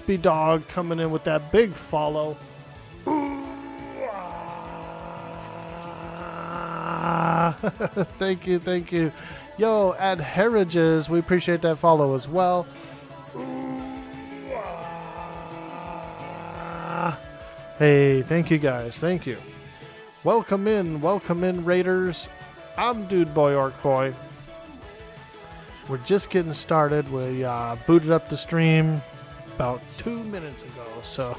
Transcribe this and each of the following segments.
Crispy Dog coming in with that big follow. Thank you, thank you. Yo, at Heriges, we appreciate that follow as well. Hey, thank you guys, thank you. Welcome in, Raiders. I'm Dude Boy Orkboy. We're just getting started. We booted up the stream about 2 minutes ago, so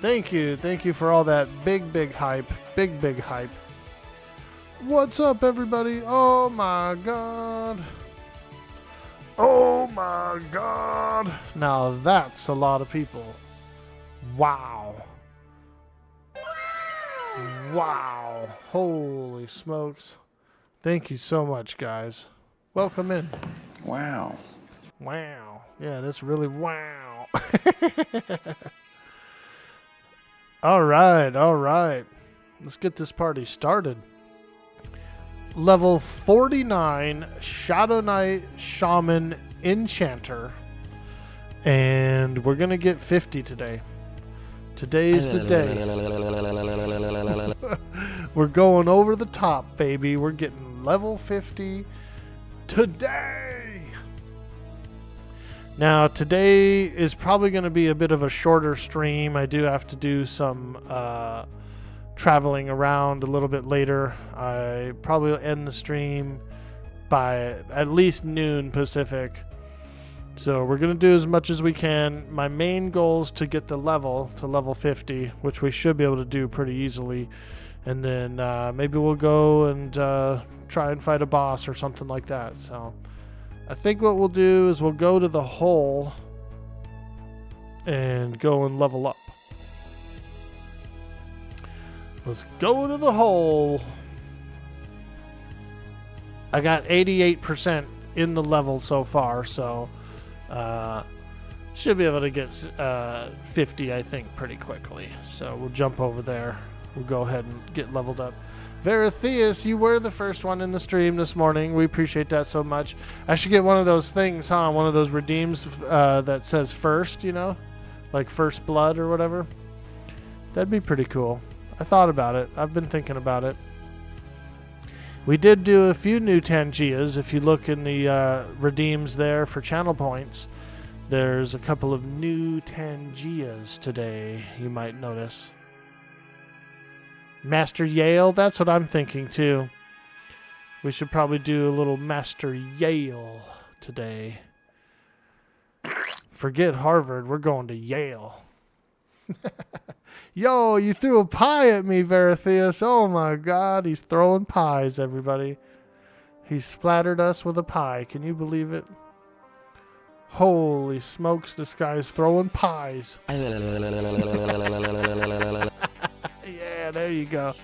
thank you for all that big hype, big hype. What's up, everybody? Oh my god. Oh my god. Now that's a lot of people. Wow. Wow. Holy smokes. Thank you so much, guys. Welcome in. Wow. Wow. Yeah, that's really wow. All right. Let's get this party started. Level 49 Shadow Knight Shaman Enchanter. And we're going to get 50 today. Today's the day. We're going over the top, baby. We're getting level 50 today. Now, today is probably going to be a bit of a shorter stream. I do have to do some traveling around a little bit later. I probably will end the stream by at least noon Pacific. So we're going to do as much as we can. My main goal is to get the level to level 50, which we should be able to do pretty easily. And then maybe we'll go and try and fight a boss or something like that. So I think what we'll do is we'll go to the hole and go and level up. Let's go to the hole. I got 88% in the level so far, so should be able to get 50, I think, pretty quickly. So we'll jump over there. We'll go ahead and get leveled up. Veritheus, you were the first one in the stream this morning. We appreciate that so much. I should get one of those things, huh? One of those redeems that says first, you know? Like first blood or whatever. That'd be pretty cool. I thought about it. I've been thinking about it. We did do a few new Tangias. If you look in the redeems there for channel points, there's a couple of new Tangias today, you might notice. Master Yale, that's what I'm thinking too. We should probably do a little Master Yale today. Forget Harvard, we're going to Yale. Yo, you threw a pie at me, Veritheus. Oh my god, he's throwing pies, everybody. He splattered us with a pie. Can you believe it? Holy smokes, this guy's throwing pies. Yeah, there you go.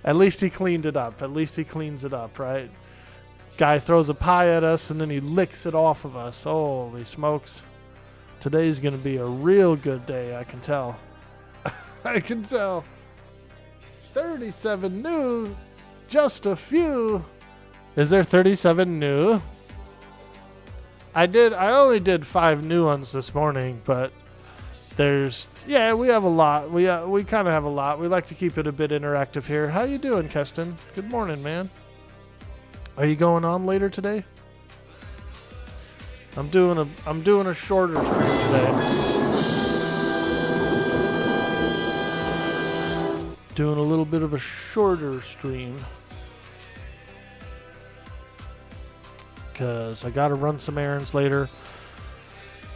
At least he cleaned it up. At least he cleans it up, right? Guy throws a pie at us and then he licks it off of us. Holy smokes. Today's going to be a real good day, I can tell. I can tell. 37 new. Just a few. Is there 37 new? I only did 5 new ones this morning, but yeah, we have a lot. We kind of have a lot. We like to keep it a bit interactive here. How you doing, Keston? Good morning, man. Are you going on later today? I'm doing a shorter stream today. Doing a little bit of a shorter stream. Because I got to run some errands later.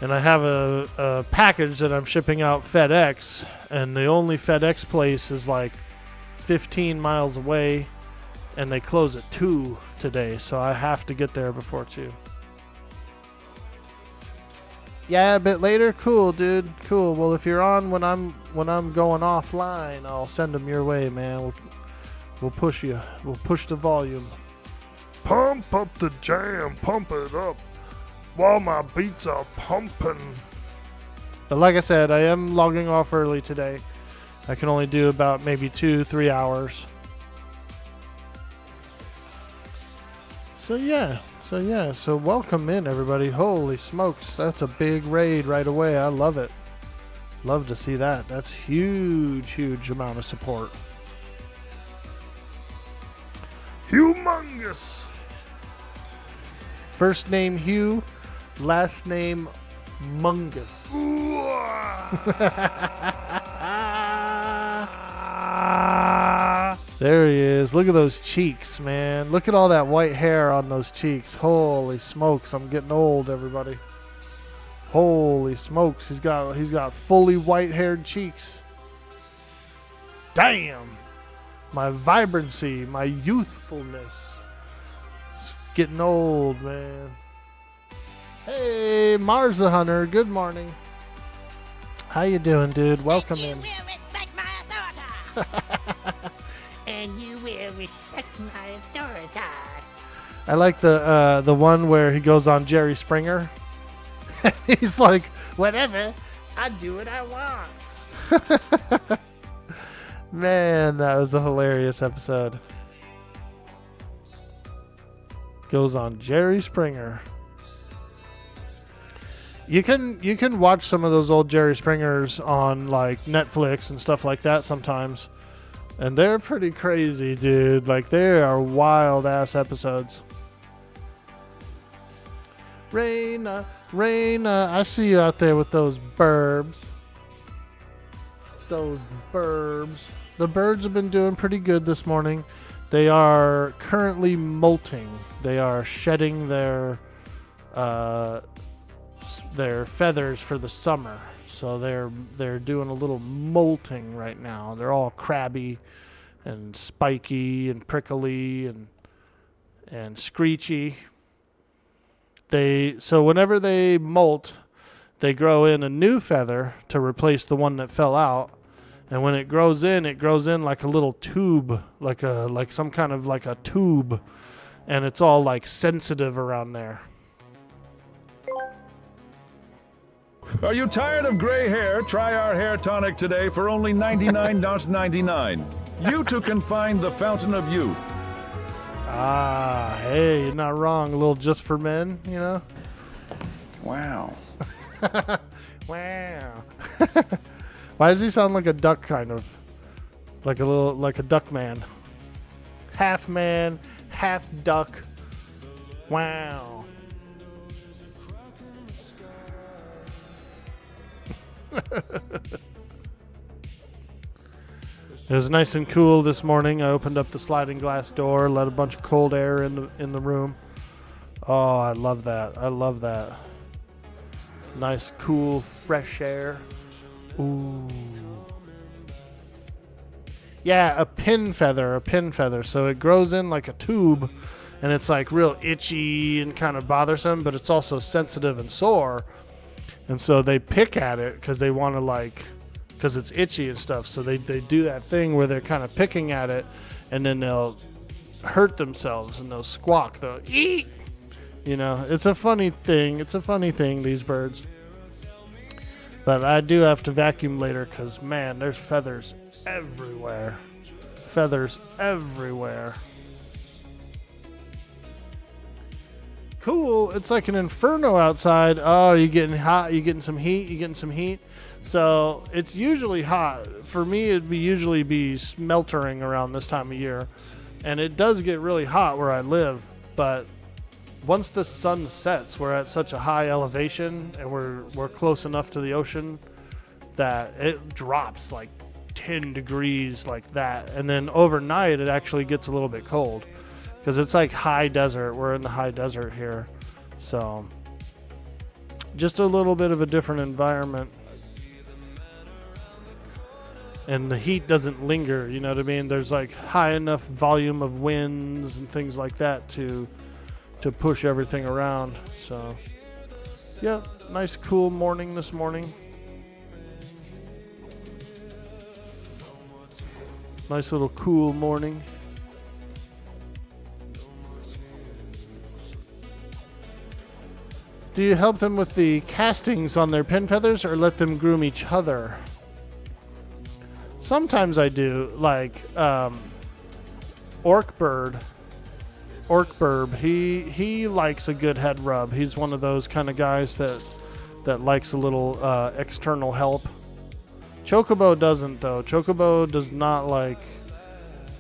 And I have a package that I'm shipping out FedEx. And the only FedEx place is like 15 miles away. And they close at 2 today. So I have to get there before 2. Yeah, a bit later. Cool, dude. Cool. Well, if you're on when I'm going offline, I'll send them your way, man. We'll push you. We'll push the volume. Pump up the jam. Pump it up while my beats are pumping. But like I said, I am logging off early today. I can only do about maybe 2-3 hours. So So yeah, so welcome in everybody. Holy smokes, that's a big raid right away. I love it. Love to see that. That's huge amount of support. Humongous. First name Hugh, last name Mungus. There he is. Look at those cheeks, man. Look at all that white hair on those cheeks. Holy smokes, I'm getting old, everybody. Holy smokes, he's got fully white-haired cheeks. Damn. My vibrancy, my youthfulness. It's getting old, man. Hey, Mars the Hunter, good morning. How you doing, dude? Welcome in. You will respect my authority. And you will respect my authority. I like the one where he goes on Jerry Springer. He's like, whatever, I do what I want. Man, that was a hilarious episode. Goes on Jerry Springer. You can watch some of those old Jerry Springers on like Netflix and stuff like that sometimes. And they're pretty crazy, dude. Like, they are wild ass episodes. Raina, I see you out there with those burbs. Those burbs. The birds have been doing pretty good this morning. They are currently molting. They are shedding their feathers for the summer. So they're doing a little molting right now. They're all crabby and spiky and prickly and screechy. So whenever they molt, they grow in a new feather to replace the one that fell out. And when it grows in like a little tube, like some kind of like a tube, and it's all like sensitive around there. Are you tired of gray hair? Try our hair tonic today for only $99.99. You too can find the fountain of youth. Ah, hey, you're not wrong. A little just for men, you know? Wow. Wow. Why does he sound like a duck, kind of? Like a duck man. Half man, half duck. Wow. It was nice and cool this morning. I opened up the sliding glass door, let a bunch of cold air in the room. Oh, I love that. I love that. Nice, cool, fresh air. Ooh. Yeah, a pin feather. So it grows in like a tube, and it's like real itchy and kind of bothersome, but it's also sensitive and sore. And so they pick at it because they want to because it's itchy and stuff. So they do that thing where they're kind of picking at it, and then they'll hurt themselves and they'll squawk. They'll eat. You know, it's a funny thing. These birds. But I do have to vacuum later because, man, there's feathers everywhere. Cool. It's like an inferno outside. Oh, you're getting hot. You're getting some heat. So it's usually hot. For me, it'd usually be smeltering around this time of year. And it does get really hot where I live. But once the sun sets, we're at such a high elevation and we're close enough to the ocean that it drops like 10 degrees like that. And then overnight, it actually gets a little bit cold. Because it's like high desert. We're in the high desert here. So just a little bit of a different environment. And the heat doesn't linger, you know what I mean? There's like high enough volume of winds and things like that to push everything around. So yeah, nice cool morning this morning. Nice little cool morning. Do you help them with the castings on their pin feathers or let them groom each other? Sometimes I do. Like Orkboy Orkburb, he likes a good head rub. He's one of those kind of guys that likes a little external help. Chocobo doesn't, though. Chocobo does not like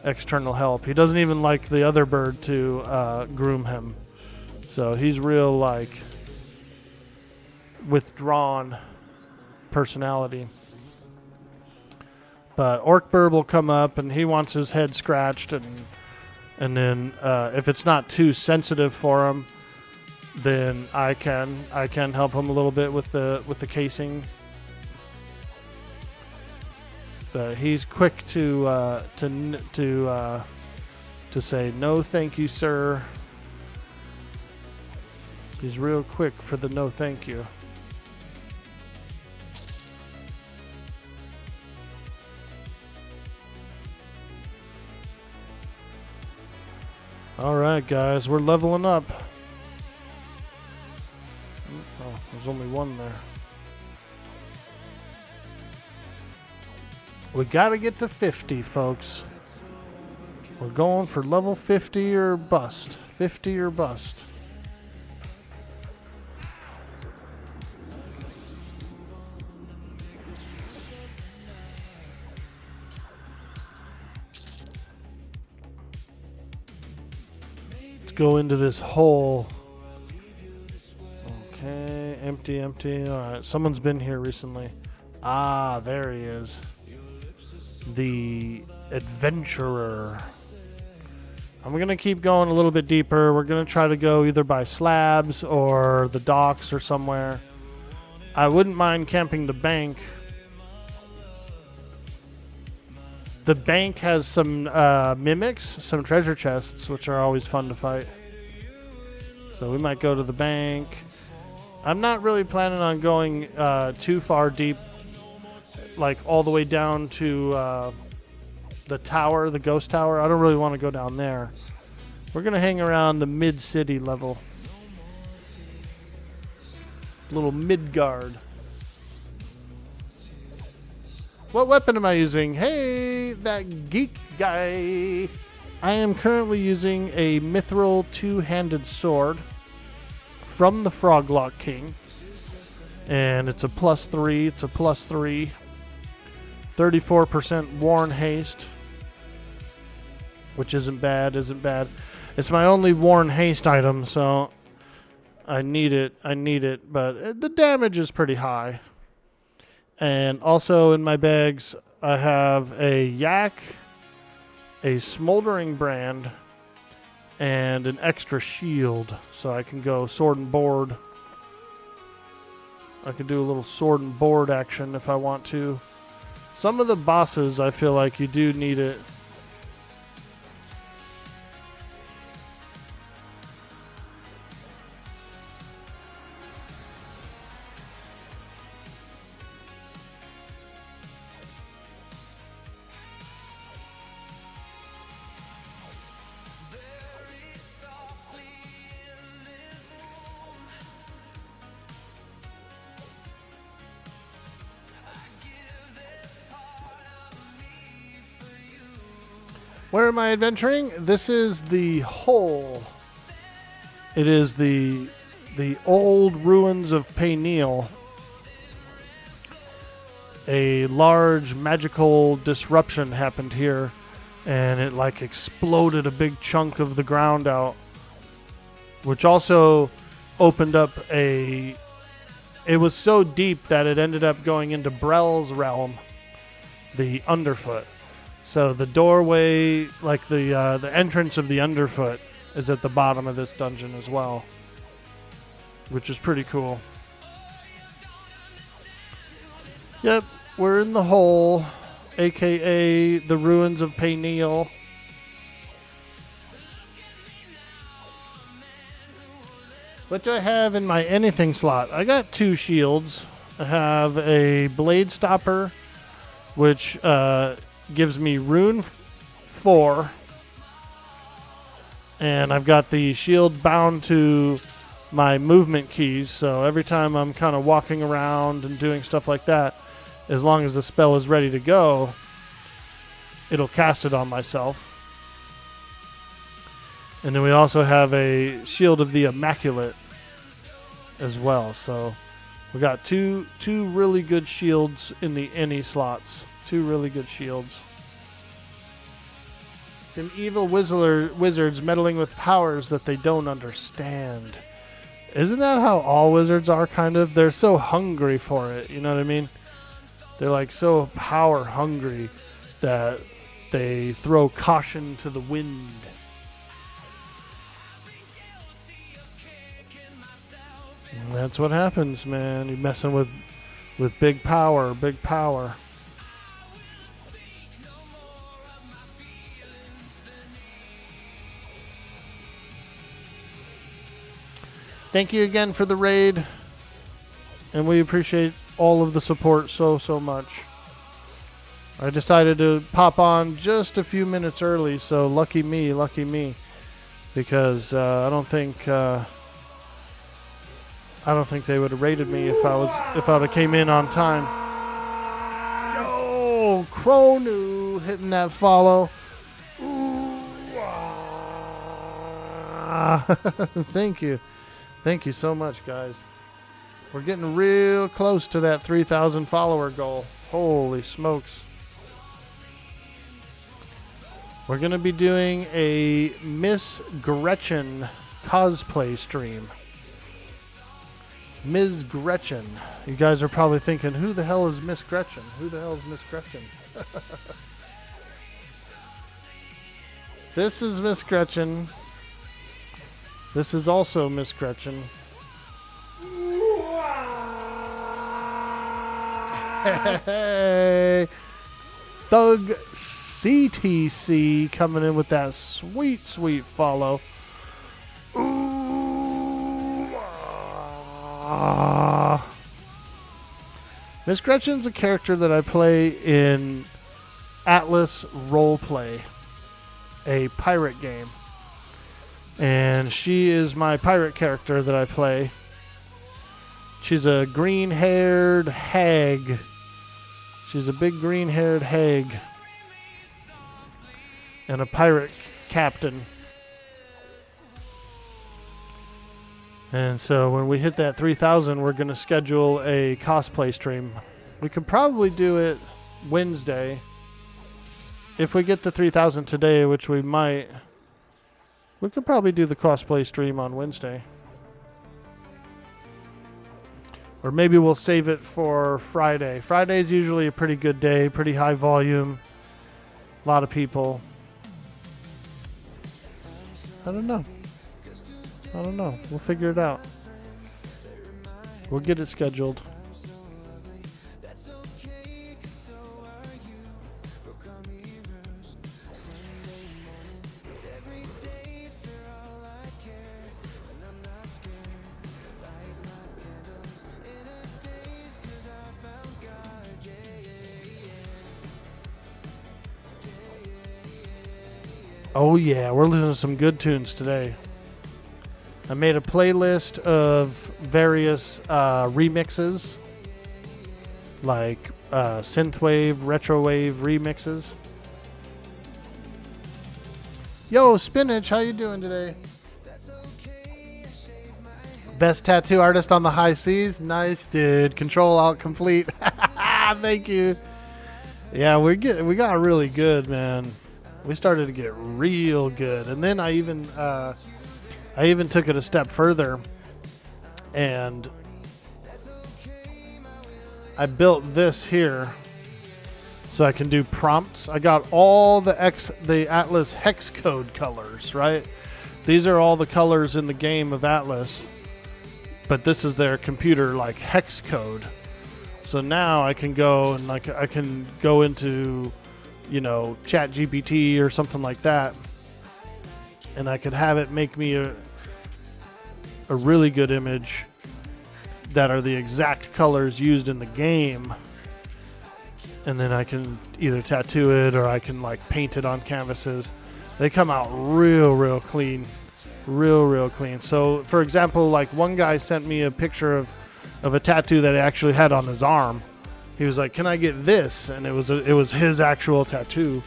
external help. He doesn't even like the other bird to groom him. So he's real, like, withdrawn personality. But Orkburb will come up, and he wants his head scratched, and then if it's not too sensitive for him, then I can help him a little bit with the casing. But he's quick to say no, thank you, sir. He's real quick for the no, thank you. All right, guys, we're leveling up. Oh, there's only one there. We gotta get to 50, folks. We're going for level 50 or bust. 50 or bust. Let's go into this hole. Okay, empty, empty. All right, someone's been here recently. Ah, there he is. The adventurer. I'm gonna keep going a little bit deeper. We're gonna try to go either by slabs or the docks or somewhere. I wouldn't mind camping the bank. The bank has some mimics, some treasure chests, which are always fun to fight. So we might go to the bank. I'm not really planning on going too far deep, like all the way down to the tower, the ghost tower. I don't really want to go down there. We're going to hang around the mid-city level. Little Midgard. What weapon am I using? Hey, that geek guy. I am currently using a mithril two-handed sword from the Froglock King. And it's a +3. It's a +3. 34% Worn Haste. Which isn't bad, isn't bad. It's my only Worn Haste item, so I need it. I need it, but the damage is pretty high. And also in my bags, I have a yak, a smoldering brand, and an extra shield, so I can go sword and board. I can do a little sword and board action if I want to. Some of the bosses, I feel like you do need it. Where am I adventuring? This is the hole. It is the old ruins of Payneal. A large magical disruption happened here, and it like exploded a big chunk of the ground out, which also opened up a... It was so deep that it ended up going into Brel's realm, the Underfoot. So the doorway, like the entrance of the Underfoot, is at the bottom of this dungeon as well, which is pretty cool. Yep, we're in the hole, aka the ruins of Payneal. What do I have in my anything slot? I got 2 shields. I have a blade stopper, which gives me rune 4, and I've got the shield bound to my movement keys, so every time I'm kind of walking around and doing stuff like that, as long as the spell is ready to go, it'll cast it on myself. And then we also have a Shield of the Immaculate as well. So we got two really good shields in the any slots. Two really good shields. Some evil wizards meddling with powers that they don't understand. Isn't that how all wizards are, kind of? They're so hungry for it, you know what I mean? They're like so power hungry that they throw caution to the wind. And that's what happens, man. You're messing with big power, big power. Thank you again for the raid, and we appreciate all of the support so much. I decided to pop on just a few minutes early, so lucky me, because I don't think they would have raided me if I would have came in on time. Yo, Cronu hitting that follow. Thank you so much, guys. We're getting real close to that 3,000 follower goal. Holy smokes. We're going to be doing a Miss Gretchen cosplay stream. Ms. Gretchen. You guys are probably thinking, who the hell is Miss Gretchen? Who the hell is Miss Gretchen? This is Miss Gretchen. This is also Miss Gretchen. Hey, Thug CTC coming in with that sweet follow. Miss Gretchen's a character that I play in Atlas Roleplay, a pirate game. And she is my pirate character that I play. She's a green-haired hag. She's a big green-haired hag. And a pirate captain. And so when we hit that 3,000, we're going to schedule a cosplay stream. We could probably do it Wednesday. If we get the 3,000 today, which we might, we could probably do the cosplay stream on Wednesday. Or maybe we'll save it for Friday. Friday's usually a pretty good day, pretty high volume. A lot of people. I don't know. We'll figure it out. We'll get it scheduled. Oh yeah, we're listening to some good tunes today. I made a playlist of various remixes, like synthwave, retrowave remixes. Yo, Spinach, how you doing today? Best tattoo artist on the high seas? Nice, dude. Control Alt Complete. Thank you. Yeah, we got really good, man. We started to get real good, and then I even took it a step further, and I built this here so I can do prompts. I got all the Atlas hex code colors, right? These are all the colors in the game of Atlas, but this is their computer like hex code. So now I can go and I can go into, you know, Chat GPT or something like that, and I could have it make me a really good image that are the exact colors used in the game, and then I can either tattoo it or I can like paint it on canvases. They come out real clean, real clean. So for example, like one guy sent me a picture of a tattoo that he actually had on his arm. He was like, "Can I get this?" And it was his actual tattoo.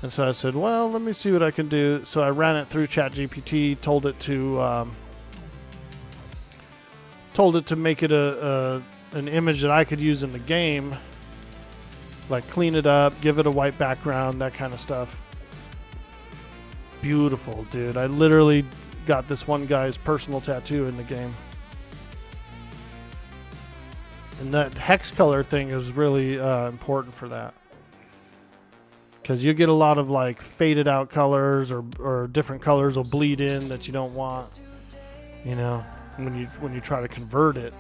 And so I said, well, let me see what I can do. So I ran it through ChatGPT, told it to make it an image that I could use in the game, like clean it up, give it a white background, that kind of stuff. Beautiful, dude. I literally got this one guy's personal tattoo in the game. And that hex color thing is really important for that. Because you get a lot of like faded out colors or different colors will bleed in that you don't want, you know, when you try to convert it.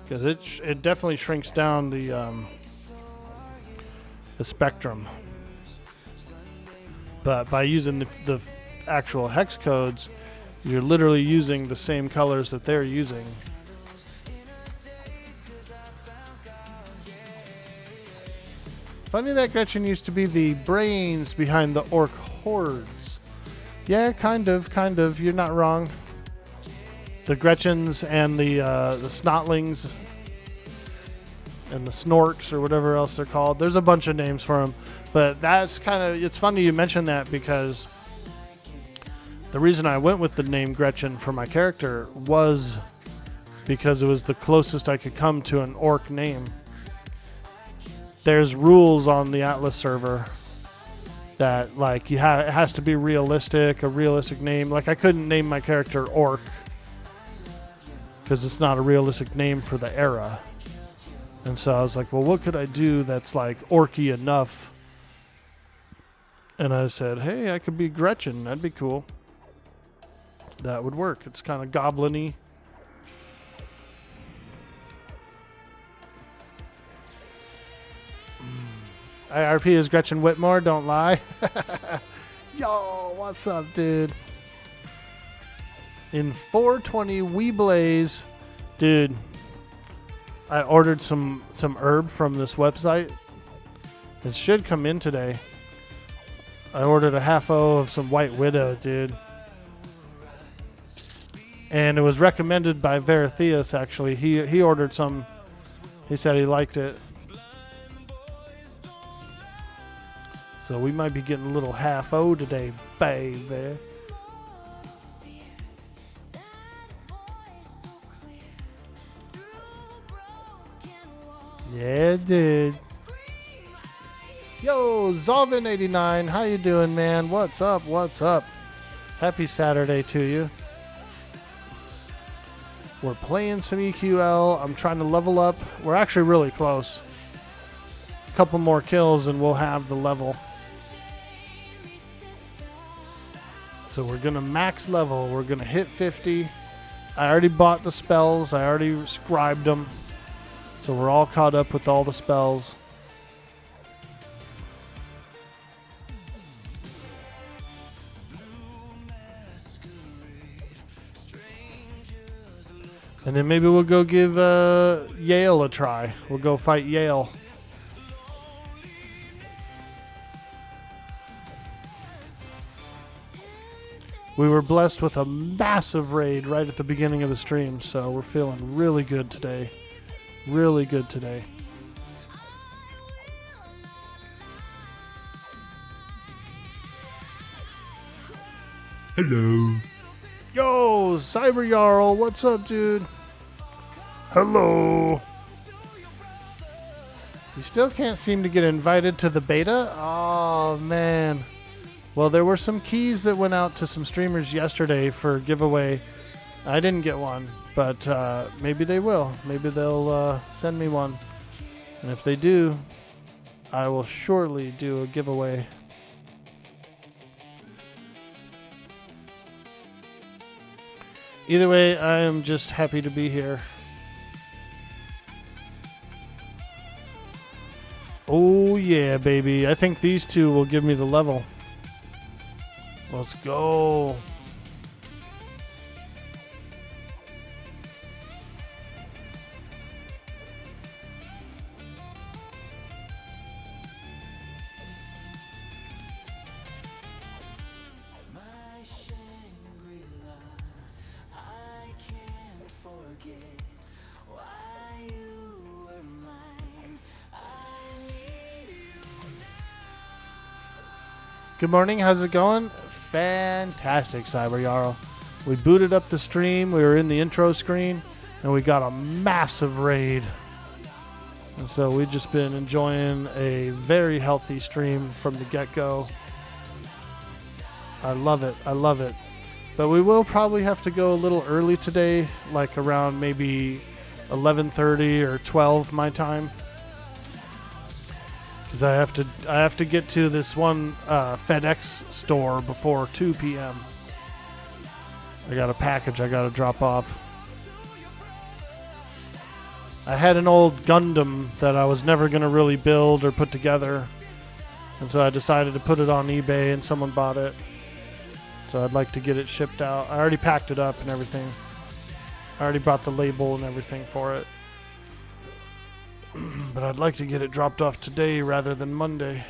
Because it definitely shrinks down the spectrum. But by using the actual hex codes, you're literally using the same colors that they're using. Funny that Gretchen used to be the brains behind the orc hordes. Yeah, kind of. You're not wrong. The Gretchens and the Snotlings and the Snorks or whatever else they're called. There's a bunch of names for them. But that's kind of, it's funny you mention that because the reason I went with the name Gretchen for my character was because it was the closest I could come to an orc name. There's rules on the Atlas server that like it has to be realistic, a realistic name. Like I couldn't name my character Orc because it's not a realistic name for the era. And so I was like, well, what could I do that's like orky enough? And I said, hey, I could be Gretchen. That'd be cool. That would work. It's kind of goblin-y. IRP is Gretchen Whitmore, don't lie. Yo, what's up, dude? In 420 Weeblaze, dude, I ordered some herb from this website. It should come in today. I ordered a half-o of some White Widow, dude. And it was recommended by Veratheus, actually. He ordered some. He said he liked it. So we might be getting a little half-o today, baby. Yeah, dude. Yo, Zalvin89, how you doing, man? What's up? What's up? Happy Saturday to you. We're playing some EQL. I'm trying to level up. We're actually really close. A couple more kills and we'll have the level. So we're going to max level. We're going to hit 50. I already bought the spells. I already scribed them. So we're all caught up with all the spells. And then maybe we'll go give Yale a try. We'll go fight Yale. We were blessed with a massive raid right at the beginning of the stream, so we're feeling really good today. Really good today. Hello. Yo, Cyber Jarl, what's up, dude? Hello. You still can't seem to get invited to the beta? Oh, man. Well, there were some keys that went out to some streamers yesterday for giveaway. I didn't get one, but maybe they will. Maybe they'll send me one. And if they do, I will shortly do a giveaway. Either way, I am just happy to be here. Oh yeah, baby. I think these two will give me the level. Let's go. Good morning. How's it going? Fantastic, Cyber Yarrow. We booted up the stream. We were in the intro screen, and we got a massive raid. And so we've just been enjoying a very healthy stream from the get-go. I love it. I love it. But we will probably have to go a little early today, like around maybe 11:30 or 12 my time. Because I have to get to this one FedEx store before 2 p.m. I got a package I got to drop off. I had an old Gundam that I was never going to really build or put together. And so I decided to put it on eBay and someone bought it. So I'd like to get it shipped out. I already packed it up and everything. I already bought the label and everything for it. But I'd like to get it dropped off today rather than Monday.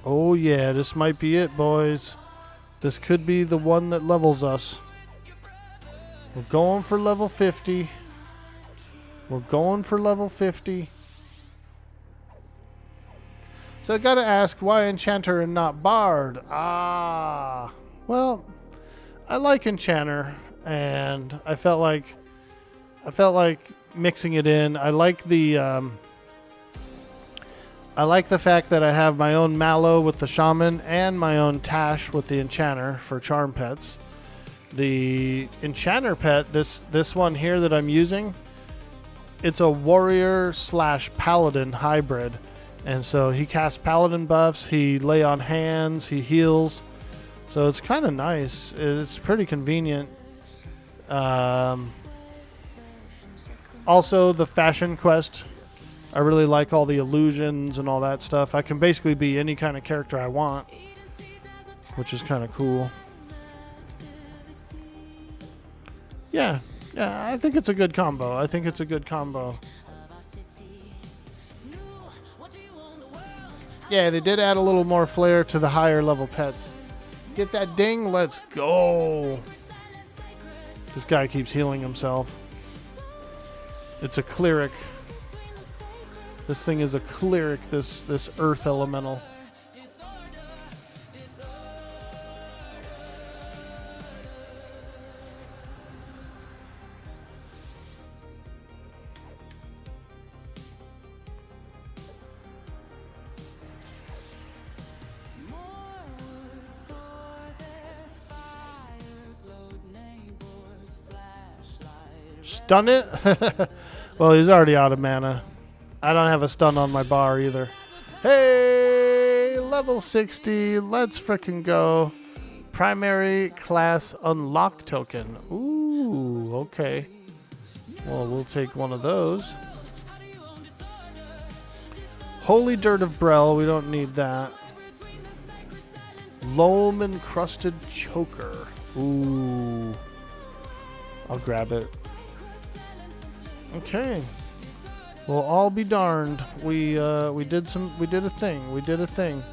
Oh yeah, this might be it, boys. This could be the one that levels us. We're going for level 50. We're going for level 50. So I gotta ask, why Enchanter and not Bard? Ah, well, I like Enchanter, and I felt like mixing it in. I like the fact that I have my own Mallow with the Shaman and my own Tash with the Enchanter for charm pets. The Enchanter pet, this one here that I'm using, it's a warrior / paladin hybrid. And so he casts paladin buffs, he lay on hands, he heals. So it's kind of nice. It's pretty convenient. Also, the fashion quest. I really like all the illusions and all that stuff. I can basically be any kind of character I want, which is kind of cool. Yeah, I think it's a good combo. Yeah, they did add a little more flair to the higher level pets. Get that ding, let's go. This guy keeps healing himself. It's a cleric. This thing is a cleric, this earth elemental. Stun it? Well, he's already out of mana. I don't have a stun on my bar either. Hey, level 60. Let's frickin' go. Primary class unlock token. Ooh, okay. Well, we'll take one of those. Holy Dirt of Brel. We don't need that. Loam Encrusted Choker. Ooh. I'll grab it. Okay. Well, I'll be darned. We did a thing.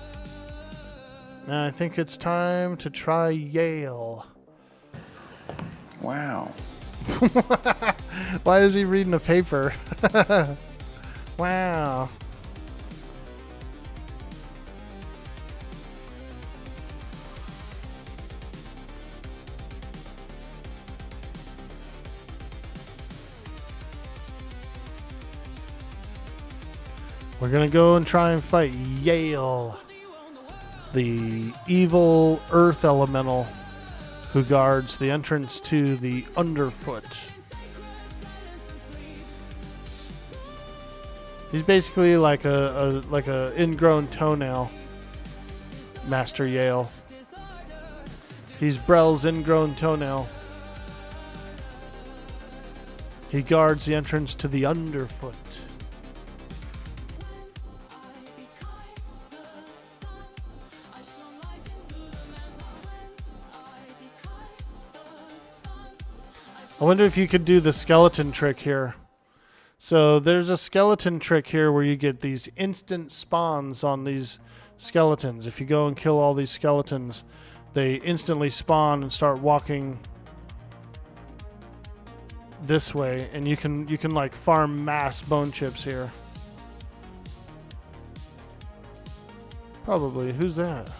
Now I think it's time to try Yale. Wow. Why is he reading a paper? Wow. We're gonna go and try and fight Yale, the evil earth elemental who guards the entrance to the underfoot. He's basically like a ingrown toenail, Master Yale. He's Brel's ingrown toenail. He guards the entrance to the underfoot. I wonder if you could do the skeleton trick here. So there's a skeleton trick here where you get these instant spawns on these skeletons. If you go and kill all these skeletons, they instantly spawn and start walking this way, and you can like farm mass bone chips here. Probably. Who's that?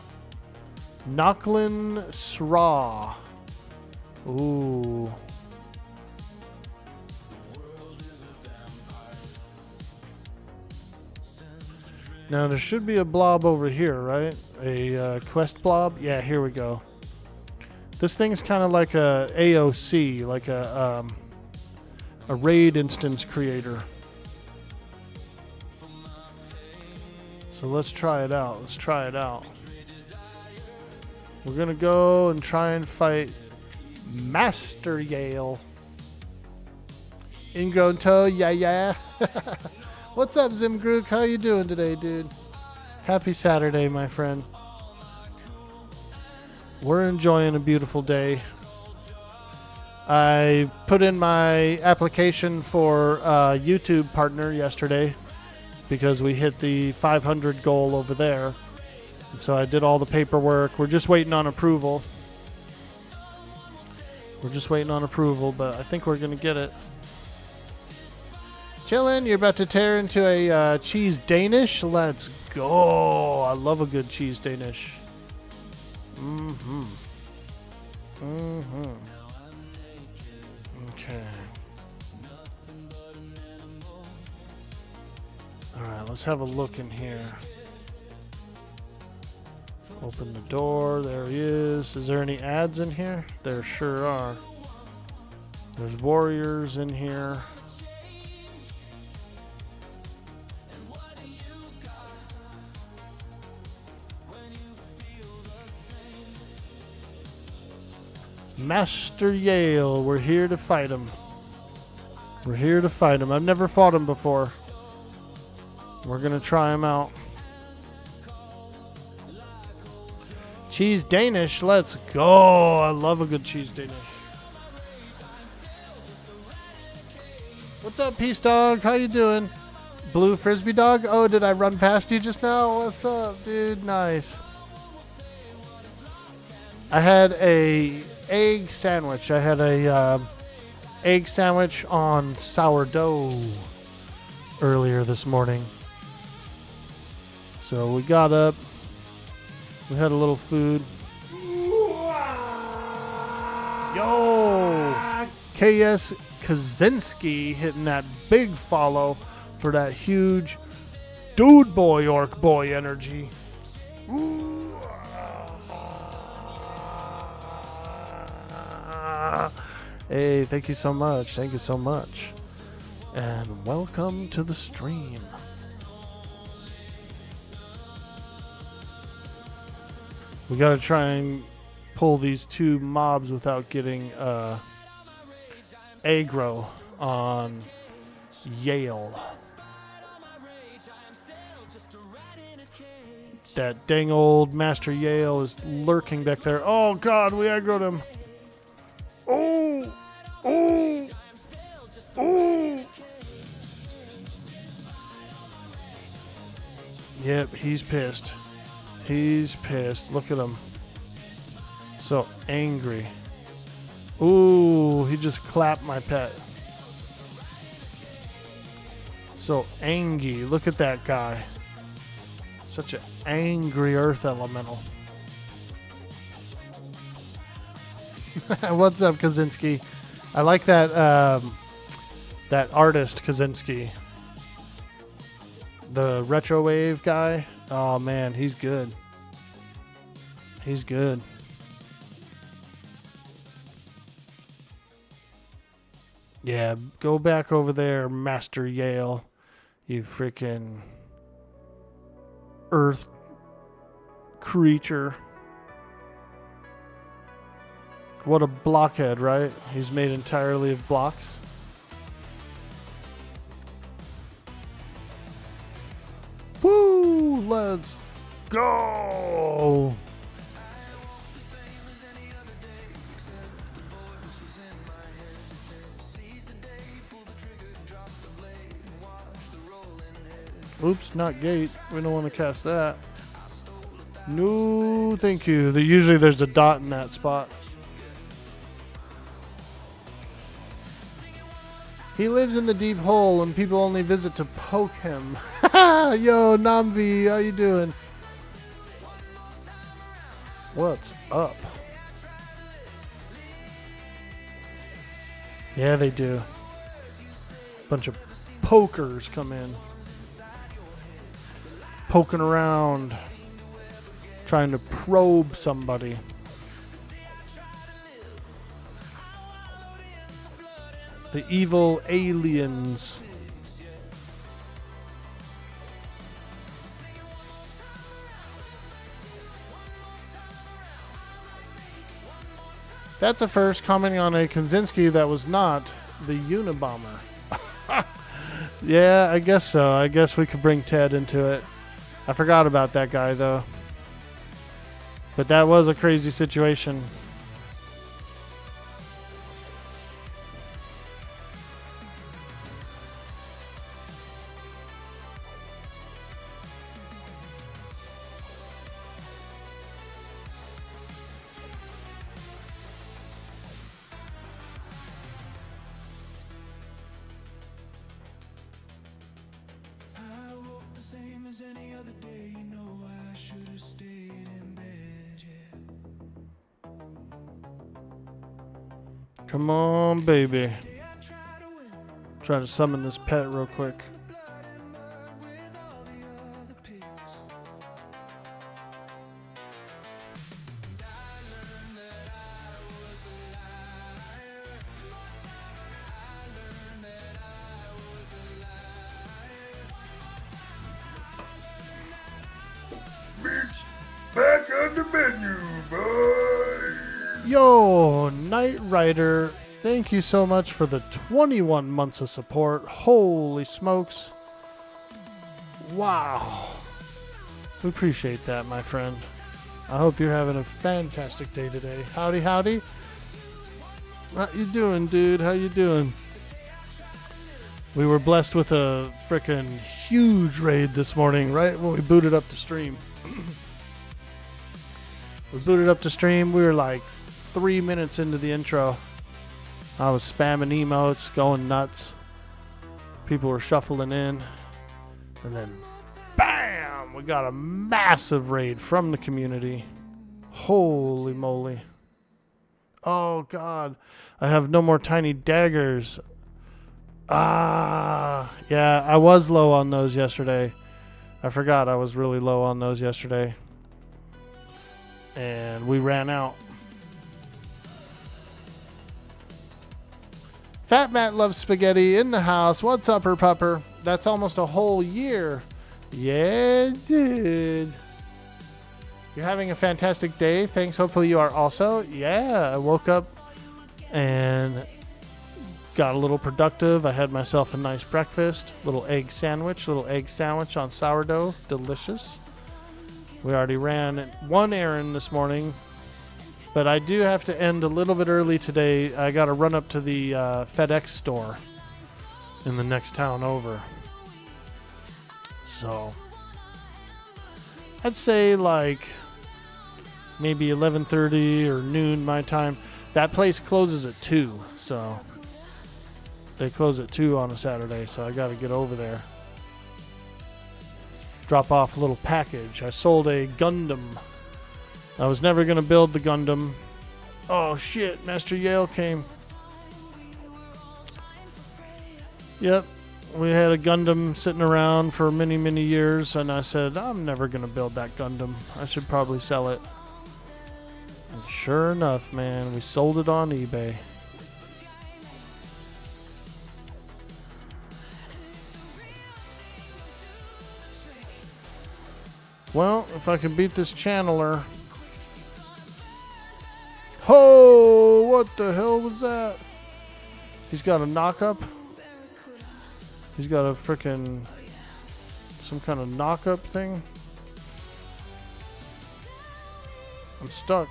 Nochlin Sra. Ooh. Now there should be a blob over here, right? A quest blob. Yeah, here we go. This thing's kind of like a AOC, like a raid instance creator. So let's try it out. Let's try it out. We're gonna go and try and fight Master Yale. Ingrown toe, yeah. What's up, Zimgrook? How you doing today, dude? Happy Saturday, my friend. We're enjoying a beautiful day. I put in my application for a YouTube partner yesterday because we hit the 500 goal over there. And so I did all the paperwork. We're just waiting on approval. But I think we're going to get it. Chillin', you're about to tear into a cheese Danish? Let's go. I love a good cheese Danish. Okay. Alright, let's have a look in here. Open the door. There he is. Is there any ads in here? There sure are. There's warriors in here. Master Yale, we're here to fight him. I've never fought him before. We're gonna try him out. Cheese Danish, let's go. I love a good cheese Danish. What's up, Peace Dog? How you doing? Blue Frisbee Dog? Oh, did I run past you just now? What's up, dude? Nice. I had a egg sandwich. Egg sandwich on sourdough earlier this morning. So we got up. We had a little food. Yo! KS Kaczynski hitting that big follow for that huge dude boy Orkboy energy. Hey, thank you so much. Thank you so much. And welcome to the stream. We gotta try and pull these two mobs without getting aggro on Yale. That dang old Master Yale is lurking back there. Oh God, we aggroed him. Oh! Yep, he's pissed. Look at him. So angry. Ooh, he just clapped my pet. So angry. Look at that guy. Such an angry earth elemental. What's up, Kaczynski? I like that that artist Kaczynski. The retro wave guy. Oh man, he's good. Yeah, go back over there, Master Yale. You freaking earth creature. What a blockhead, right? He's made entirely of blocks. Woo! Let's go! Oops, not gate. We don't want to cast that. No, thank you. Usually there's a dot in that spot. He lives in the deep hole and people only visit to poke him. Yo, Namvi, how you doing? What's up? Yeah, they do. Bunch of pokers come in. Poking around. Trying to probe somebody. The evil aliens. That's a first, commenting on a Kaczynski that was not the Unabomber. Yeah, I guess so. I guess we could bring Ted into it. I forgot about that guy, though. But that was a crazy situation. Come on, baby. Try to summon this pet real quick. Back on the menu, boys. Yo, Knight Rider, thank you so much for the 21 months of support. Holy smokes. Wow. We appreciate that, my friend. I hope you're having a fantastic day today. Howdy, howdy. How you doing, dude? How you doing? We were blessed with a frickin' huge raid this morning, right when we booted up the stream. We booted up the stream. We were like 3 minutes into the intro. I was spamming emotes, going nuts. People were shuffling in. And then, bam! We got a massive raid from the community. Holy moly. Oh, God. I have no more tiny daggers. Yeah, I was low on those yesterday. I forgot I was really low on those yesterday. And we ran out. Fat Matt loves spaghetti in the house. What's up, her pupper? That's almost a whole year. Yeah, dude. You're having a fantastic day. Thanks. Hopefully you are also. Yeah, I woke up and got a little productive. I had myself a nice breakfast. Little egg sandwich on sourdough. Delicious. We already ran one errand this morning, but I do have to end a little bit early today. I got to run up to the FedEx store in the next town over. So I'd say like maybe 11:30 or noon my time. That place closes at 2, so they close at 2 on a Saturday, so I got to get over there. Drop off a little package. I sold a Gundam. I was never going to build the Gundam. Oh shit, Master Yale came. Yep, we had a Gundam sitting around for many, many years, and I said, I'm never going to build that Gundam. I should probably sell it. And sure enough, man, we sold it on eBay. Well, if I can beat this channeler. Oh, what the hell was that? He's got a knock-up. He's got a frickin' some kind of knock-up thing. I'm stuck.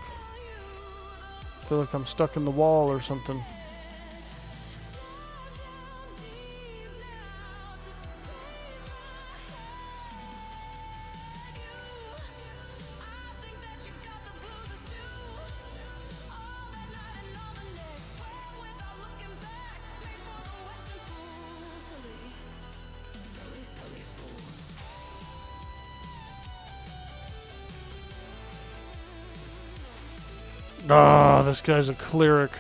I feel like I'm stuck in the wall or something. Oh, this guy's a cleric.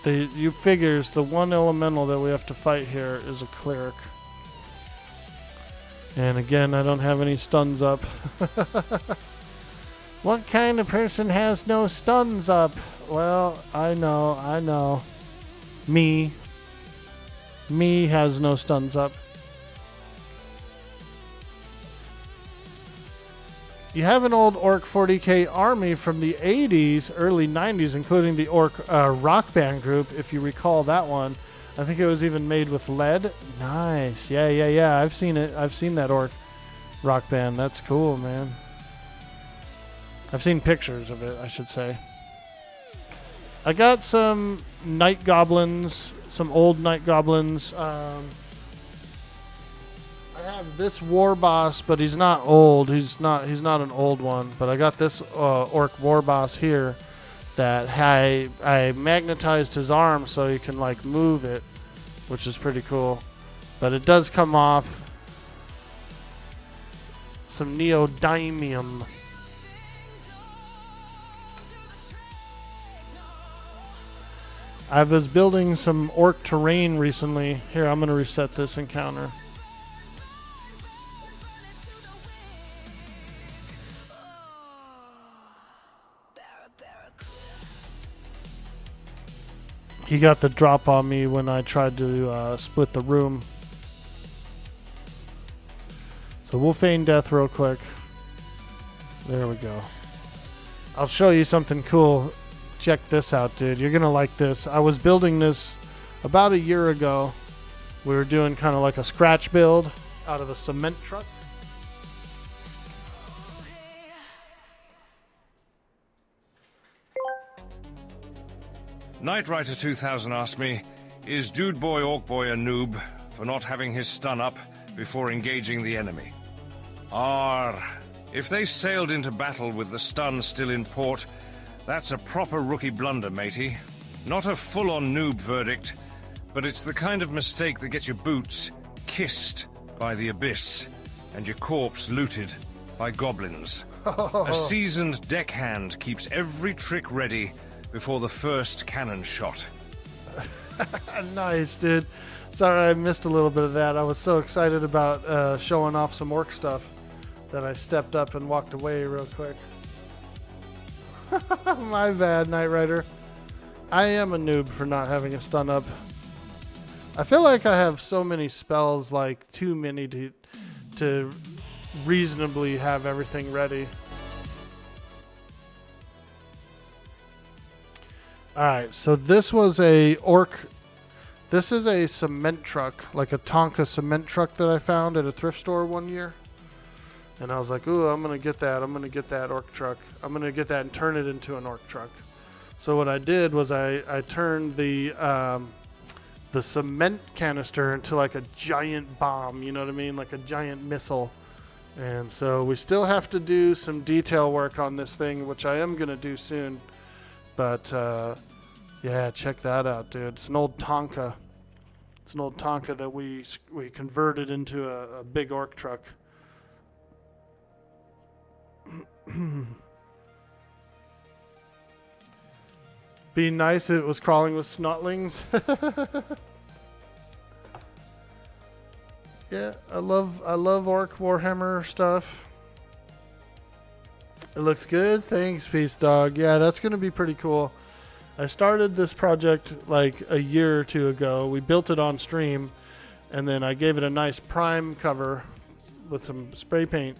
You figures the one elemental that we have to fight here is a cleric. And again, I don't have any stuns up. What kind of person has no stuns up? Well, I know. Me has no stuns up. You have an old Orc 40k army from the 80s, early 90s, including the Orc rock band group, if you recall that one. I think it was even made with lead. Nice. Yeah. I've seen it. I've seen that Orc rock band. That's cool, man. I've seen pictures of it, I should say. I got some night goblins, some old night goblins. I have this war boss, but he's not old. He's not an old one. But I got this orc war boss here that I magnetized his arm so he can like move it, which is pretty cool. But it does come off some neodymium. I was building some orc terrain recently. Here, I'm going to reset this encounter. He got the drop on me when I tried to split the room. So we'll feign death real quick. There we go. I'll show you something cool. Check this out, dude. You're going to like this. I was building this about a year ago. We were doing kind of like a scratch build out of a cement truck. Knight Rider 2000 asked me, is Dude Boy Orkboy a noob for not having his stun up before engaging the enemy? If they sailed into battle with the stun still in port, that's a proper rookie blunder, matey. Not a full-on noob verdict, but it's the kind of mistake that gets your boots kissed by the abyss and your corpse looted by goblins. A seasoned deckhand keeps every trick ready before the first cannon shot. Nice, dude. Sorry I missed a little bit of that. I was so excited about showing off some orc stuff that I stepped up and walked away real quick. My bad, Knight Rider. I am a noob for not having a stun up. I feel like I have so many spells, like too many to reasonably have everything ready. Alright, so this was a this is a cement truck, like a Tonka cement truck that I found at a thrift store one year. And I was like, ooh, I'm going to get that. I'm going to get that orc truck. I'm going to get that and turn it into an orc truck. So what I did was I turned the cement canister into like a giant bomb, you know what I mean? Like a giant missile. And so we still have to do some detail work on this thing, which I am going to do soon. But, yeah, check that out, dude. It's an old Tonka. It's an old Tonka that we converted into a big orc truck. Be nice if it was crawling with snotlings. Yeah, I love Orc Warhammer stuff. It looks good. Thanks, Peace Dog. Yeah, that's going to be pretty cool. I started this project like a year or two ago. We built it on stream, and then I gave it a nice prime cover with some spray paint,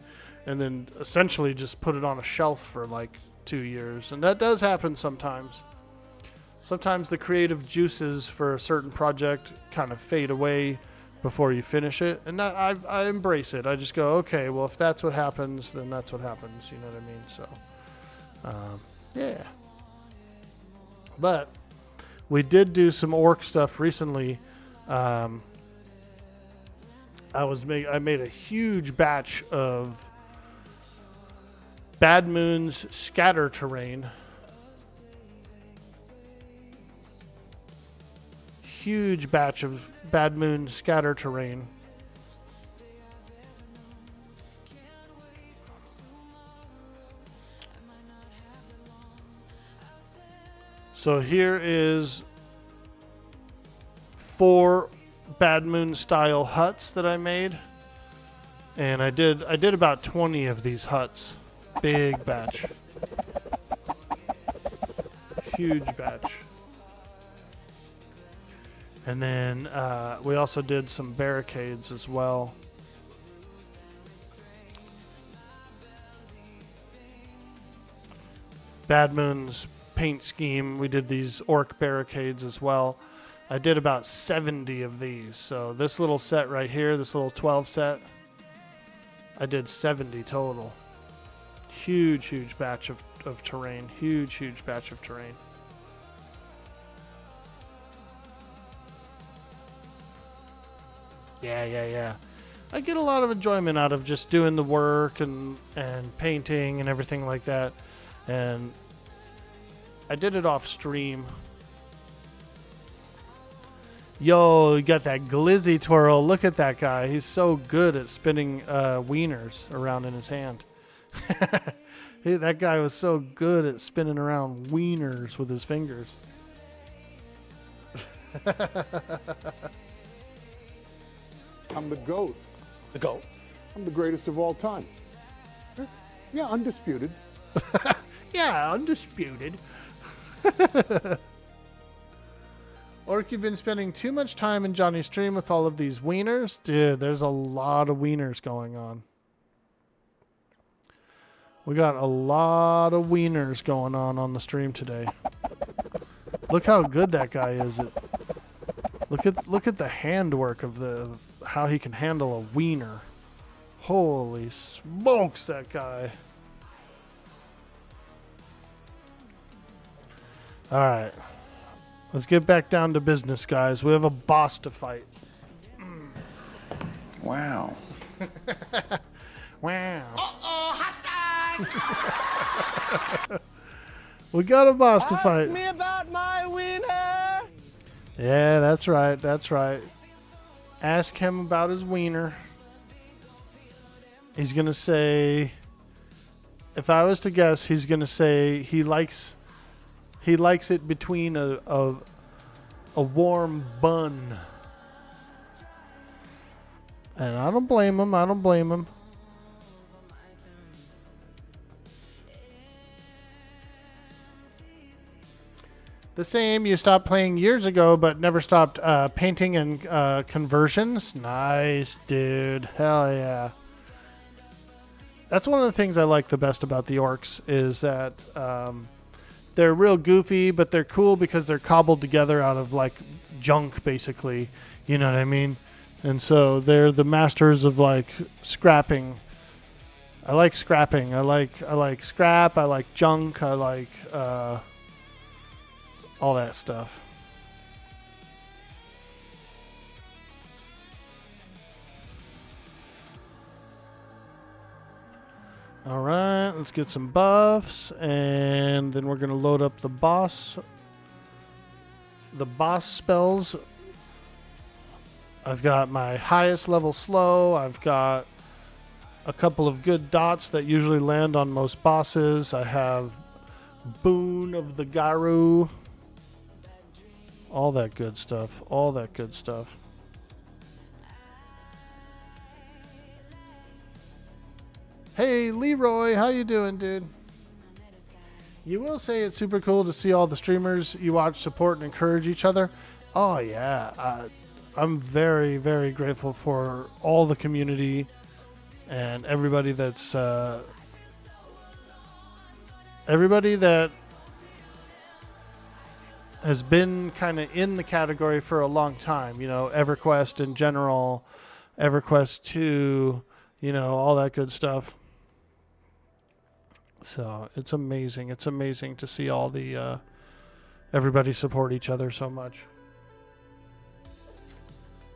and then essentially just put it on a shelf for like 2 years. And that does happen sometimes. Sometimes the creative juices for a certain project kind of fade away before you finish it, and that I embrace it. I just go, okay, well, if that's what happens, then that's what happens. You know what I mean? So, yeah. But we did do some orc stuff recently. I made a huge batch of Bad Moon's scatter terrain. Huge batch of Bad Moon scatter terrain. So here is 4 Bad Moon style huts that I made. And I did about 20 of these huts. Big batch. Huge batch. And then we also did some barricades as well. Bad Moon's paint scheme, we did these orc barricades as well. I did about 70 of these. So this little set right here, this little 12 set, I did 70 total. Huge batch of terrain. Huge batch of terrain. Yeah. I get a lot of enjoyment out of just doing the work and painting and everything like that. And I did it off stream. Yo, you got that glizzy twirl. Look at that guy. He's so good at spinning wieners around in his hand. Hey, that guy was so good at spinning around wieners with his fingers. I'm the GOAT. The GOAT. I'm the greatest of all time. Yeah, undisputed. Yeah, undisputed. Orc, you've been spending too much time in Johnny's stream with all of these wieners. Dude, there's a lot of wieners going on. We got a lot of wieners going on the stream today. Look how good that guy is at. Look at the handwork of how he can handle a wiener. Holy smokes, that guy. All right. Let's get back down to business, guys. We have a boss to fight. Wow. Wow. Uh-oh, hot dog! We got a boss to fight. Ask me about my wiener. Yeah, that's right. That's right. Ask him about his wiener. He's going to say, if I was to guess, he's going to say he likes it between a warm bun. And I don't blame him. I don't blame him. The same, you stopped playing years ago, but never stopped painting and conversions. Nice, dude. Hell yeah. That's one of the things I like the best about the orcs is that they're real goofy, but they're cool because they're cobbled together out of like junk, basically. You know what I mean? And so they're the masters of like scrapping. I like scrapping. I like scrap. I like junk. I like all that stuff. All right, let's get some buffs, and then we're going to load up the boss spells. I've got my highest level slow. I've got a couple of good dots that usually land on most bosses. I have Boon of the Garu. All that good stuff. All that good stuff. Hey, Leroy, how you doing, dude? You will say it's super cool to see all the streamers you watch support and encourage each other. Oh, yeah. I'm very, very grateful for all the community and everybody that's... everybody that has been kind of in the category for a long time. You know, Everquest in general, Everquest 2, you know, all that good stuff. So it's amazing. It's amazing to see all the everybody support each other so much.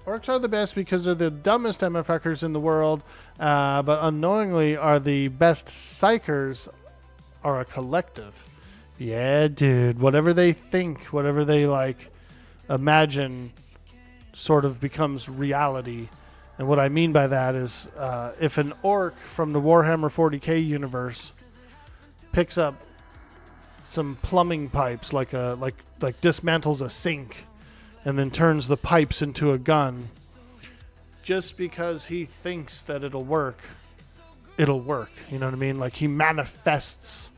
Orcs are the best because they're the dumbest MFFers in the world, but unknowingly are the best psychers are a collective. Yeah, dude. Whatever they think, whatever they like imagine sort of becomes reality. And what I mean by that is if an orc from the Warhammer 40k universe picks up some plumbing pipes, like dismantles a sink and then turns the pipes into a gun. Just because he thinks that it'll work. You know what I mean? Like, he manifests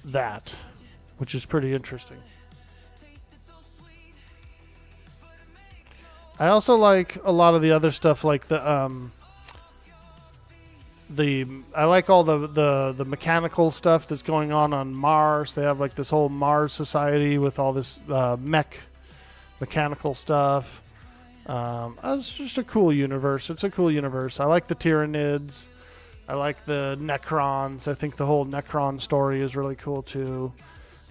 that, which is pretty interesting. I also like a lot of the other stuff, like I like all the mechanical stuff that's going on Mars. They have like this whole Mars society with all this mechanical stuff. It's just a cool universe. It's a cool universe. I like the Tyranids. I like the Necrons. I think the whole Necron story is really cool too.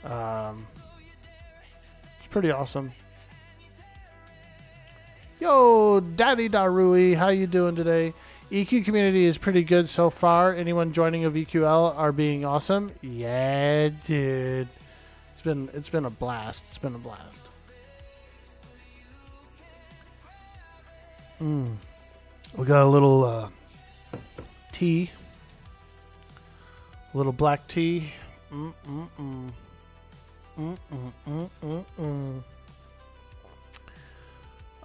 It's pretty awesome. Yo, Daddy Darui, how you doing today? EQ community is pretty good so far. Anyone joining of EQL are being awesome. Yeah, dude. It's been a blast. It's been a blast. We got a little tea. A little black tea.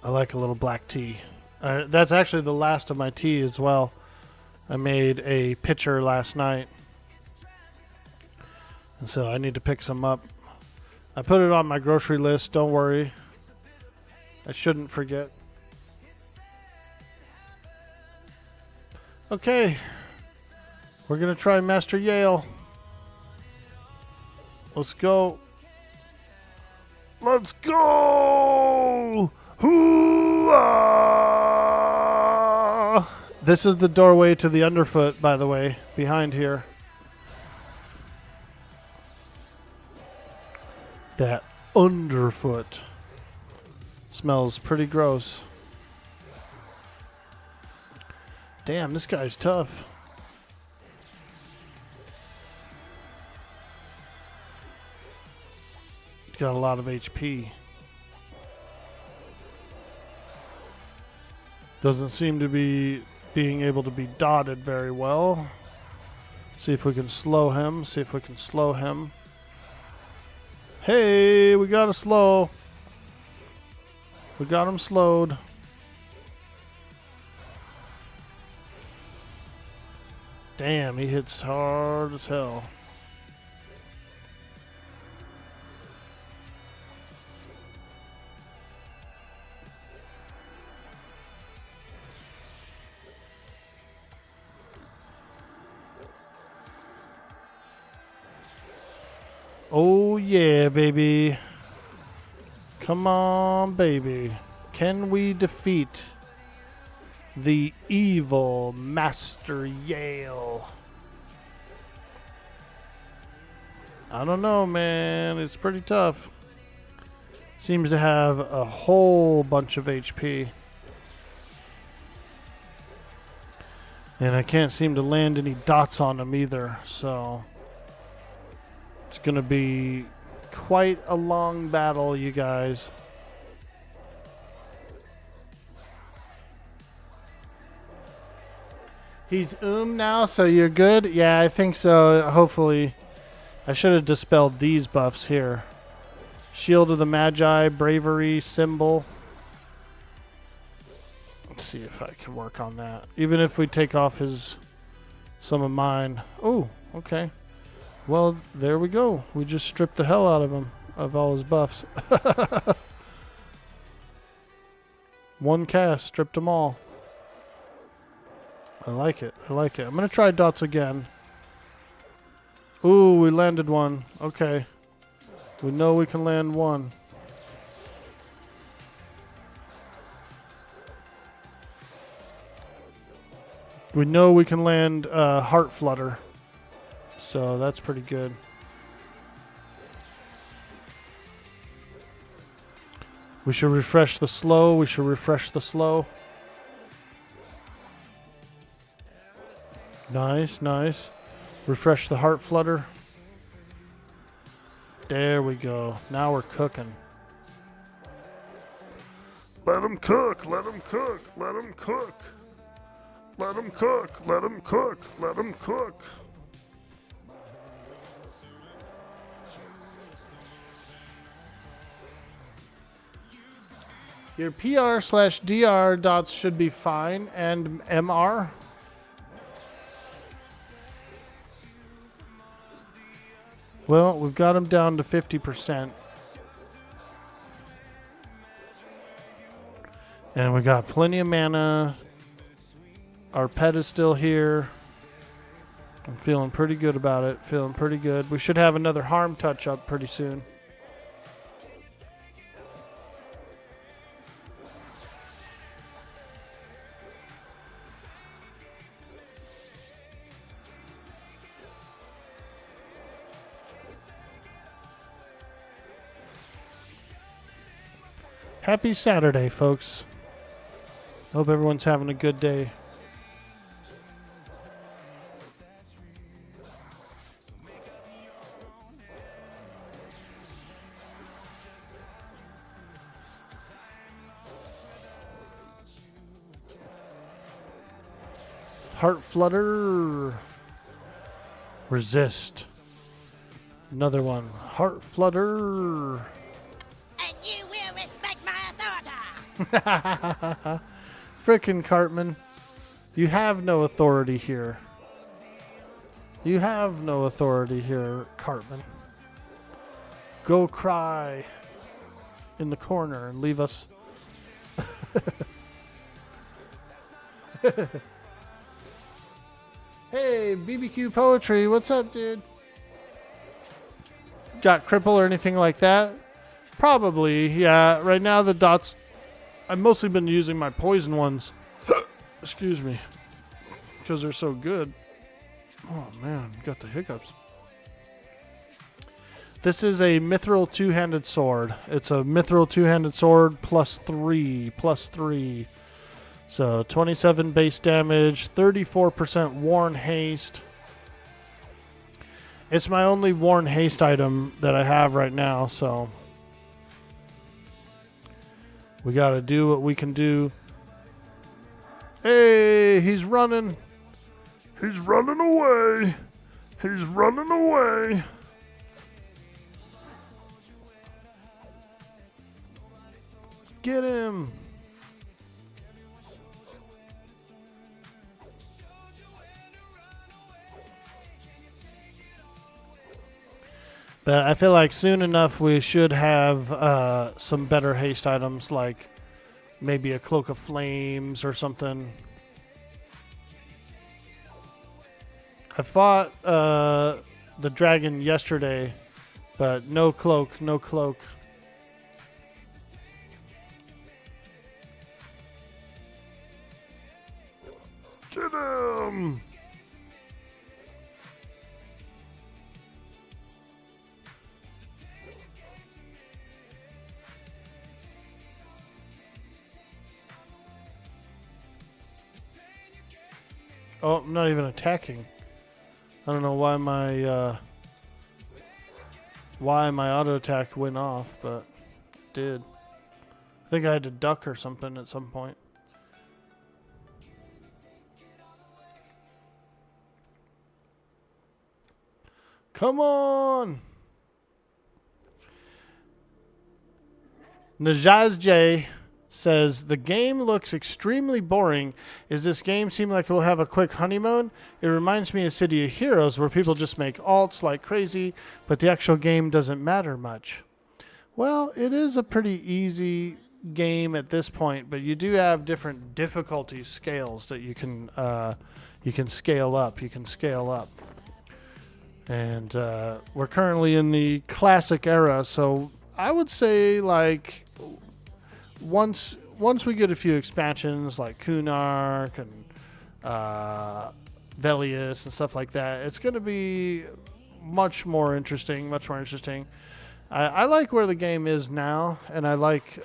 I like a little black tea. That's actually the last of my tea as well. I made a pitcher last night, and so I need to pick some up. I put it on my grocery list. Don't worry. I shouldn't forget. Okay. We're going to try Master Yale. Let's go. Let's go! Hoo-ah! This is the doorway to the underfoot, by the way, behind here. That underfoot smells pretty gross. Damn, this guy's tough. He's got a lot of HP. Doesn't seem to be being able to be dotted very well. See if we can slow him. See if we can slow him. Hey, we got a slow. We got him slowed. Damn, he hits hard as hell. Oh yeah, baby. Come on, baby. Can we defeat the evil Master Yale? I don't know, man. It's pretty tough. Seems to have a whole bunch of HP. And I can't seem to land any dots on him either, so it's going to be quite a long battle, you guys. He's now, so you're good? Yeah, I think so. Hopefully. I should have dispelled these buffs here. Shield of the Magi, Bravery, Symbol. Let's see if I can work on that. Even if we take off some of mine. Oh, okay. Well, there we go. We just stripped the hell out of him, of all his buffs. One cast, stripped them all. I like it. I like it. I'm going to try dots again. Ooh, we landed one. Okay. We know we can land one. We know we can land Heart Flutter. So that's pretty good. We should refresh the slow. We should refresh the slow. Nice, nice. Refresh the Heart Flutter. There we go. Now we're cooking. Let him cook. Let him cook. Let him cook. Let him cook. Let him cook. Let him cook. Your PR/DR dots should be fine, and MR. Well, we've got them down to 50%. And we got plenty of mana. Our pet is still here. I'm feeling pretty good about it. Feeling pretty good. We should have another harm touch up pretty soon. Happy Saturday, folks. Hope everyone's having a good day. Heart flutter. Resist. Another one. Heart flutter. And you will respect my authority. Frickin' Cartman. You have no authority here. You have no authority here, Cartman. Go cry in the corner and leave us. Hey, BBQ Poetry, what's up, dude? Got cripple or anything like that? Probably, yeah. Right now the dots, I've mostly been using my poison ones. Excuse me. Because they're so good. Oh man, got the hiccups. This is a mithril two-handed sword. It's a mithril two-handed sword +3. So 27 base damage, 34% worn haste. It's my only worn haste item that I have right now, so we gotta do what we can do. Hey, he's running. He's running away. He's running away. Get him. But I feel like soon enough we should have some better haste items, like maybe a Cloak of Flames or something. I fought the dragon yesterday, but no cloak, no cloak. Get him! Oh, I'm not even attacking. I don't know why my auto attack went off, but it did. I think I had to duck or something at some point. Come on! Najaz J says, the game looks extremely boring. Does this game seem like it will have a quick honeymoon? It reminds me of City of Heroes, where people just make alts like crazy, but the actual game doesn't matter much. Well, it is a pretty easy game at this point, but you do have different difficulty scales that you can scale up. You can scale up. And we're currently in the classic era, so I would say like once we get a few expansions like Kunark and Velius and stuff like that, it's going to be much more interesting. I like where the game is now, and I like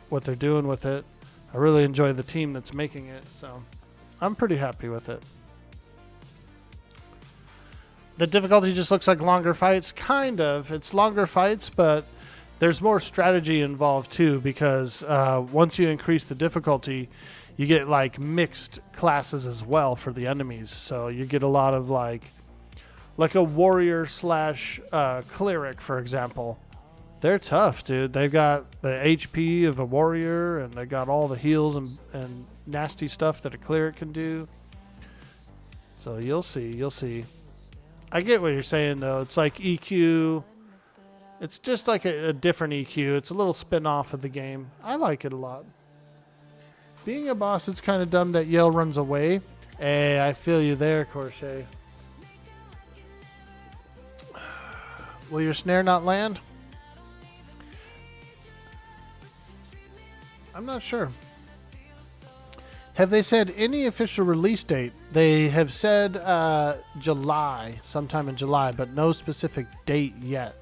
what they're doing with it. I really enjoy the team that's making it, so I'm pretty happy with it. The difficulty just looks like longer fights. Kind of. It's longer fights, but there's more strategy involved too, because once you increase the difficulty, you get like mixed classes as well for the enemies. So you get a lot of like a warrior / cleric, for example. They're tough, dude. They've got the HP of a warrior, and they got all the heals and nasty stuff that a cleric can do. So you'll see, you'll see. I get what you're saying, though. It's like EQ. It's just like a different EQ. It's a little spin-off of the game. I like it a lot. Being a boss, it's kind of dumb that Yale runs away. Hey, I feel you there, Corche. Will your snare not land? I'm not sure. Have they said any official release date? They have said July, sometime in July, but no specific date yet.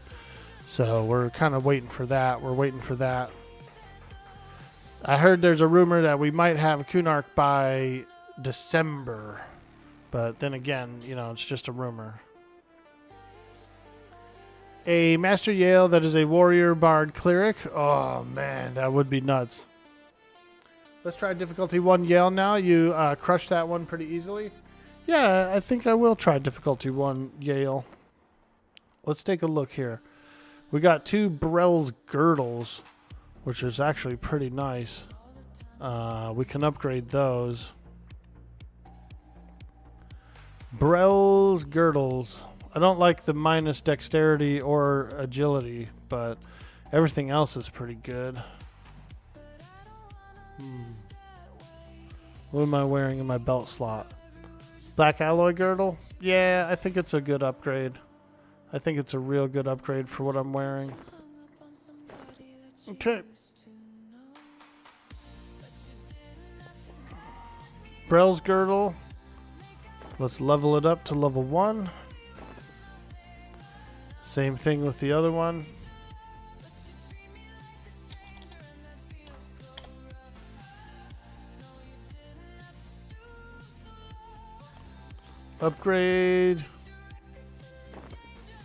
So we're kind of waiting for that. We're waiting for that. I heard there's a rumor that we might have Kunark by December. But then again, you know, it's just a rumor. A Master Yale that is a warrior bard cleric. Oh, man, that would be nuts. Let's try difficulty 1 Yale now. You crushed that one pretty easily. Yeah, I think I will try difficulty 1 Yale. Let's take a look here. We got 2 Brell's Girdles, which is actually pretty nice. We can upgrade those. Brell's Girdles. I don't like the minus dexterity or agility, but everything else is pretty good. What am I wearing in my belt slot? Black alloy girdle? Yeah, I think it's a good upgrade. I think it's a real good upgrade for what I'm wearing. Okay. Brell's girdle. Let's level it up to level 1. Same thing with the other one. Upgrade.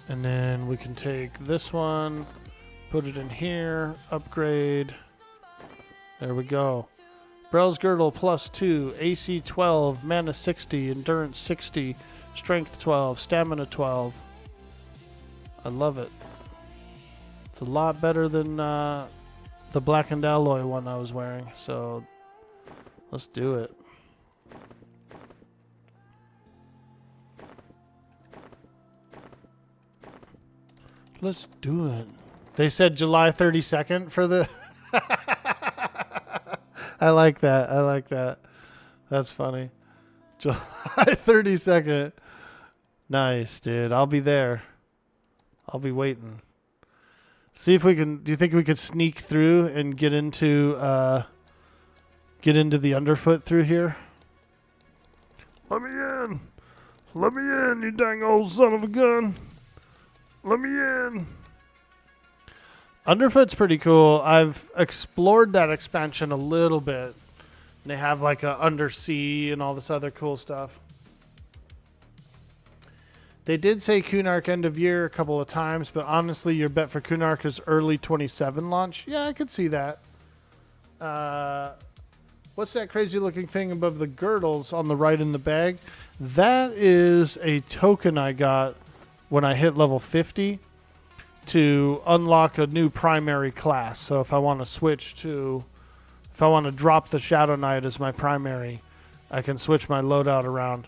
And then we can take this one, put it in here, upgrade. There we go. Brell's Girdle plus 2, AC 12, mana 60, endurance 60, strength 12, stamina 12. I love it. It's a lot better than the blackened alloy one I was wearing, so let's do it. Let's do it. They said July 32nd for the... I like that. I like that. That's funny. July 32nd. Nice, dude. I'll be there. I'll be waiting. See if we can... Do you think we could sneak through and get into the underfoot through here? Let me in. Let me in, you dang old son of a gun. Let me in. Underfoot's pretty cool. I've explored that expansion a little bit. They have like a undersea and all this other cool stuff. They did say Kunark end of year a couple of times, but honestly, your bet for Kunark is early 27 launch. Yeah, I could see that. What's that crazy looking thing above the girdles on the right in the bag? That is a token I got when I hit level 50 to unlock a new primary class. So if I want to switch to, if I want to drop the Shadow Knight as my primary, I can switch my loadout around.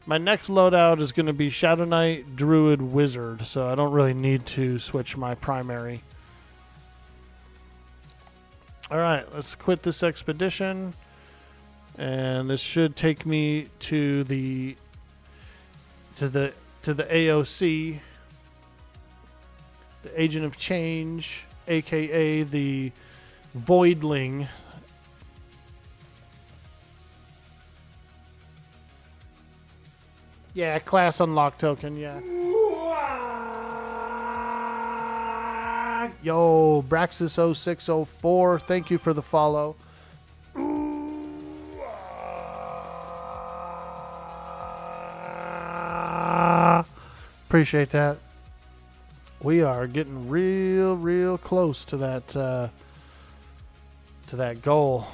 My next loadout is going to be Shadow Knight, Druid, Wizard, so I don't really need to switch my primary. Alright, let's quit this expedition. And this should take me to the AOC, the Agent of Change, aka the Voidling. Yeah, class unlock token, yeah. Yo, Braxis0604, thank you for the follow. Appreciate that. We are getting real close to that goal.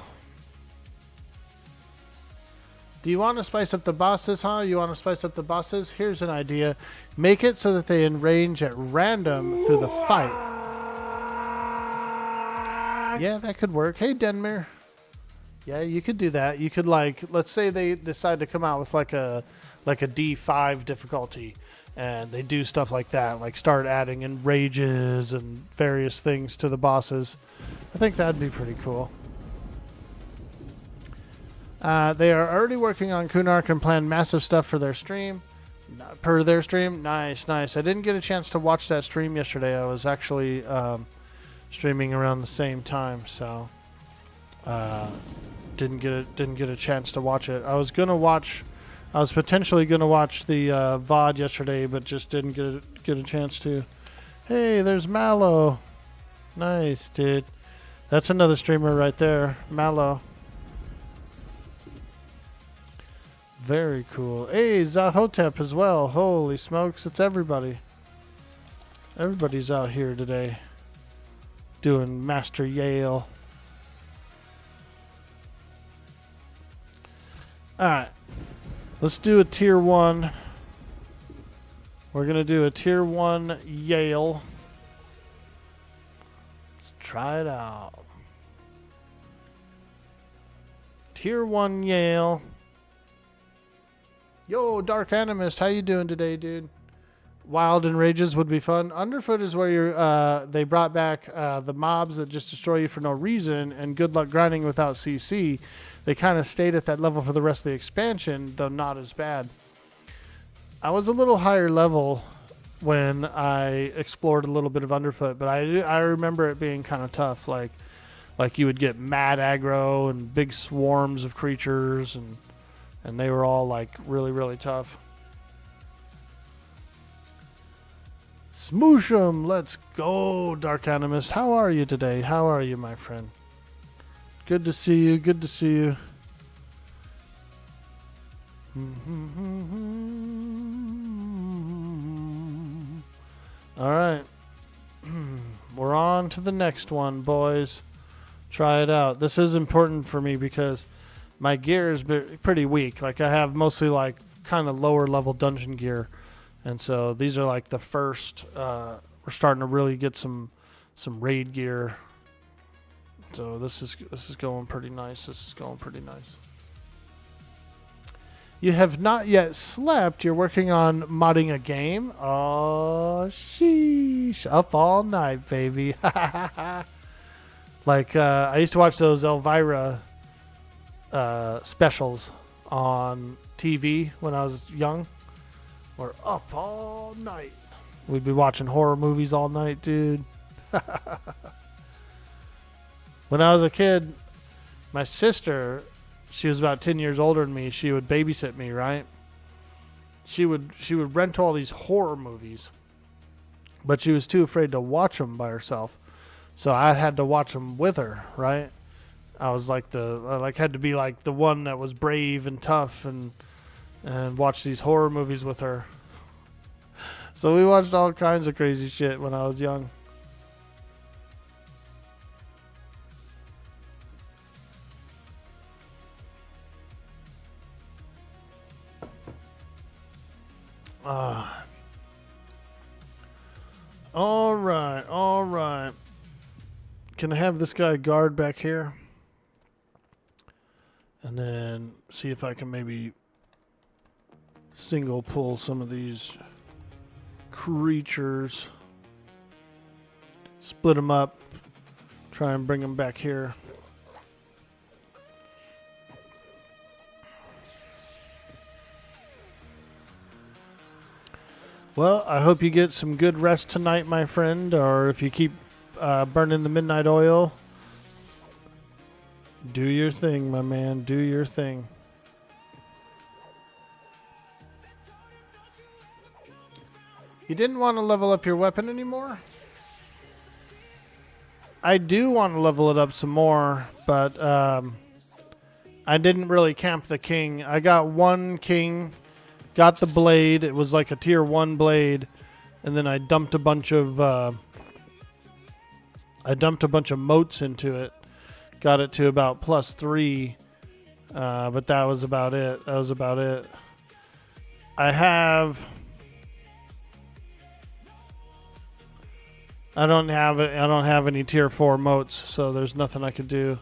Do you want to spice up the bosses, huh? You want to spice up the bosses? Here's an idea. Make it so that they range at random through the fight. back. Yeah, that could work. Hey, Denmer. Yeah, you could do that. You could, like, let's say they decide to come out with like a D5 difficulty, and they do stuff like that, like start adding in rages and various things to the bosses. I think that'd be pretty cool. They are already working on Kunark and plan massive stuff for their stream. Per their stream. Nice, nice. I didn't get a chance to watch that stream yesterday. I was actually streaming around the same time, so didn't get a chance to watch it. I was potentially gonna watch the VOD yesterday, but just didn't get a chance to. Hey, there's Mallow. Nice, dude. That's another streamer right there, Mallow. Very cool. Hey, Zahotep as well. Holy smokes, it's everybody. Everybody's out here today doing Master Yale. Alright. Let's do a tier 1. We're going to do a tier 1 Yale. Let's try it out. Tier 1 Yale. Yo, Dark Animist, how you doing today, dude? Wild and Rages would be fun. Underfoot is where you're, they brought back the mobs that just destroy you for no reason, and good luck grinding without CC. They kind of stayed at that level for the rest of the expansion, though not as bad. I was a little higher level when I explored a little bit of Underfoot, but I remember it being kind of tough. Like you would get mad aggro and big swarms of creatures, and they were all like really, really tough. Smoosh 'em, let's go, Dark Animist. How are you today? How are you, my friend? Good to see you. Good to see you. All right. We're on to the next one, boys. Try it out. This is important for me because my gear is pretty weak. Like, I have mostly like kind of lower level dungeon gear. And so these are like the first, we're starting to really get some raid gear. So this is going pretty nice. This is going pretty nice. You have not yet slept. You're working on modding a game. Oh, sheesh. Up all night, baby. Like, I used to watch those Elvira specials on TV when I was young. We're up all night. We'd be watching horror movies all night, dude. When I was a kid, my sister, she was about 10 years older than me. She would babysit me, right? She would rent all these horror movies, but she was too afraid to watch them by herself. So I had to watch them with her, right? I was like had to be like the one that was brave and tough and watch these horror movies with her. So we watched all kinds of crazy shit when I was young. All right. Can I have this guy guard back here? And then see if I can maybe single pull some of these creatures. Split them up. Try and bring them back here. Well, I hope you get some good rest tonight, my friend, or if you keep burning the midnight oil, do your thing, my man. Do your thing. You didn't want to level up your weapon anymore? I do want to level it up some more, but I didn't really camp the king. I got one king. Got the blade. It was like a tier 1 blade, and then I dumped a bunch of motes into it. Got it to about +3, but that was about it. I have I don't have it. I don't have any tier 4 moats, so there's nothing I could do.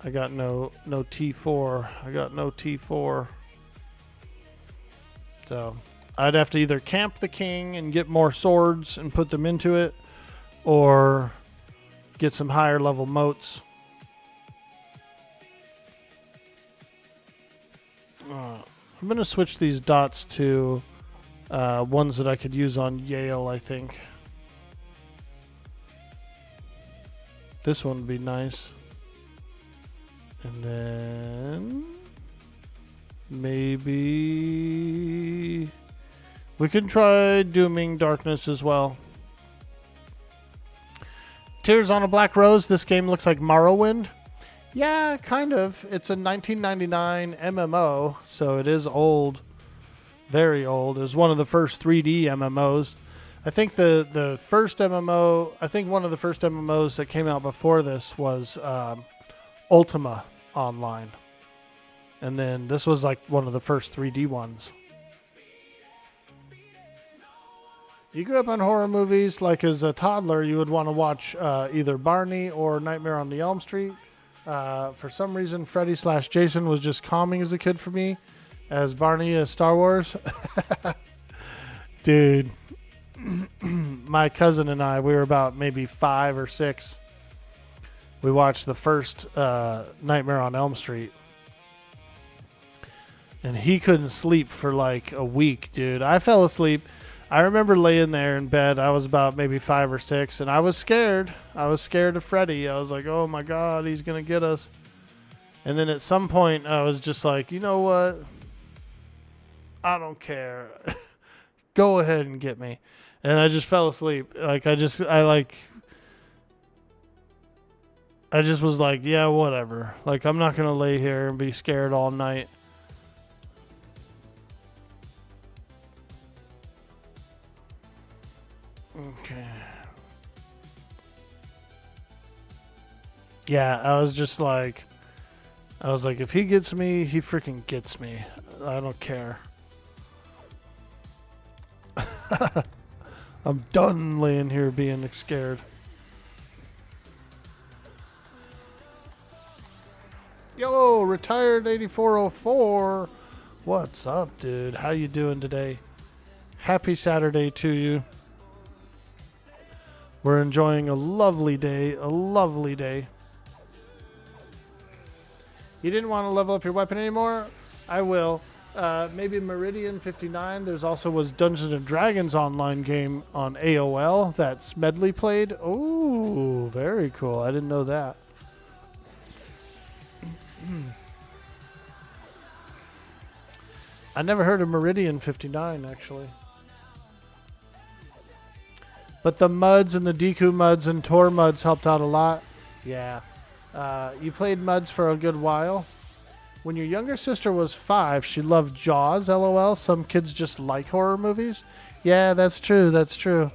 I got no T4. I got no T4. So I'd have to either camp the king and get more swords and put them into it, or get some higher level moats. I'm going to switch these dots to ones that I could use on Yale, I think. This one would be nice. And then maybe we can try Dooming Darkness as well. Tears on a Black Rose. This game looks like Morrowind. Yeah, kind of. It's a 1999 MMO, so it is old. Very old. It was one of the first 3D MMOs. I think the first MMO, I think one of the first MMOs that came out before this was Ultima Online. And then this was like one of the first 3D ones. You grew up on horror movies. Like as a toddler, you would want to watch either Barney or Nightmare on the Elm Street. For some reason, Freddy/Jason was just calming as a kid for me. As Barney as Star Wars. Dude. My cousin and I, we were about maybe 5 or 6. We watched the first Nightmare on Elm Street. And he couldn't sleep for like a week, dude. I fell asleep. I remember laying there in bed. I was about maybe 5 or 6, and I was scared. I was scared of Freddy. I was like, oh my God, he's going to get us. And then at some point, I was just like, you know what? I don't care. Go ahead and get me. And I just fell asleep. I just was like, yeah, whatever. Like, I'm not going to lay here and be scared all night. Okay. Yeah, I was like, if he gets me, he freaking gets me. I don't care. I'm done laying here being scared. Yo, retired 8404. What's up, dude? How you doing today? Happy Saturday to you. We're enjoying a lovely day. A lovely day. You didn't want to level up your weapon anymore? I will. Maybe Meridian 59. There's also was Dungeons and Dragons online game on AOL that Smedley played. Oh, very cool. I didn't know that. I never heard of Meridian 59 actually. But the MUDs and the Deku MUDs and Tor MUDs helped out a lot. Yeah. You played MUDs for a good while. When your younger sister was 5, she loved Jaws, LOL. Some kids just like horror movies. Yeah, that's true. That's true.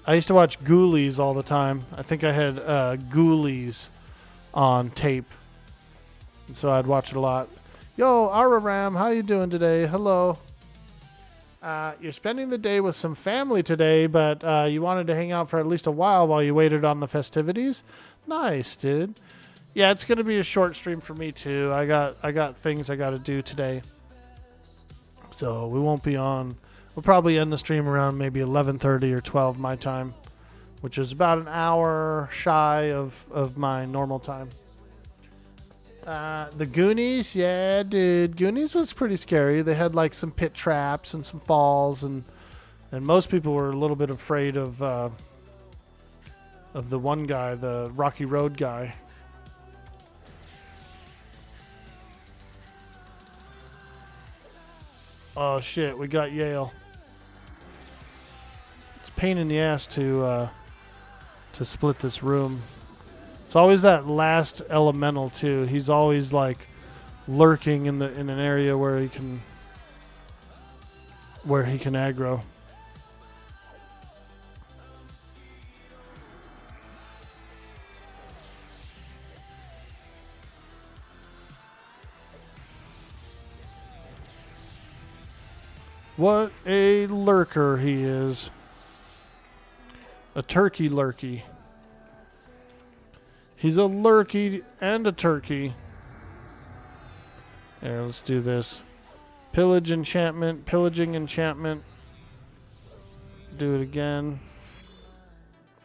I used to watch Ghoulies all the time. I think I had Ghoulies on tape. And so I'd watch it a lot. Yo, Araram, how you doing today? Hello. You're spending the day with some family today, but you wanted to hang out for at least a while you waited on the festivities? Nice, dude. Yeah, it's going to be a short stream for me too. I got things I got to do today. So we won't be on. We'll probably end the stream around maybe 11:30 or 12 my time, which is about an hour shy of my normal time. The Goonies, yeah, dude. Goonies was pretty scary. They had like some pit traps and some falls, and most people were a little bit afraid of the one guy, the Rocky Road guy. Oh shit, we got Yale. It's a pain in the ass to split this room. It's always that last elemental too. He's always like lurking in an area where he can aggro. What a lurker he is. A turkey lurkey. He's a lurkey and a turkey. Here, let's do this. Pillage enchantment, pillaging enchantment. Do it again.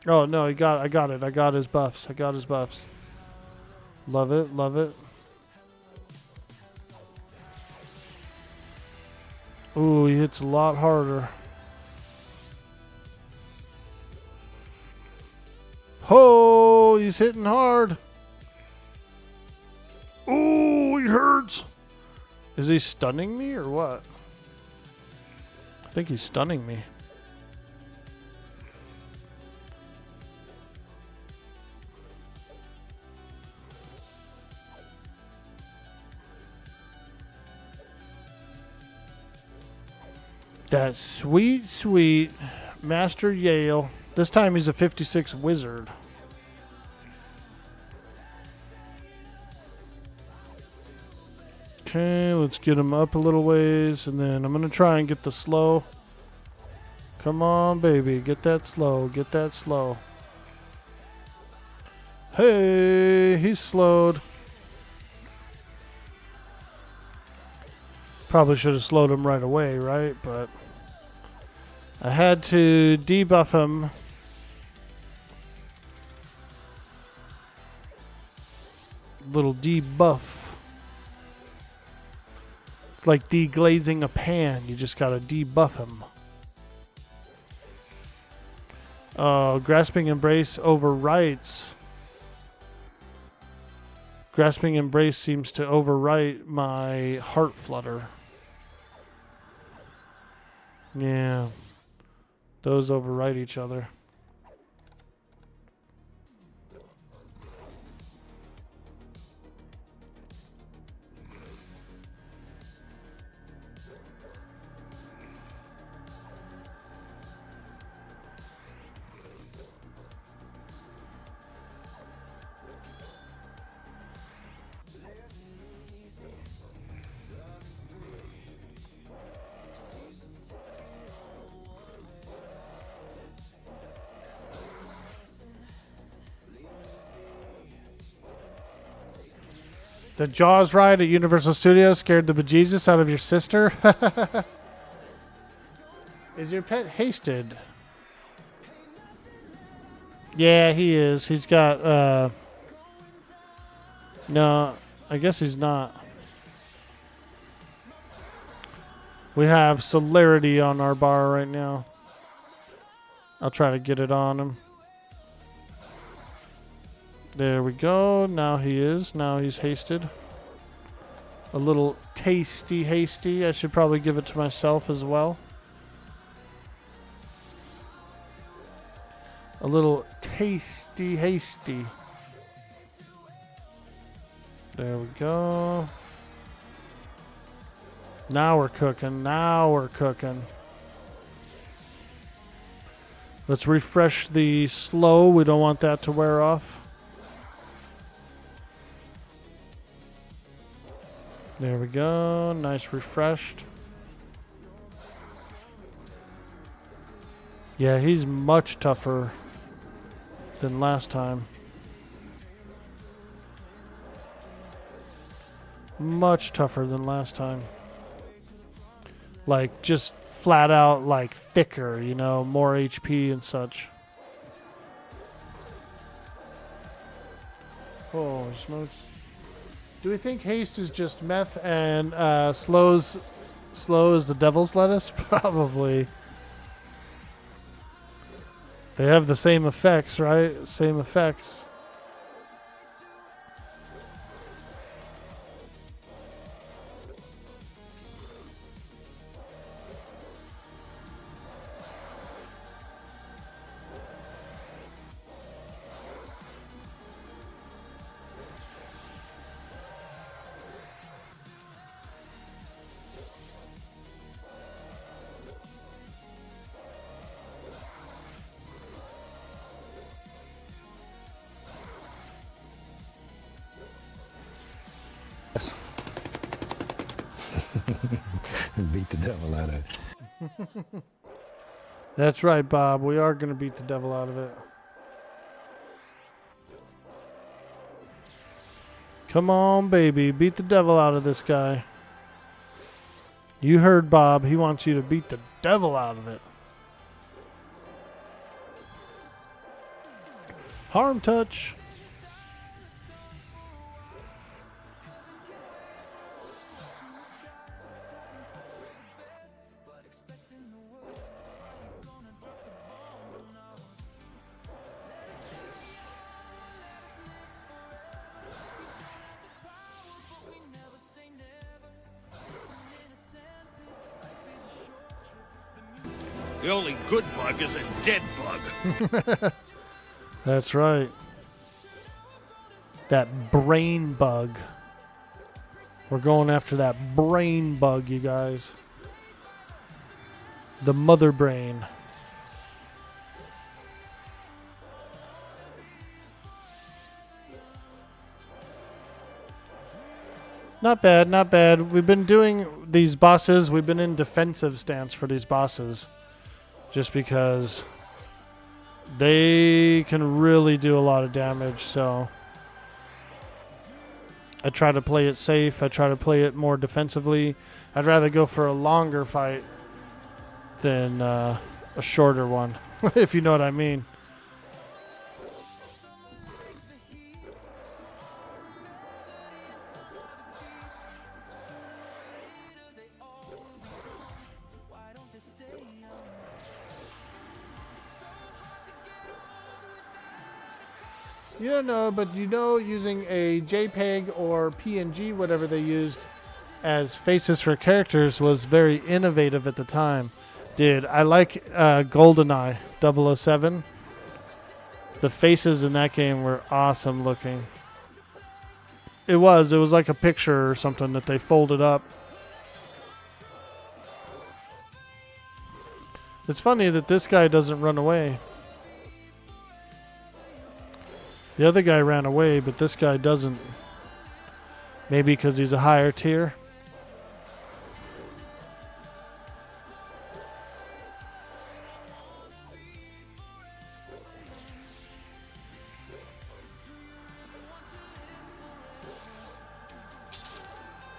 Oh no, I got it. I got his buffs. Love it, love it. Ooh, he hits a lot harder. Oh, he's hitting hard. Ooh, he hurts. Is he stunning me or what? I think he's stunning me. That sweet, sweet Master Yale. This time he's a 56 wizard. Okay, let's get him up a little ways, and then I'm going to try and get the slow. Come on, baby. Get that slow. Get that slow. Hey, he's slowed. Probably should have slowed him right away, right? But I had to debuff him. Little debuff. It's like deglazing a pan. You just gotta debuff him. Oh, Grasping Embrace overwrites. Grasping Embrace seems to overwrite my Heart Flutter. Yeah. Those overwrite each other. The Jaws ride at Universal Studios scared the bejesus out of your sister? Is your pet hasted? Yeah, he is. He's got, no, I guess he's not. We have celerity on our bar right now. I'll try to get it on him. There we go. Now he is. Now he's hasted. A little tasty hasty. I should probably give it to myself as well. A little tasty hasty. There we go. Now we're cooking. Now we're cooking. Let's refresh the slow. We don't want that to wear off. There we go. Nice refreshed. Yeah, he's much tougher than last time. Much tougher than last time. Like, just flat out, like, thicker, you know, more HP and such. Oh, smokes. Do we think haste is just meth and slow is the devil's lettuce? Probably. They have the same effects, right? Same effects. Beat the devil out of it. That's right, Bob. We are going to beat the devil out of it. Come on, baby. Beat the devil out of this guy. You heard Bob. He wants you to beat the devil out of it. Harm touch. The only good bug is a dead bug. That's right. That brain bug. We're going after that brain bug, you guys. The mother brain. Not bad, not bad. We've been doing these bosses. We've been in defensive stance for these bosses. Just because they can really do a lot of damage, so I try to play it safe. I try to play it more defensively. I'd rather go for a longer fight than a shorter one, if you know what I mean. You don't know, but you know, using a JPEG or PNG, whatever they used, as faces for characters was very innovative at the time. Dude, I like GoldenEye 007. The faces in that game were awesome looking. It was like a picture or something that they folded up. It's funny that this guy doesn't run away. The other guy ran away, but this guy doesn't. Maybe because he's a higher tier.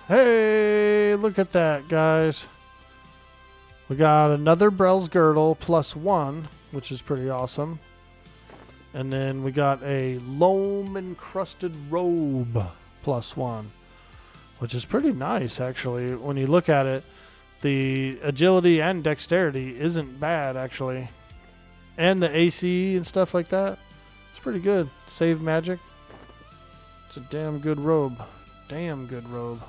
Hey, look at that, guys. We got another Brell's Girdle +1, which is pretty awesome. And then we got a loam-encrusted robe +1, which is pretty nice, actually. When you look at it, the agility and dexterity isn't bad, actually. And the AC and stuff like that, it's pretty good. Save magic. It's a damn good robe. Damn good robe.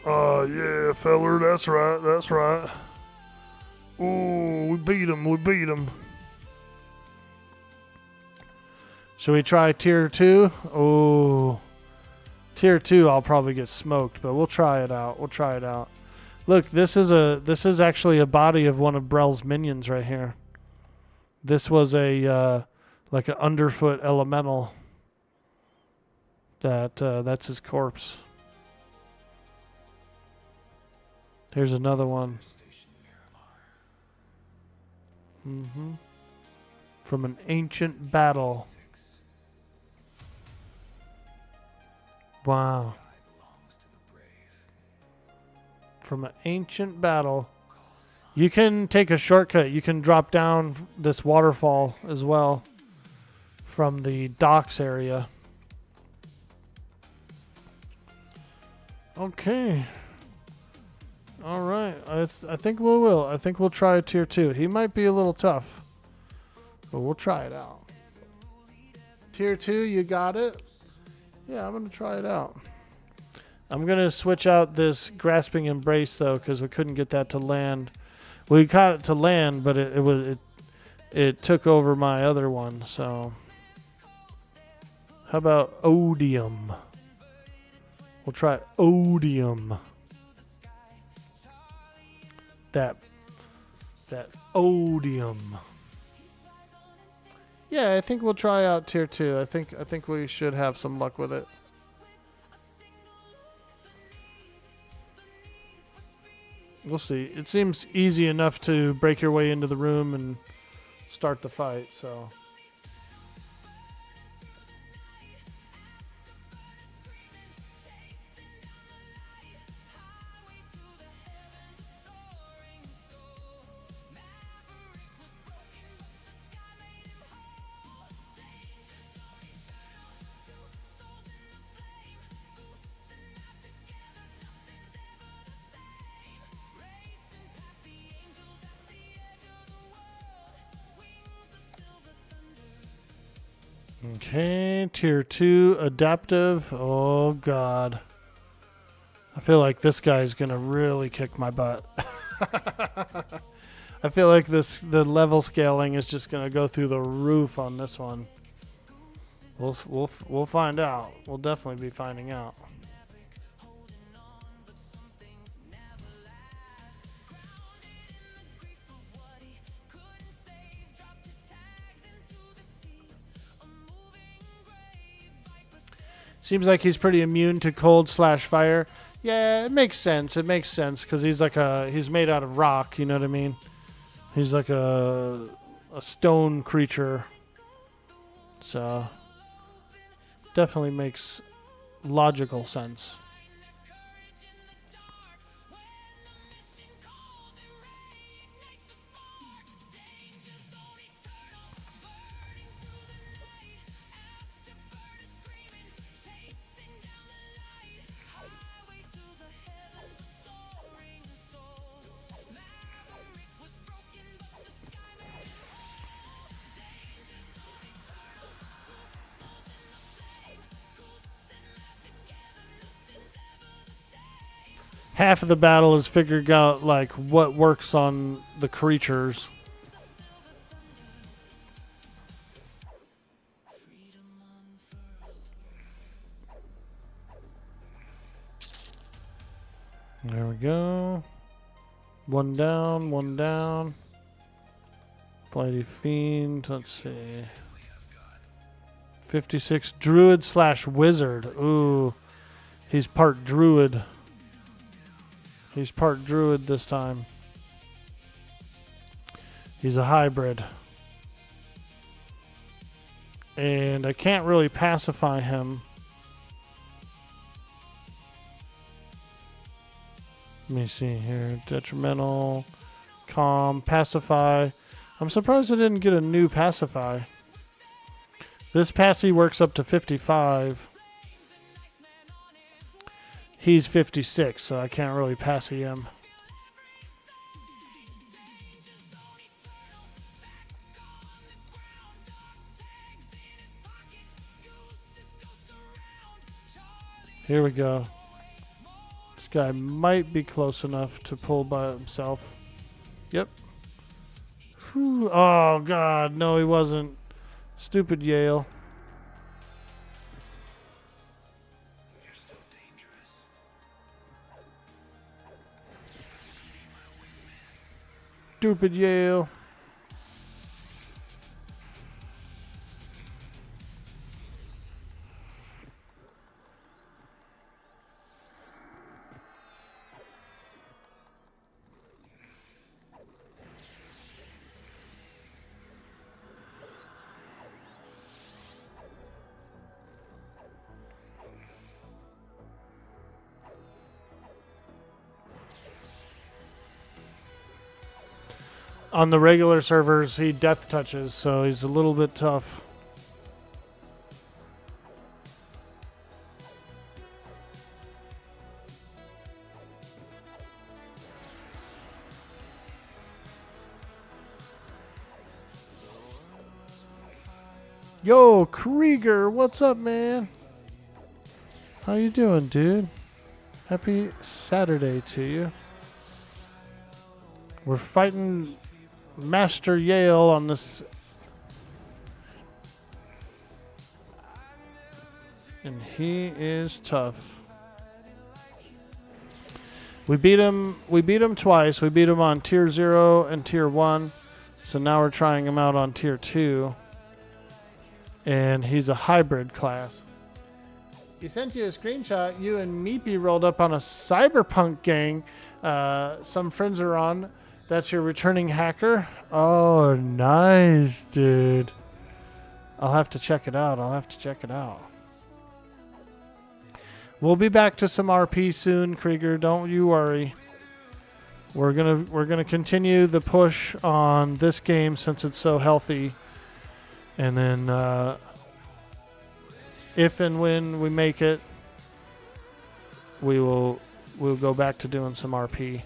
Yeah, feller, that's right, that's right. Ooh, we beat him. Should we try tier 2? Oh, tier 2 I'll probably get smoked, but we'll try it out. Look, this is actually a body of one of Brell's minions right here. This was a like an underfoot elemental. That's his corpse. Here's another one. From an ancient battle. Wow. From an ancient battle. You can take a shortcut. You can drop down this waterfall as well from the docks area. Okay. All right, I think we will. I think we'll try tier 2. He might be a little tough, but we'll try it out. Tier 2, you got it? Yeah, I'm going to try it out. I'm going to switch out this grasping embrace, though, because we couldn't get that to land. We got it to land, but it took over my other one, so. How about Odium? We'll try Odium. That Odium. Yeah, I think we'll try out tier 2. I think we should have some luck with it. We'll see. It seems easy enough to break your way into the room and start the fight, so. Okay, tier 2 adaptive. Oh god. I feel like this guy's gonna really kick my butt. I feel like the level scaling is just gonna go through the roof on this one. We'll find out. We'll definitely be finding out. Seems like he's pretty immune to cold/fire. Yeah, it makes sense. It makes sense because he's made out of rock. You know what I mean? He's like a stone creature. So definitely makes logical sense. Half of the battle is figuring out like what works on the creatures. There we go. One down, one down. Flighty Fiend, let's see. 56 Druid/Wizard. Ooh, he's part Druid. He's part Druid this time. He's a hybrid. And I can't really pacify him. Let me see here. Detrimental, calm, pacify. I'm surprised I didn't get a new pacify. This passy works up to 55. He's 56, so I can't really passy him. Here we go. This guy might be close enough to pull by himself. Yep. Whew. Oh, God. No, he wasn't. Stupid Yale. Stupid Yale. On the regular servers, he death touches, so he's a little bit tough. Yo, Krieger, what's up, man? How you doing, dude? Happy Saturday to you. We're fighting Master Yale on this, and he is tough. We beat him twice. We beat him on tier 0 and tier 1. So now we're trying him out on tier 2. And he's a hybrid class. He sent you a screenshot. You and Meepy rolled up on a cyberpunk gang. Some friends are on. That's your returning hacker. Oh, nice, dude. I'll have to check it out. We'll be back to some RP soon, Krieger. Don't you worry. We're gonna continue the push on this game since it's so healthy, and then if and when we make it, we'll go back to doing some RP.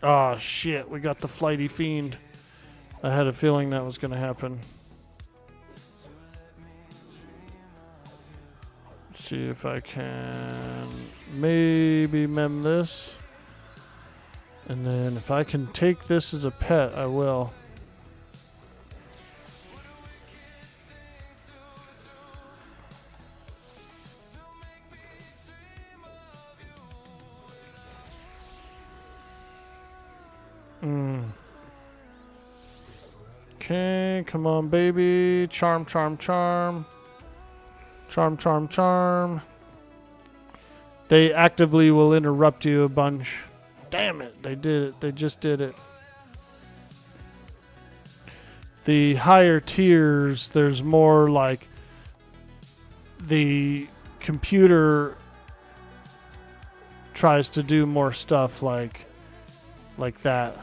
Oh shit, we got the flighty fiend. I had a feeling that was going to happen. Let's see if I can maybe mem this. And then if I can take this as a pet, I will. Okay, come on, baby. Charm, charm, charm. Charm, charm, charm. They actively will interrupt you a bunch. Damn it, they did it. They just did it. The higher tiers, there's more like the computer tries to do more stuff like that.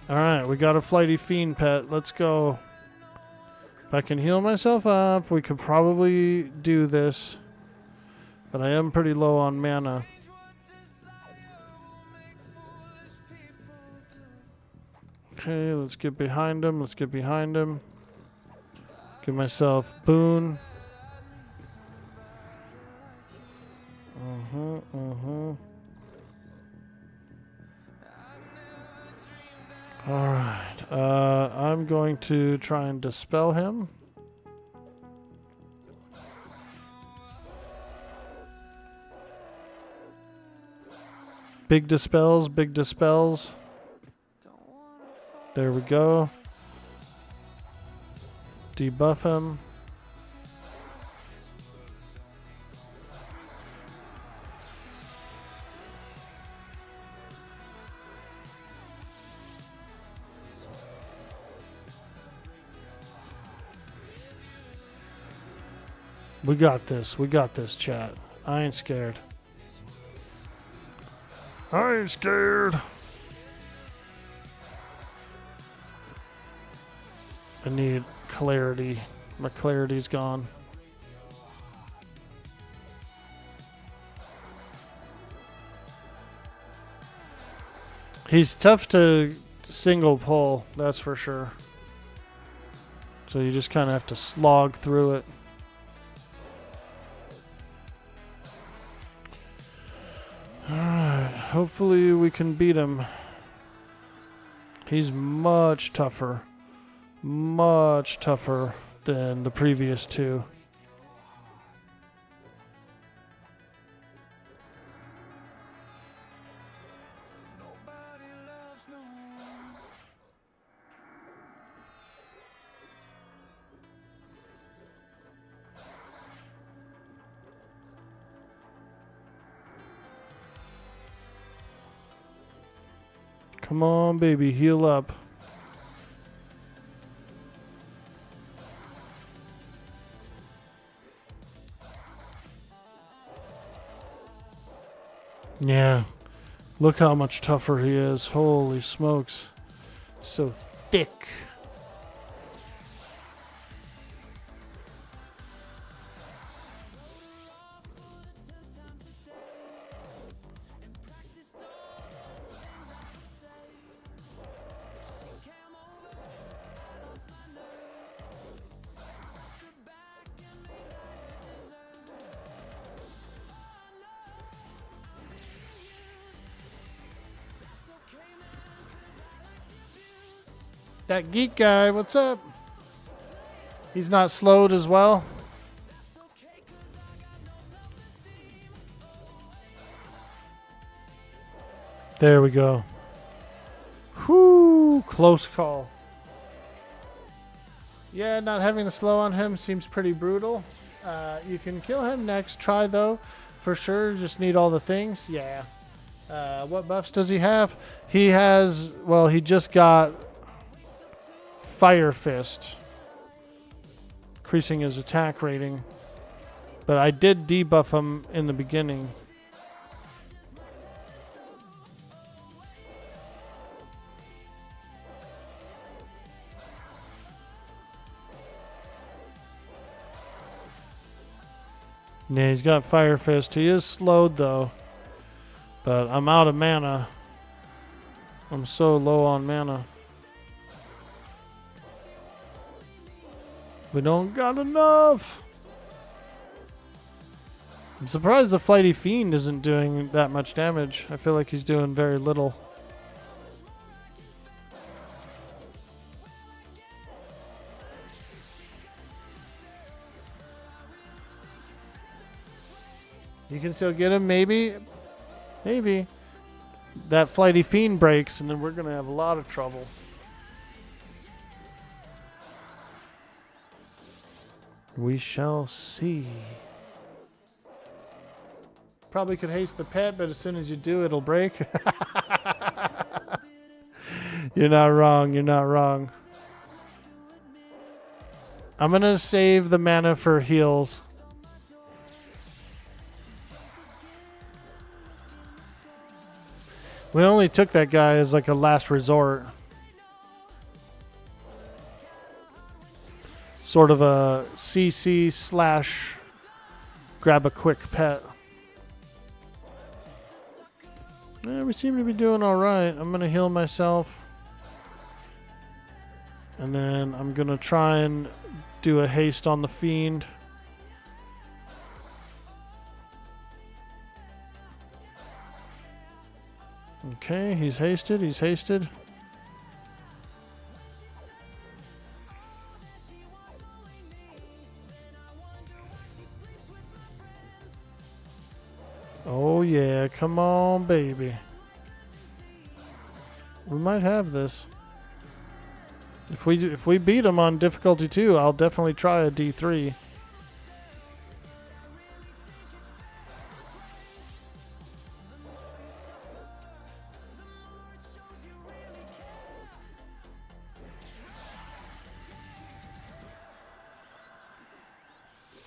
Alright, we got a flighty fiend pet. Let's go. If I can heal myself up, we could probably do this. But I am pretty low on mana. Okay, let's get behind him. Let's get behind him. Give myself boon. Alright, I'm going to try and dispel him. Big dispels, big dispels. There we go. Debuff him. We got this. We got this, chat. I ain't scared. I ain't scared. I need clarity. My clarity's gone. He's tough to single pull, that's for sure. So you just kind of have to slog through it. Alright, hopefully we can beat him. He's much tougher than the previous two. Come on, baby, heal up. Yeah, look how much tougher he is. Holy smokes. So thick. That geek guy, what's up? He's not slowed as well. There we go. Whoo, close call. Yeah, not having the slow on him seems pretty brutal. You can kill him next try though, for sure. Just need all the things. Yeah. What buffs does he have? He has, well, he just got Fire Fist, increasing his attack rating. But I did debuff him in the beginning. Yeah, he's got Fire Fist. He is slowed though. But I'm out of mana. I'm so low on mana. We don't got enough. I'm surprised the Flighty Fiend isn't doing that much damage. I feel like he's doing very little. You can still get him, maybe. Maybe. That Flighty Fiend breaks, and then we're going to have a lot of trouble. We shall see. Probably could haste the pet, but as soon as you do, it'll break. You're not wrong. You're not wrong. I'm going to save the mana for heals. We only took that guy as like a last resort. Sort of a CC / grab a quick pet. Yeah, we seem to be doing alright. I'm going to heal myself. And then I'm going to try and do a haste on the Fiend. Okay, he's hasted. He's hasted. Oh yeah, come on, baby. We might have this. If we beat him on difficulty 2, I'll definitely try a D3.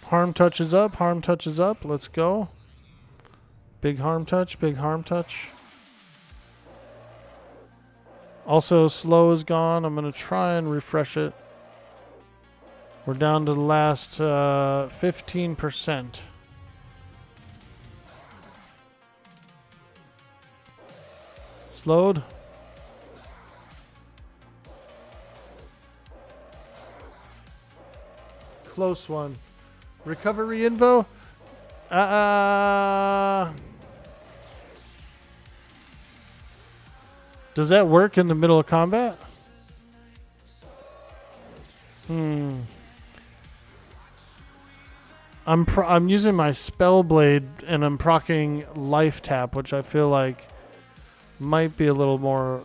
Harm touch is up. Harm touch is up. Let's go. Big harm touch. Big harm touch. Also, slow is gone. I'm going to try and refresh it. We're down to the last 15%. Slowed. Close one. Recovery info? Does that work in the middle of combat? I'm using my spell blade and I'm proccing life tap, which I feel like might be a little more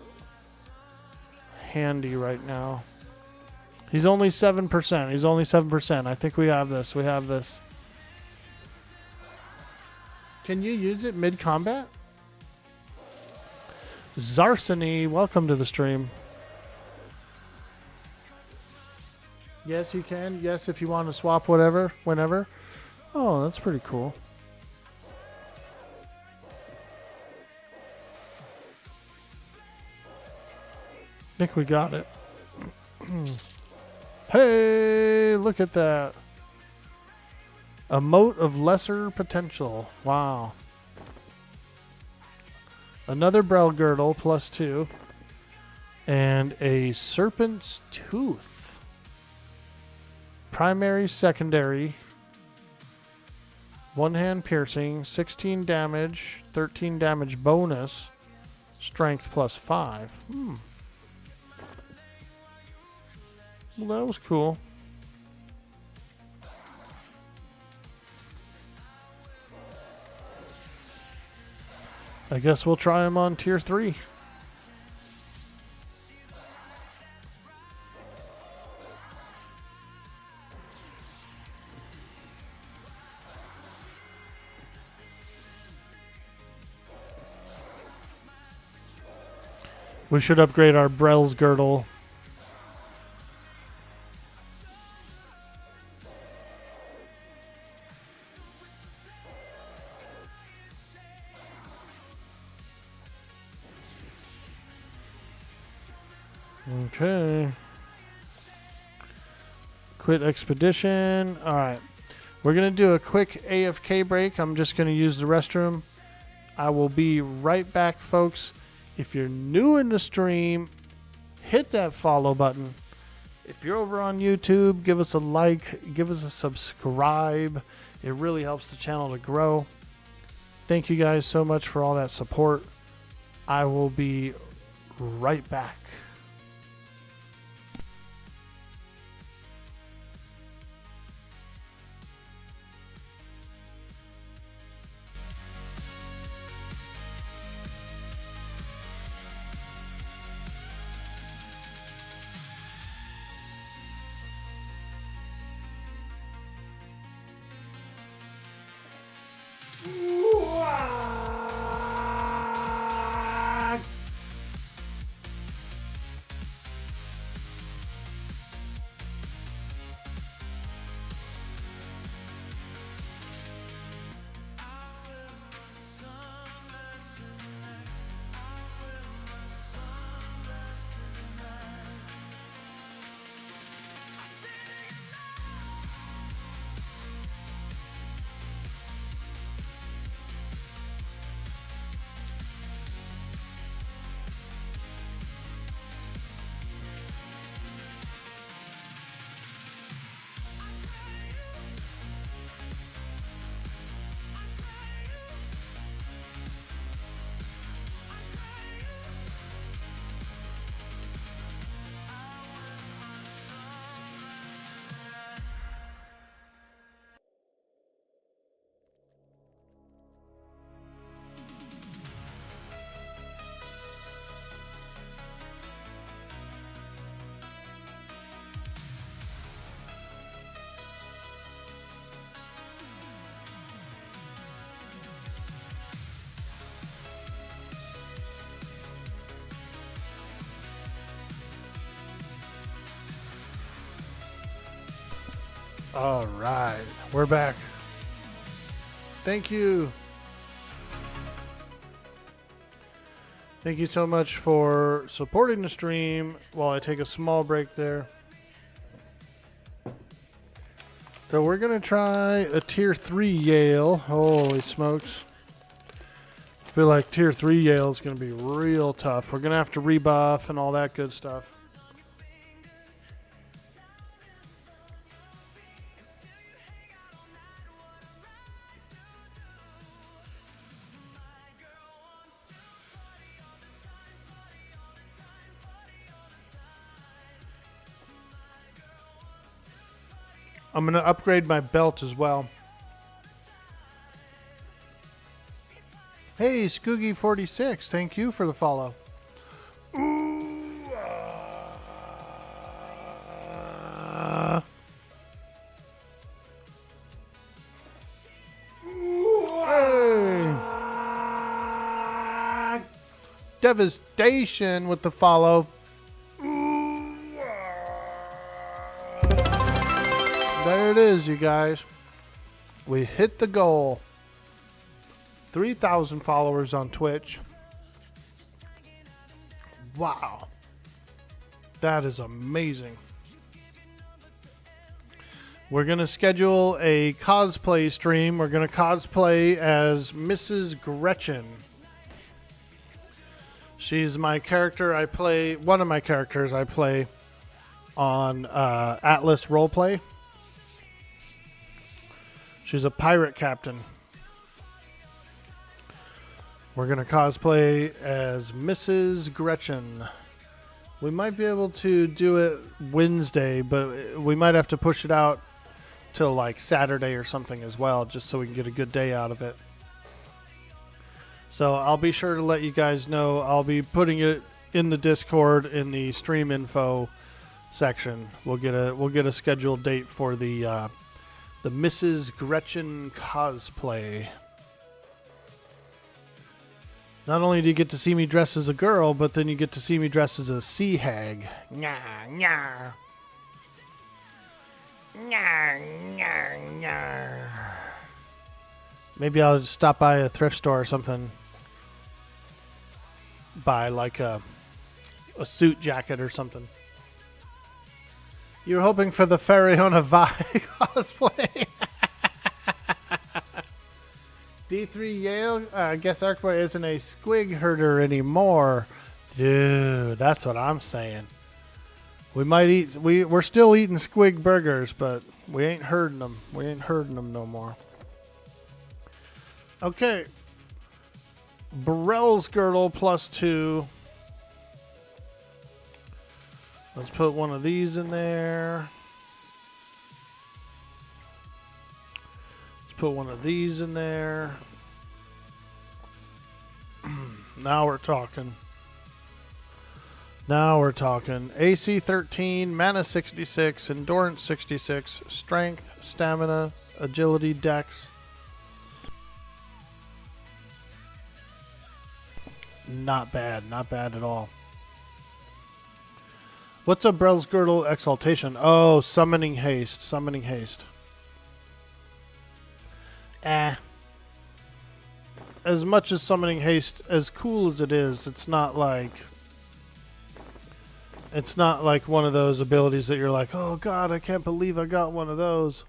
handy right now. He's only 7%. He's only 7%. I think we have this. We have this. Can you use it mid-combat? Zarsony, welcome to the stream. Yes, you can. Yes, if you want to swap whatever, whenever. Oh, that's pretty cool. I think we got it. Hey, look at that. A mote of lesser potential. Wow. Another Brel Girdle +2. And a Serpent's Tooth. Primary, secondary. One hand piercing. 16 damage. 13 damage bonus. Strength +5. Well, that was cool. I guess we'll try him on tier 3. We should upgrade our Brell's girdle. Okay. Quit expedition. Alright. We're going to do a quick AFK break. I'm just going to use the restroom. I will be right back, folks. If you're new in the stream, hit that follow button. If you're over on YouTube, give us a like, give us a subscribe. It really helps the channel to grow. Thank you guys so much for all that support. I will be right back. All right, we're back. Thank you. Thank you so much for supporting the stream while I take a small break there. So we're going to try a tier 3 Yale. Holy smokes. I feel like tier 3 Yale is going to be real tough. We're going to have to rebuff and all that good stuff. I'm going to upgrade my belt as well. Hey, Skoogie46, thank you for the follow. Hey. Devastation with the follow. There it is, you guys. We hit the goal. 3,000 followers on Twitch. Wow. That is amazing. We're going to schedule a cosplay stream. We're going to cosplay as Mrs. Gretchen. She's my character I play, one of my characters I play on Atlas Roleplay. She's a pirate captain. We're going to cosplay as Mrs. Gretchen. We might be able to do it Wednesday, but we might have to push it out till like Saturday or something as well, just so we can get a good day out of it. So I'll be sure to let you guys know. I'll be putting it in the Discord in the stream info section. We'll get a scheduled date for the Mrs. Gretchen cosplay. Not only do you get to see me dressed as a girl, but then you get to see me dressed as a sea hag. Nyah, nyah. Nyah, nyah, nyah. Maybe I'll just stop by a thrift store or something. Buy like a suit jacket or something. You were hoping for the Fariona Vi cosplay. D3 Yale, I guess Orkboy isn't a squig herder anymore. Dude, that's what I'm saying. We might eat, we're still eating squig burgers, but we ain't herding them. We ain't herding them no more. Okay. Burrell's girdle +2. Let's put one of these in there. Let's put one of these in there. Now we're talking. Now we're talking. AC 13, mana 66, endurance 66, strength, stamina, agility, dex. Not bad. Not bad at all. What's a Brell's Girdle Exaltation? Oh, Summoning Haste. Summoning Haste. As much as Summoning Haste, as cool as it is, it's not like one of those abilities that you're like, oh god, I can't believe I got one of those.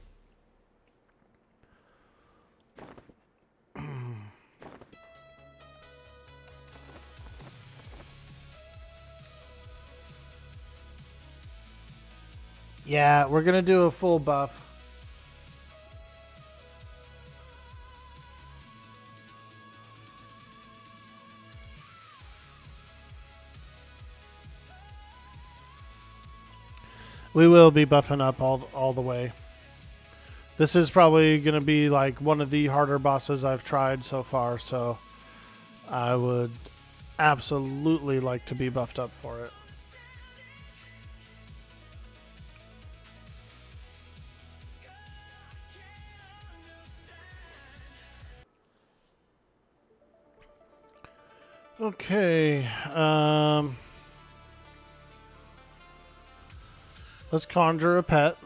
Yeah, we're gonna do a full buff. We will be buffing up all the way. This is probably going to be like one of the harder bosses I've tried so far, so I would absolutely like to be buffed up for it. Okay, let's conjure a pet.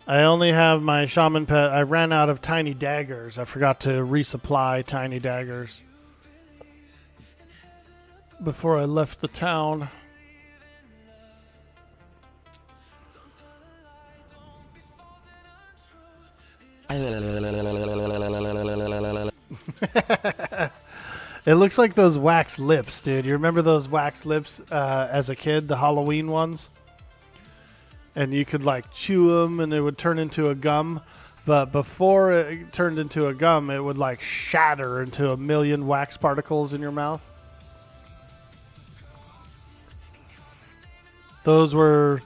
I only have my shaman pet. I ran out of tiny daggers. I forgot to resupply tiny daggers before I left the town. It looks like those wax lips, dude. You remember those wax lips as a kid, the Halloween ones? And you could like chew them and it would turn into a gum. But before it turned into a gum, it would like shatter into a million wax particles in your mouth. Those were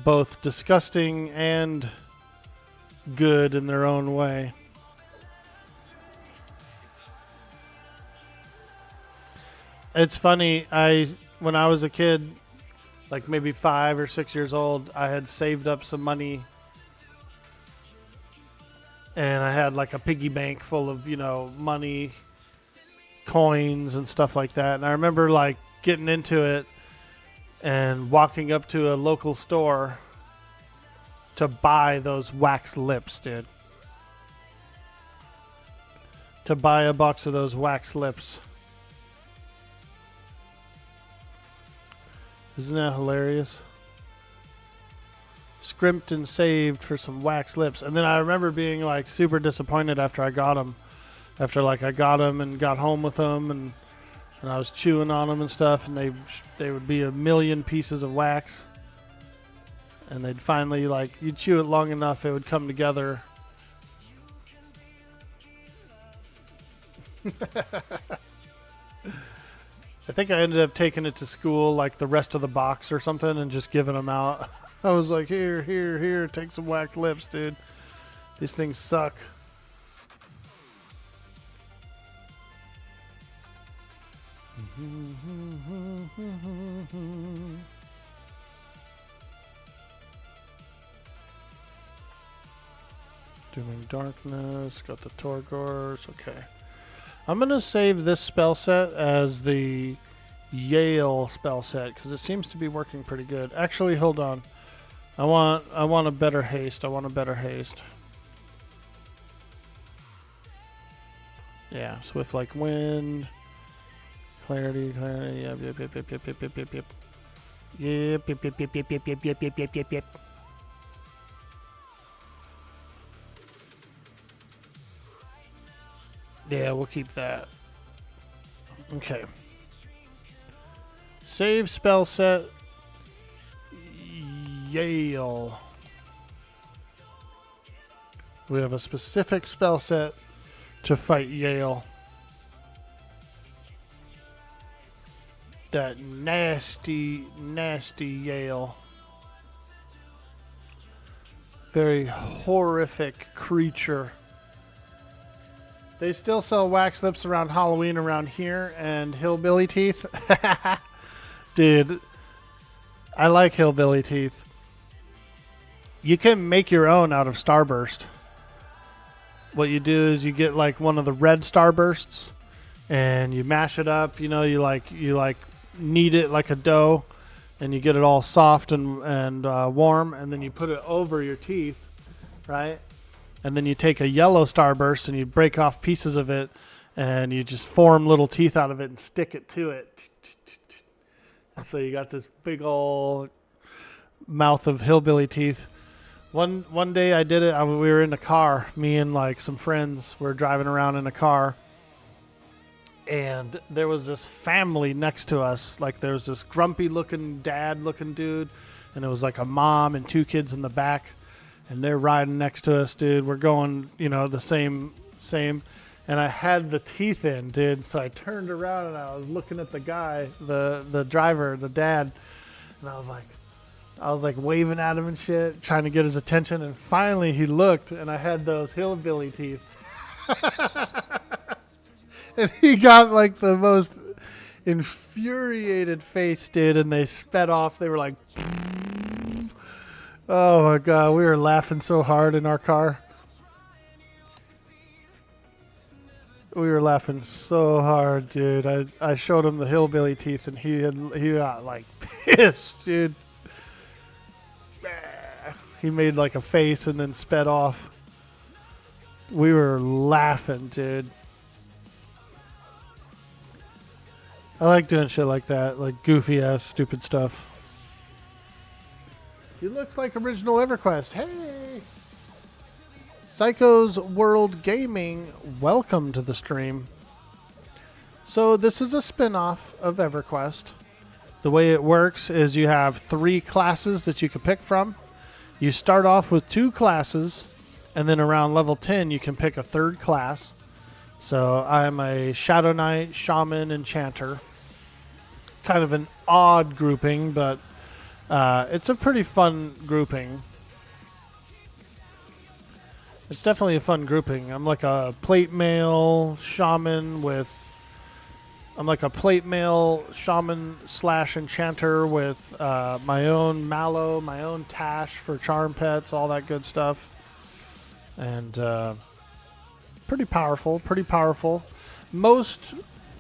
both disgusting and good in their own way. It's funny, when I was a kid, like maybe 5 or 6 years old, I had saved up some money and I had like a piggy bank full of, money, coins and stuff like that. And I remember like getting into it and walking up to a local store to buy those wax lips, dude. To buy a box of those wax lips. Isn't that hilarious? Scrimped and saved for some wax lips. And then I remember being like super disappointed after I got them. After like I got them and got home with them and I was chewing on them and stuff, and they would be a million pieces of wax. And they'd finally, like, you'd chew it long enough, it would come together. I think I ended up taking it to school, like the rest of the box or something, and just giving them out. I was like, here, take some wax lips, dude. These things suck. Dooming Darkness, got the Torgors, okay. I'm going to save this spell set as the Yale spell set because it seems to be working pretty good. Actually, hold on. I want a better haste. Yeah, Swift like Wind. Clarity, yep. Yep. Yeah, we'll keep that. Okay. Save spell set. Yale. We have a specific spell set to fight Yale. That nasty, nasty Yale. Very horrific creature. They still sell wax lips around Halloween around here and hillbilly teeth. Dude, I like hillbilly teeth. You can make your own out of Starburst. What you do is you get like one of the red Starbursts and you mash it up, you know, you knead it like a dough and you get it all soft and warm, and then you put it over your teeth, right? And then you take a yellow Starburst and you break off pieces of it and you just form little teeth out of it and stick it to it. So you got this big old mouth of hillbilly teeth. One day I did it. We were in a car. Me and like some friends were driving around in a car. And there was this family next to us. Like there was this grumpy looking dad looking dude. And it was like a mom and two kids in the back. And they're riding next to us, dude. We're going, you know, the same. And I had the teeth in, dude. So I turned around and I was looking at the guy, the driver, the dad. And I was like waving at him and shit, trying to get his attention. And finally he looked and I had those hillbilly teeth. And he got like the most infuriated face, dude. And they sped off. They were like... Oh my God, we were laughing so hard in our car. We were laughing so hard, dude. I showed him the hillbilly teeth and he got like pissed, dude. He made like a face and then sped off. We were laughing, dude. I like doing shit like that, like goofy ass stupid stuff. He looks like original Everquest. Hey! Psycho's World Gaming, welcome to the stream. So this is a spin-off of Everquest. The way it works is you have 3 classes that you can pick from. You start off with 2 classes, and then around level 10 you can pick a 3rd class. So I'm a Shadow Knight, Shaman, Enchanter. Kind of an odd grouping, but it's a pretty fun grouping. It's definitely a fun grouping. I'm like a plate mail shaman slash enchanter with my own mallow, my own tash for charm pets, all that good stuff. And pretty powerful. Most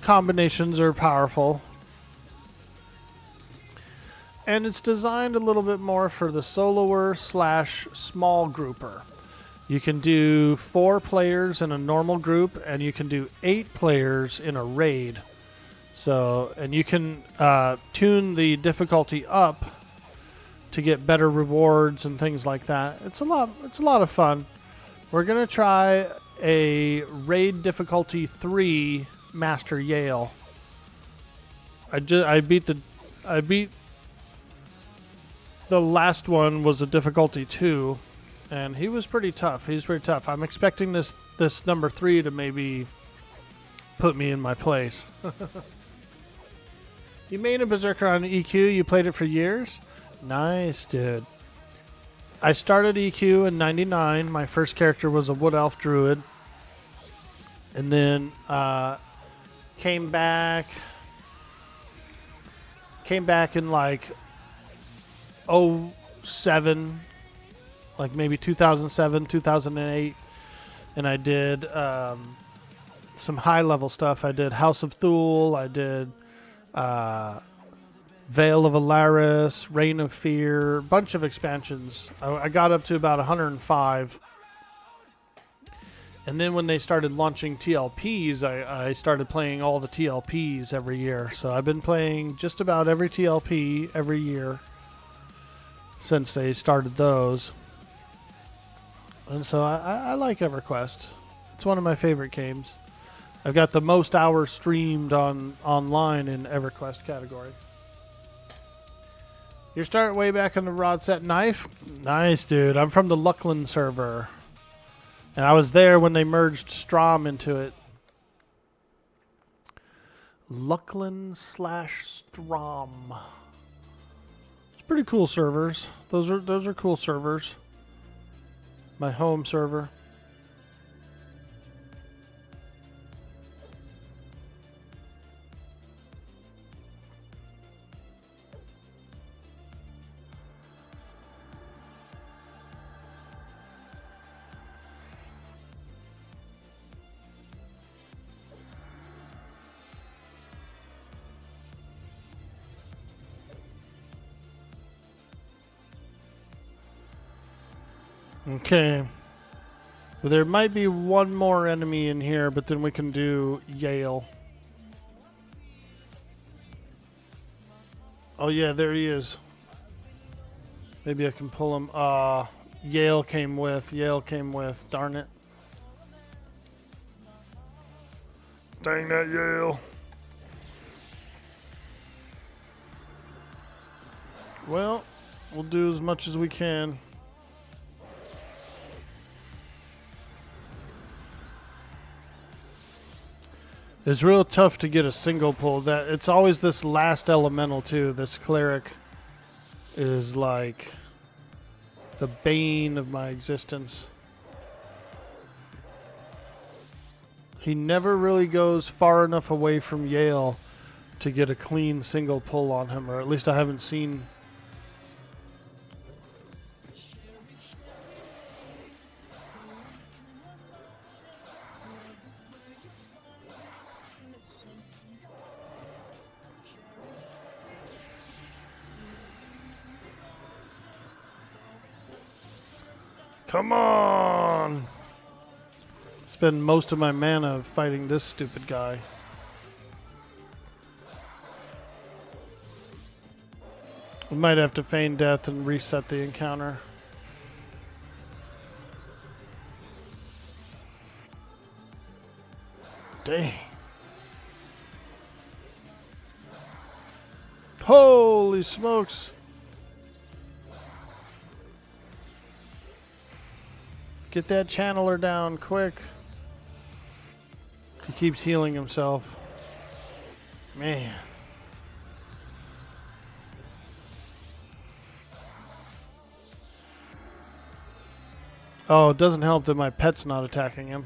combinations are powerful. And it's designed a little bit more for the soloer slash small grouper. You can do 4 players in a normal group, and you can do 8 players in a raid. So, and you can tune the difficulty up to get better rewards and things like that. It's a lot of fun. We're gonna try a raid difficulty 3 Master Yale. I beat the last one was a difficulty 2, and he was pretty tough. He's pretty tough. I'm expecting this number 3 to maybe put me in my place. You made a Berserker on EQ. You played it for years? Nice, dude. I started EQ in 99. My first character was a Wood Elf Druid. And then came back in like 07, like maybe 2007, 2008. and I did some high-level stuff. I did House of Thule. I did Veil of Alaris, Reign of Fear, bunch of expansions. I got up to about 105. And then when they started launching TLPs, I started playing all the TLPs every year. So I've been playing just about every TLP every year since they started those. And so I like Everquest. It's one of my favorite games. I've got the most hours streamed online in Everquest category. You're starting way back on the rod set knife? Nice, dude. I'm from the Luckland server. And I was there when they merged Strom into it. Luckland/Strom. It's pretty cool servers. Those are cool servers. My home server. Okay. Well, there might be one more enemy in here, but then we can do Yale. Oh yeah, there he is. Maybe I can pull him. Yale came with. Darn it. Dang that Yale. Well, we'll do as much as we can. It's real tough to get a single pull. That it's always this last elemental too. This cleric is like the bane of my existence. He never really goes far enough away from Yale to get a clean single pull on him, or at least I haven't seen. Come on! Spend most of my mana fighting this stupid guy. We might have to feign death and reset the encounter. Dang. Holy smokes! Get that channeler down quick. He keeps healing himself. Man. Oh, it doesn't help that my pet's not attacking him.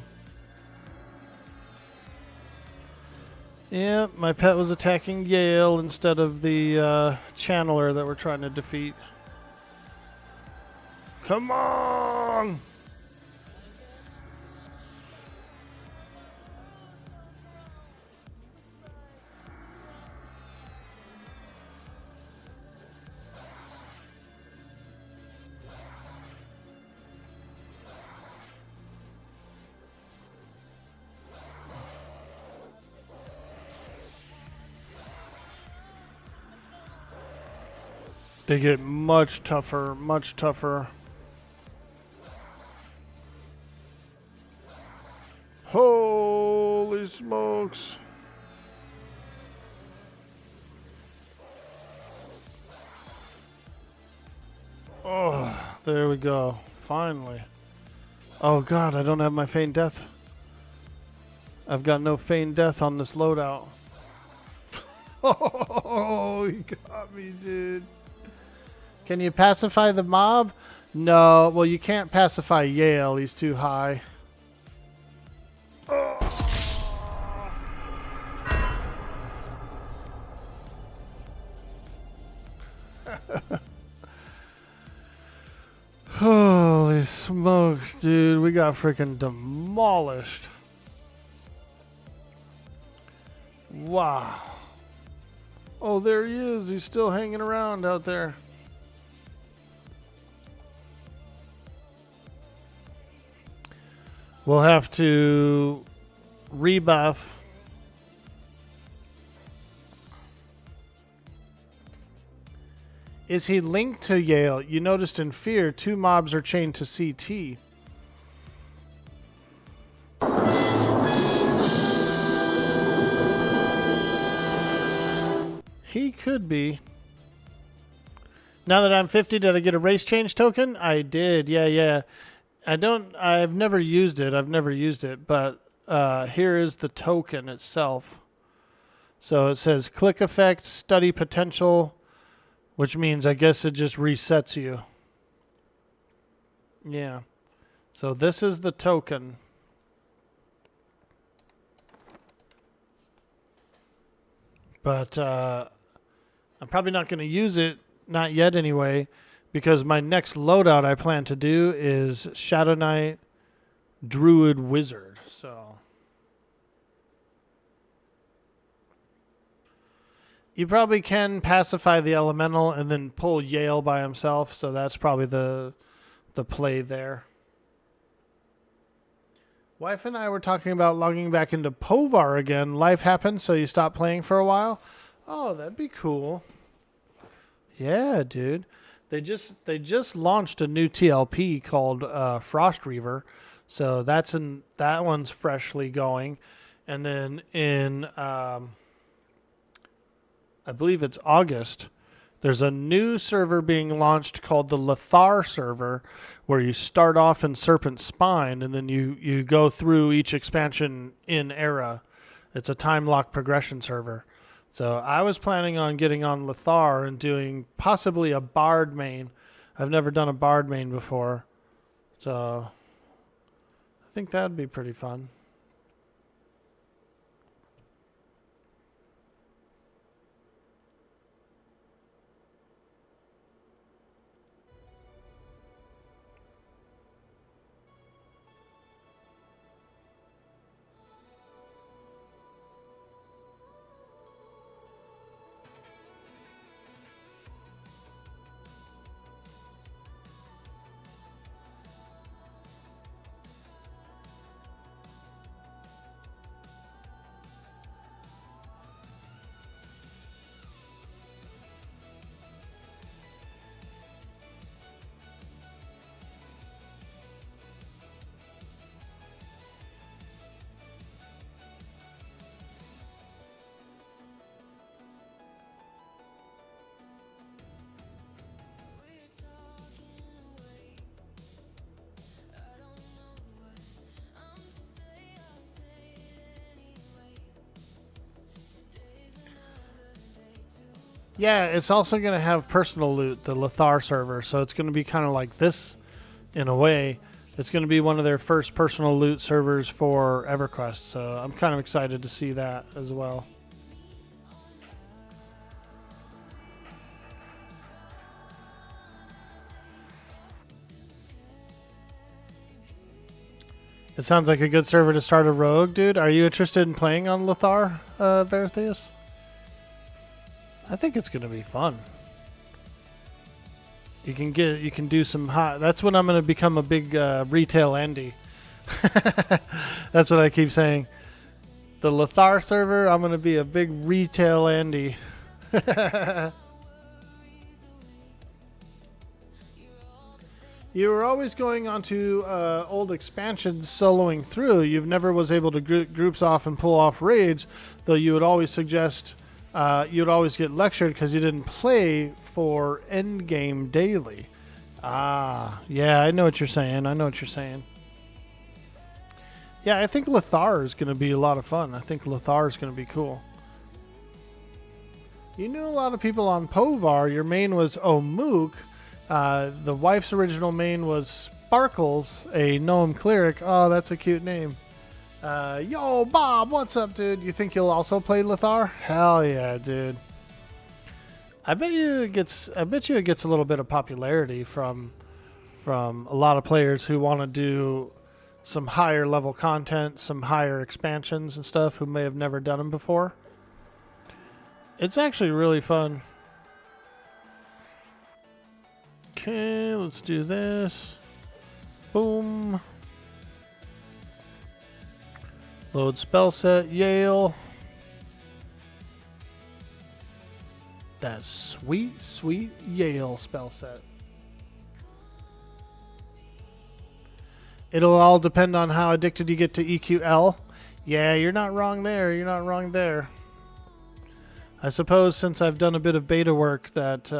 Yeah, my pet was attacking Yale instead of the channeler that we're trying to defeat. Come on! They get much tougher, much tougher. Holy smokes. Oh, there we go. Finally. Oh god, I don't have my feign death. I've got no feign death on this loadout. Oh, he got me, dude. Can you pacify the mob? No. Well, you can't pacify Yale. He's too high. Holy smokes, dude. We got freaking demolished. demolished. Wow. Oh, there he is. He's still hanging around out there. We'll have to rebuff. Is he linked to Yale? You noticed in Fear, 2 mobs are chained to CT. He could be. Now that I'm 50, did I get a race change token? I did. Yeah. I've never used it. But here is the token itself. So it says click effect, study potential, which means I guess it just resets you. Yeah. So this is the token. But I'm probably not going to use it, not yet anyway, because my next loadout I plan to do is Shadow Knight, Druid, Wizard. So you probably can pacify the elemental and then pull Yale by himself, so that's probably the play there. Wife and I were talking about logging back into Povar again. Life happened, so you stopped playing for a while. Oh, that'd be cool. Yeah, dude. They just launched a new TLP called Frost Reaver, so that one's freshly going, and then in I believe it's August, there's a new server being launched called the Lothar server, where you start off in Serpent Spine and then you go through each expansion in era. It's a time lock progression server. So I was planning on getting on Lothar and doing possibly a Bard main. I've never done a Bard main before. So I think that'd be pretty fun. Yeah, it's also going to have personal loot, the Lothar server, so it's going to be kind of like this in a way. It's going to be one of their first personal loot servers for Everquest, so I'm kind of excited to see that as well. It sounds like a good server to start a rogue, dude. Are you interested in playing on Lothar, Vertheus? I think it's gonna be fun. You can do some hot. That's when I'm gonna become a big retail Andy. That's what I keep saying. The Lothar server, I'm gonna be a big retail Andy. You were always going onto old expansions soloing through. You've never was able to groups off and pull off raids, though you would always suggest. You'd always get lectured because you didn't play for endgame daily. Ah, yeah, I know what you're saying. Yeah, I think Lothar is going to be a lot of fun. I think Lothar is going to be cool. You knew a lot of people on Povar. Your main was Omook. The wife's original main was Sparkles, a gnome cleric. Oh, that's a cute name. Yo, Bob, what's up, dude? You think you'll also play Lothar? Hell yeah, dude. I bet you it gets a little bit of popularity from a lot of players who want to do some higher level content, some higher expansions and stuff who may have never done them before. It's actually really fun. Okay, let's do this. Boom. Load spell set, Yale. That sweet, sweet Yale spell set. It'll all depend on how addicted you get to EQL. Yeah, you're not wrong there. You're not wrong there. I suppose since I've done a bit of beta work that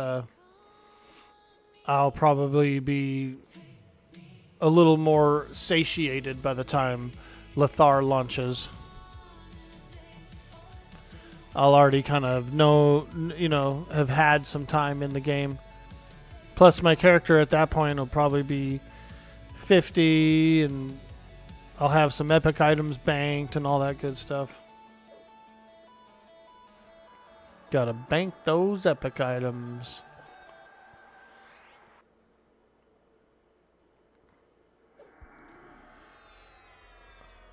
I'll probably be a little more satiated by the time Lothar launches. I'll already kind of know, you know, have had some time in the game. Plus my character at that point will probably be 50 and I'll have some epic items banked and all that good stuff. Gotta bank those epic items.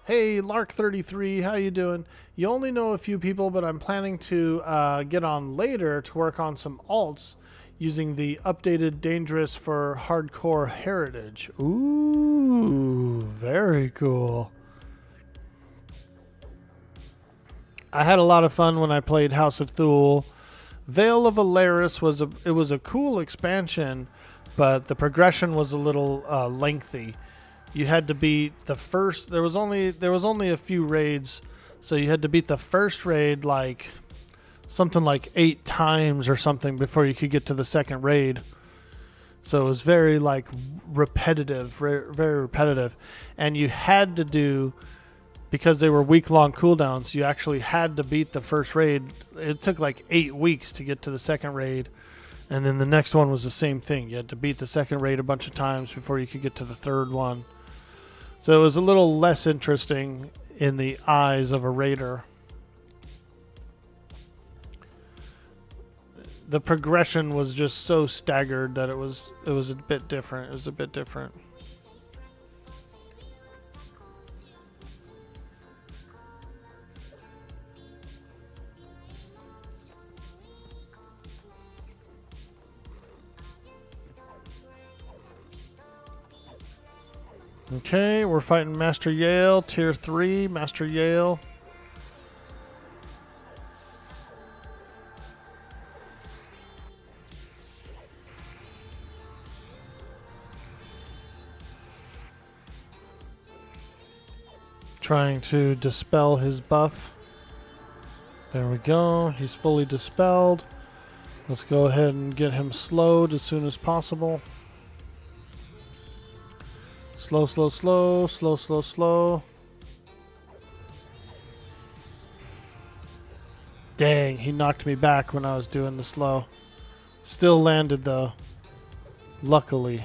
Hey, Lark33, how you doing? You only know a few people, but I'm planning to get on later to work on some alts using the updated Dangerous for Hardcore Heritage. Ooh, very cool. I had a lot of fun when I played House of Thule. Veil of Alaris was a cool expansion, but the progression was a little lengthy. You had to beat the first. There was only a few raids, so you had to beat the first raid like something like 8 times or something before you could get to the second raid. So it was very like repetitive, very repetitive, and you had to do, because they were week-long cooldowns. You actually had to beat the first raid. It took like 8 weeks to get to the second raid, and then the next one was the same thing. You had to beat the second raid a bunch of times before you could get to the third one. So it was a little less interesting in the eyes of a raider. The progression was just so staggered that it was a bit different. It was a bit different. Okay, we're fighting Master Yale, Tier 3, Master Yale. Trying to dispel his buff. There we go, he's fully dispelled. Let's go ahead and get him slowed as soon as possible. Slow, slow, slow, slow, slow, slow. Dang, he knocked me back when I was doing the slow. Still landed though. Luckily.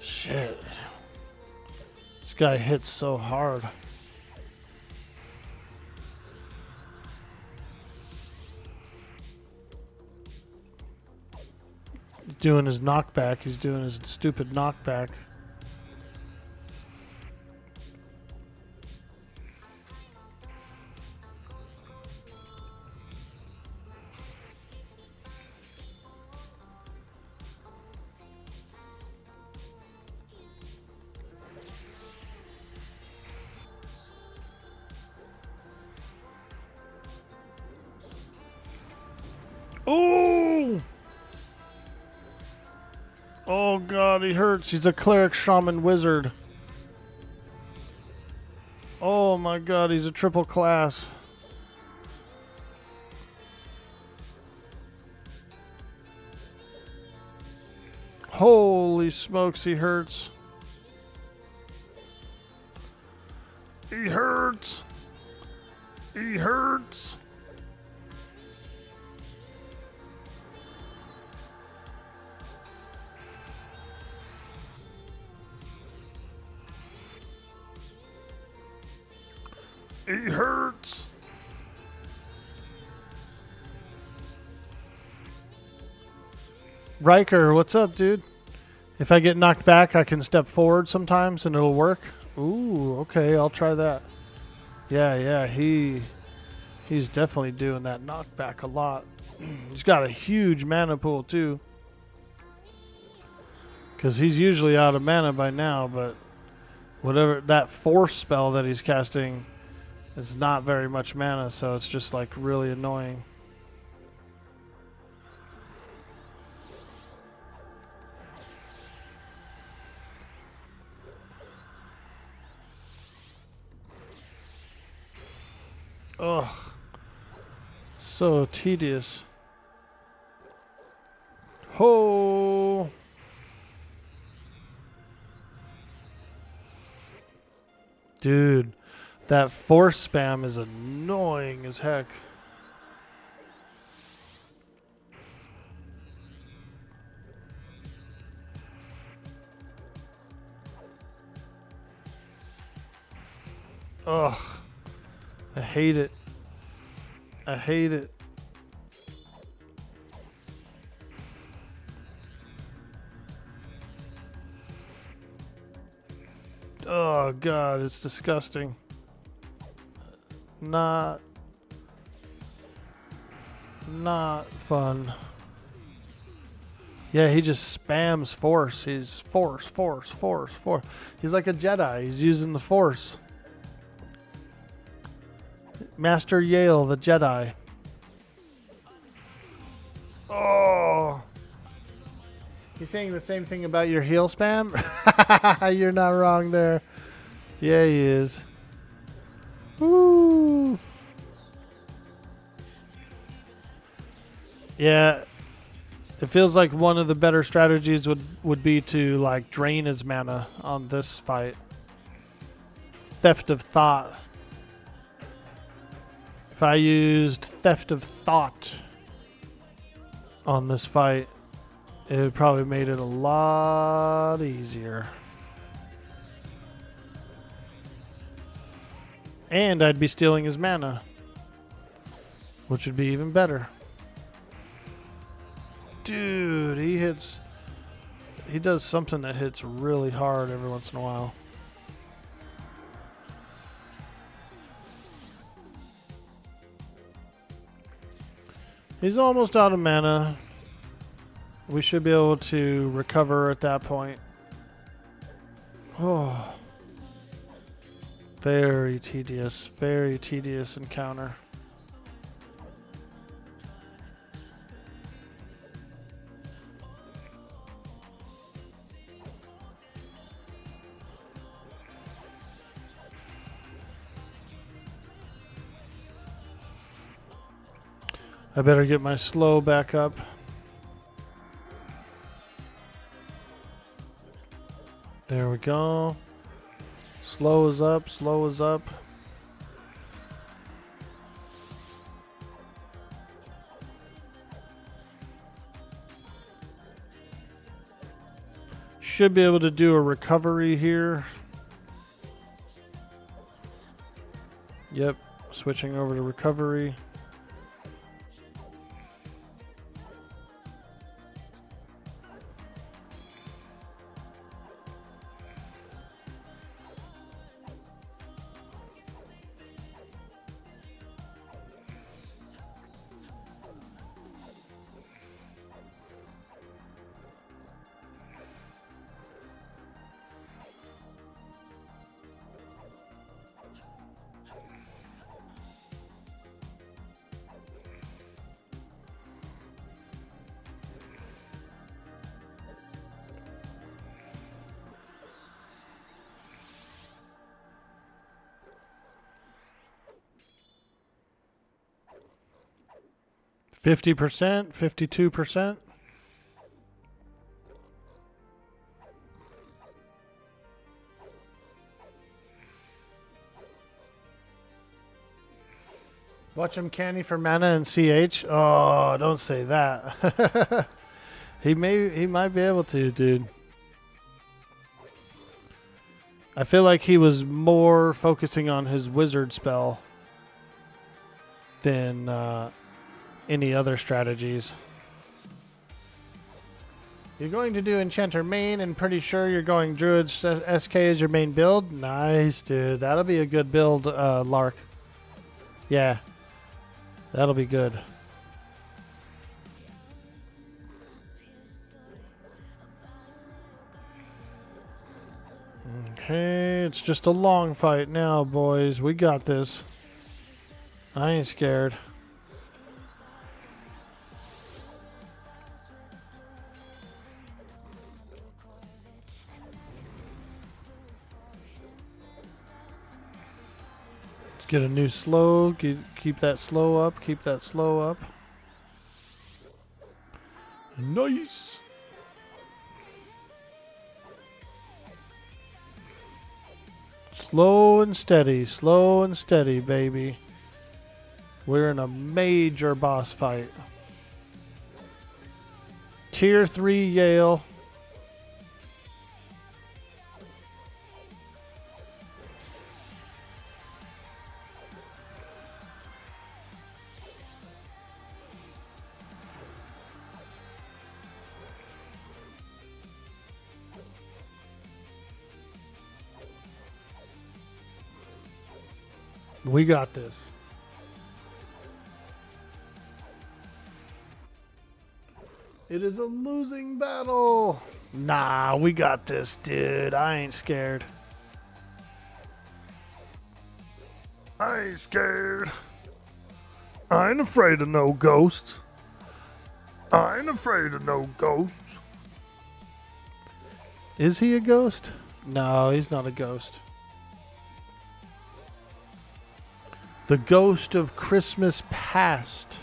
Shit. This guy hits so hard. Doing his knockback. He's doing his stupid knockback. Oh! Oh god, he hurts. He's a cleric, shaman, wizard. Oh my god, he's a triple class. Holy smokes, he hurts. He hurts. He hurts. He hurts. Riker, what's up, dude? If I get knocked back, I can step forward sometimes and it'll work. Ooh, okay, I'll try that. Yeah, he's definitely doing that knockback a lot. He's got a huge mana pool too. Because he's usually out of mana by now, but whatever that force spell that he's casting is not very much mana, so it's just like really annoying. Ugh. So tedious. Ho! Dude, that force spam is annoying as heck. Ugh. I hate it. I hate it. Oh god, it's disgusting. Not fun. Yeah, he just spams force. He's force. He's like a Jedi. He's using the force. Master Yale, the Jedi. Oh. He's saying the same thing about your heal spam? You're not wrong there. Yeah, he is. Woo. Yeah. It feels like one of the better strategies would be to like drain his mana on this fight. Theft of Thought. If I used Theft of Thought on this fight, it would probably made it a lot easier. And I'd be stealing his mana, which would be even better. Dude, he does something that hits really hard every once in a while. He's almost out of mana. We should be able to recover at that point. Oh. Very tedious encounter. I better get my slow back up. There we go. Slow is up, slow is up. Should be able to do a recovery here. Yep, switching over to recovery. %, 52%. Watch him canny for mana and CH. Oh, don't say that. He might be able to, dude. I feel like he was more focusing on his wizard spell than any other strategies. You're going to do Enchanter main and pretty sure you're going Druid SK as your main build? Nice, dude. That'll be a good build, Lark. Yeah. That'll be good. Okay, it's just a long fight now, boys. We got this. I ain't scared. Let's get a new slow. Keep that slow up. Keep that slow up. Nice. Slow and steady, baby. We're in a major boss fight. Tier 3 Yale. We got this. It is a losing battle. Nah, we got this, dude. I ain't scared. I ain't scared. I ain't afraid of no ghosts. I ain't afraid of no ghosts. Is he a ghost? No, he's not a ghost. The ghost of Christmas past.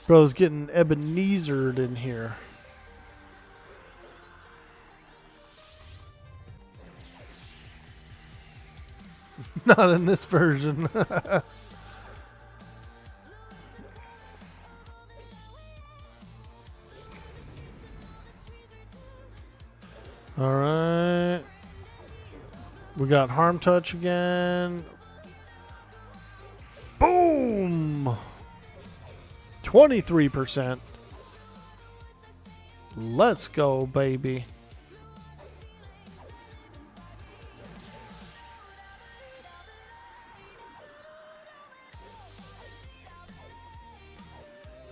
Bro's getting Ebenezered in here. Not in this version. All right. We got Harm Touch again. Boom! 23%. Let's go, baby.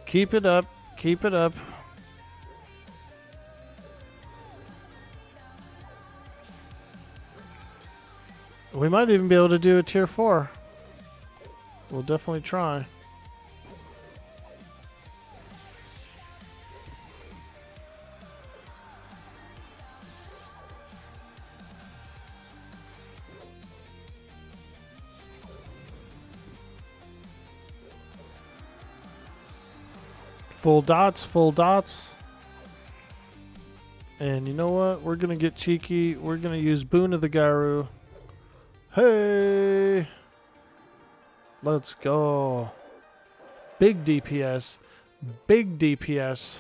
Keep it up. Keep it up. We might even be able to do a tier 4. We'll definitely try. Full dots, full dots. And you know what? We're going to get cheeky. We're going to use Boon of the Garu. Hey! Let's go. Big DPS. Big DPS.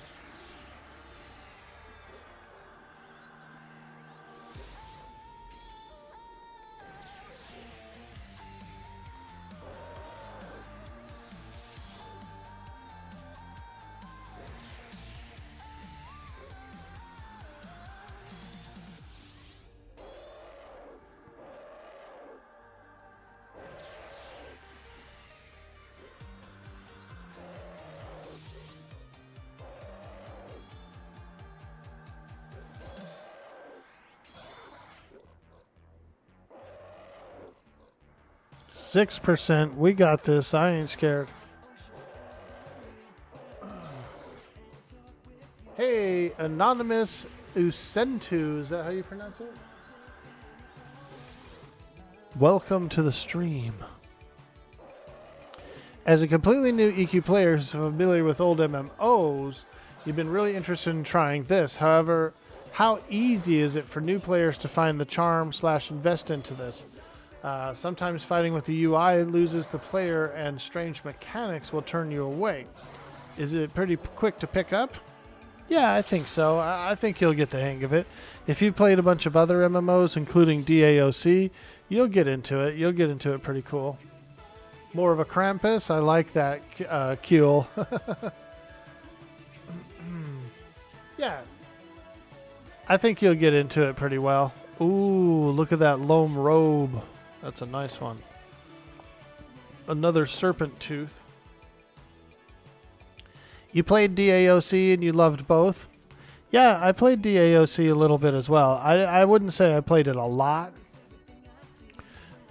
%. We got this. I ain't scared. Hey, Anonymous Usentu. Is that how you pronounce it? Welcome to the stream. As a completely new EQ player who's familiar with old MMOs, you've been really interested in trying this. However, how easy is it for new players to find the charm / invest into this? Sometimes fighting with the UI loses the player and strange mechanics will turn you away. Is it pretty quick to pick up? Yeah, I think so. I think you'll get the hang of it. If you've played a bunch of other MMOs, including DAOC, you'll get into it. You'll get into it pretty cool. More of a Krampus. I like that, Kuehl. Yeah. I think you'll get into it pretty well. Ooh, look at that loam robe. That's a nice one. Another serpent tooth. You played DAOC and you loved both? Yeah, I played DAOC a little bit as well. I wouldn't say I played it a lot.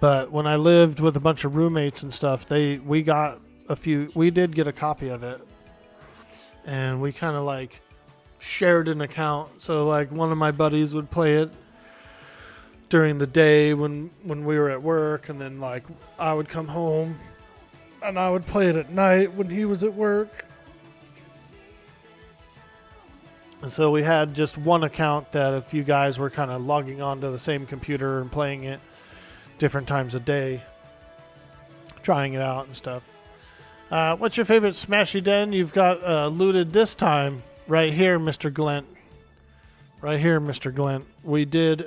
But when I lived with a bunch of roommates and stuff, we did get a copy of it. And we kind of like shared an account. So like one of my buddies would play it during the day when we were at work, and then like I would come home and I would play it at night when he was at work. And so we had just one account that if you guys were kind of logging onto the same computer and playing it different times a day, trying it out and stuff. What's your favorite Smashy Den you've got looted this time? Right here, Mr. Glent. Right here, Mr. Glent. We did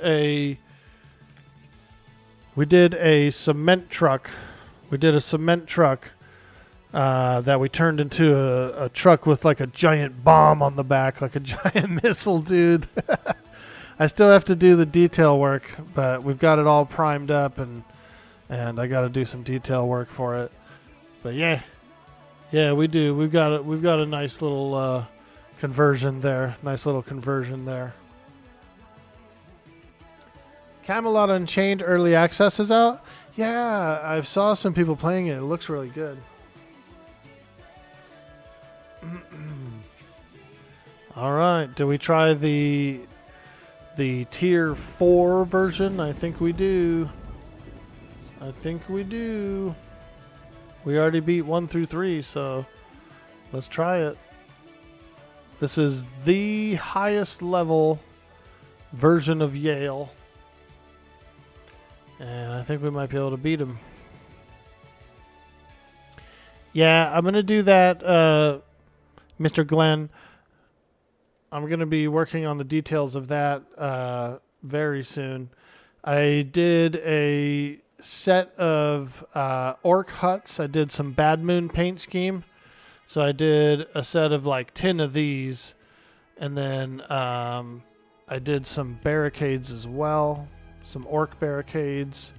a cement truck. We did a cement truck that we turned into a truck with like a giant bomb on the back, like a giant missile, dude. I still have to do the detail work, but we've got it all primed up, and I got to do some detail work for it. But yeah, we do. We've got a nice little conversion there. Nice little conversion there. Camelot Unchained Early Access is out. Yeah, I saw some people playing it. It looks really good. All right, do we try the tier 4 version? I think we do. We already beat 1 through 3, so let's try it. This is the highest level version of Yale, and I think we might be able to beat him. Yeah, I'm going to do that, Mr. Glenn. I'm going to be working on the details of that very soon. I did a set of orc huts. I did some Bad Moon paint scheme. So I did a set of like 10 of these. And then I did some barricades as well. Some orc barricades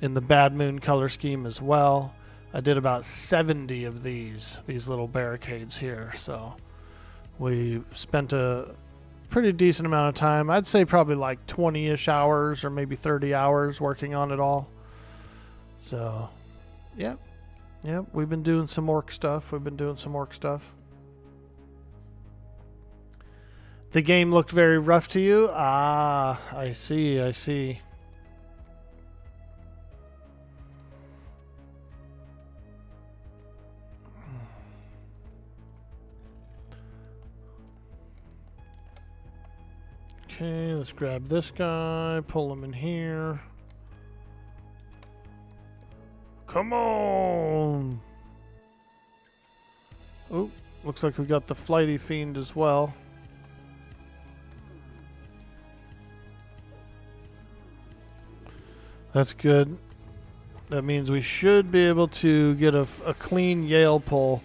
in the Bad Moon color scheme as well. I did about 70 of these little barricades here. So we spent a pretty decent amount of time. I'd say probably like 20-ish hours or maybe 30 hours working on it all. So, yeah. Yep, we've been doing some orc stuff. The game looked very rough to you? Ah, I see. Okay, let's grab this guy, pull him in here. Come on! Oh, looks like we got the Flighty Fiend as well. That's good. That means we should be able to get a clean Yale pull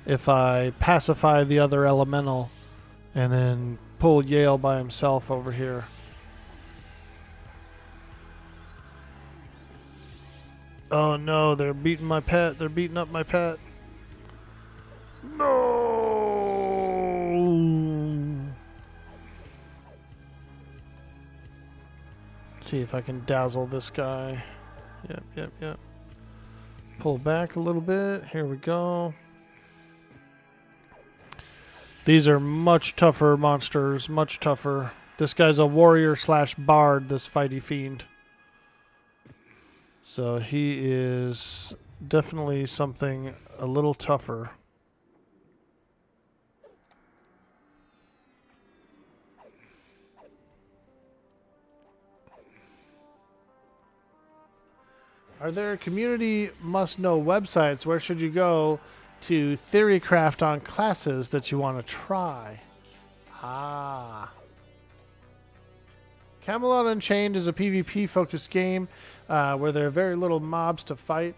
if I pacify the other elemental and then pull Yale by himself over here. Oh no, they're beating my pet. They're beating up my pet. No! See if I can dazzle this guy. Yep. Pull back a little bit. Here we go. These are much tougher monsters. Much tougher. This guy's a warrior / bard, this Fighty Fiend. So he is definitely something a little tougher. Are there community must-know websites? Where should you go to theorycraft on classes that you want to try? Ah. Camelot Unchained is a PvP-focused game where there are very little mobs to fight.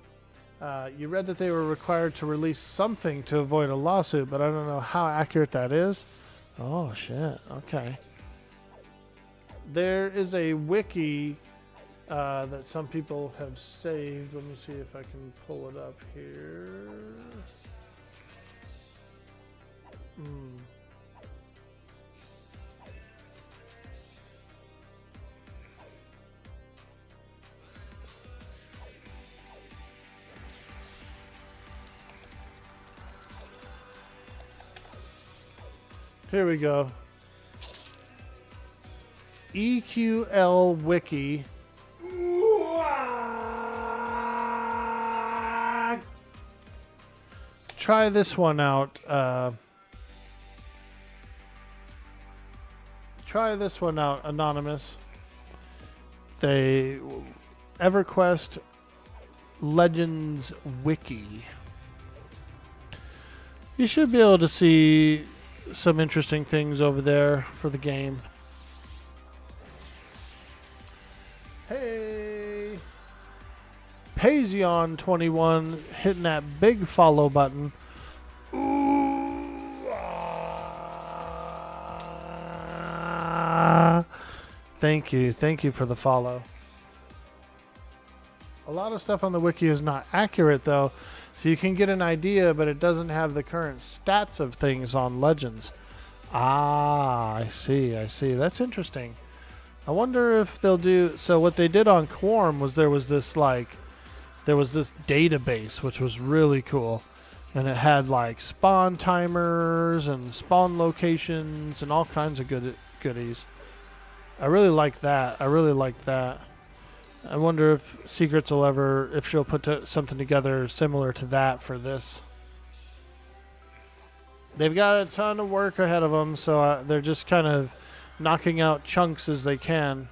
You read that they were required to release something to avoid a lawsuit, but I don't know how accurate that is. Oh, shit. Okay. There is a wiki that some people have saved. Let me see if I can pull it up here. Here we go. EQL Wiki. Try this one out. Try this one out, Anonymous. Everquest Legends Wiki. You should be able to see some interesting things over there for the game. Hey, Pazion21 hitting that big follow button. Ooh, thank you for the follow. A lot of stuff on the wiki is not accurate though, so you can get an idea, but it doesn't have the current stats of things on Legends. I see. That's interesting. I wonder if they'll do... So what they did on Quorum was there was this database, which was really cool. And it had like spawn timers and spawn locations and all kinds of goodies. I really like that. I wonder if Secrets will ever... If she'll put something together similar to that for this. They've got a ton of work ahead of them, so they're just kind of knocking out chunks as they can.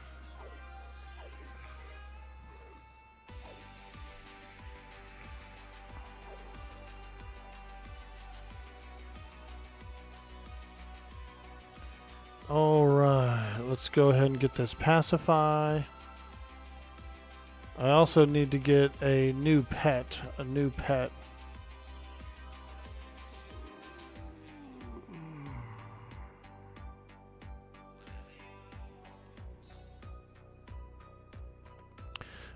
Alright, let's go ahead and get this pacify. I also need to get a new pet.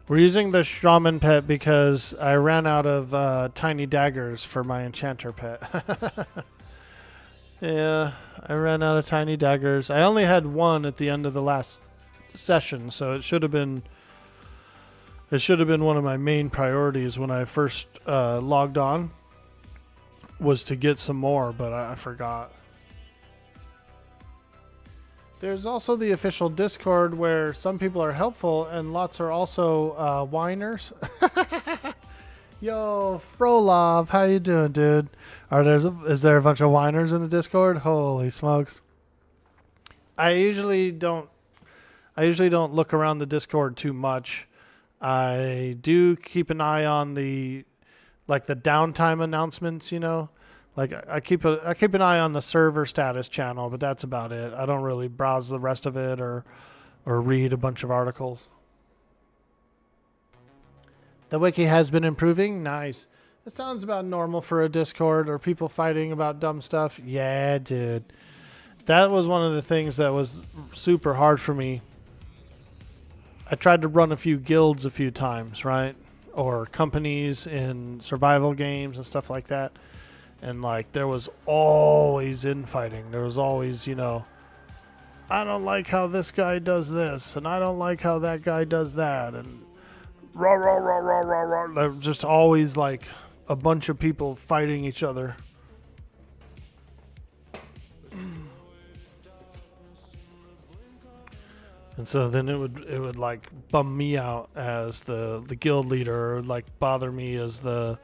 We're using the shaman pet because I ran out of tiny daggers for my enchanter pet. Yeah, I ran out of tiny daggers. I only had one at the end of the last session, so it should have been one of my main priorities when I first logged on, was to get some more, but I forgot. There's also the official Discord where some people are helpful and lots are also whiners. Yo, Frolov, how you doing, dude? Is there a bunch of whiners in the Discord? Holy smokes! I usually don't look around the Discord too much. I do keep an eye on the downtime announcements, you know. Like I keep an eye on the server status channel, but that's about it. I don't really browse the rest of it or read a bunch of articles. The wiki has been improving. Nice. It sounds about normal for a Discord or people fighting about dumb stuff. Yeah, dude. That was one of the things that was super hard for me. I tried to run a few guilds a few times, right? Or companies in survival games and stuff like that. And like there was always infighting. There was always, you know, I don't like how this guy does this, and I don't like how that guy does that, and rah rah rah rah rah rah. There was just always like a bunch of people fighting each other. And so then it would like bum me out as the guild leader, or like bother me as the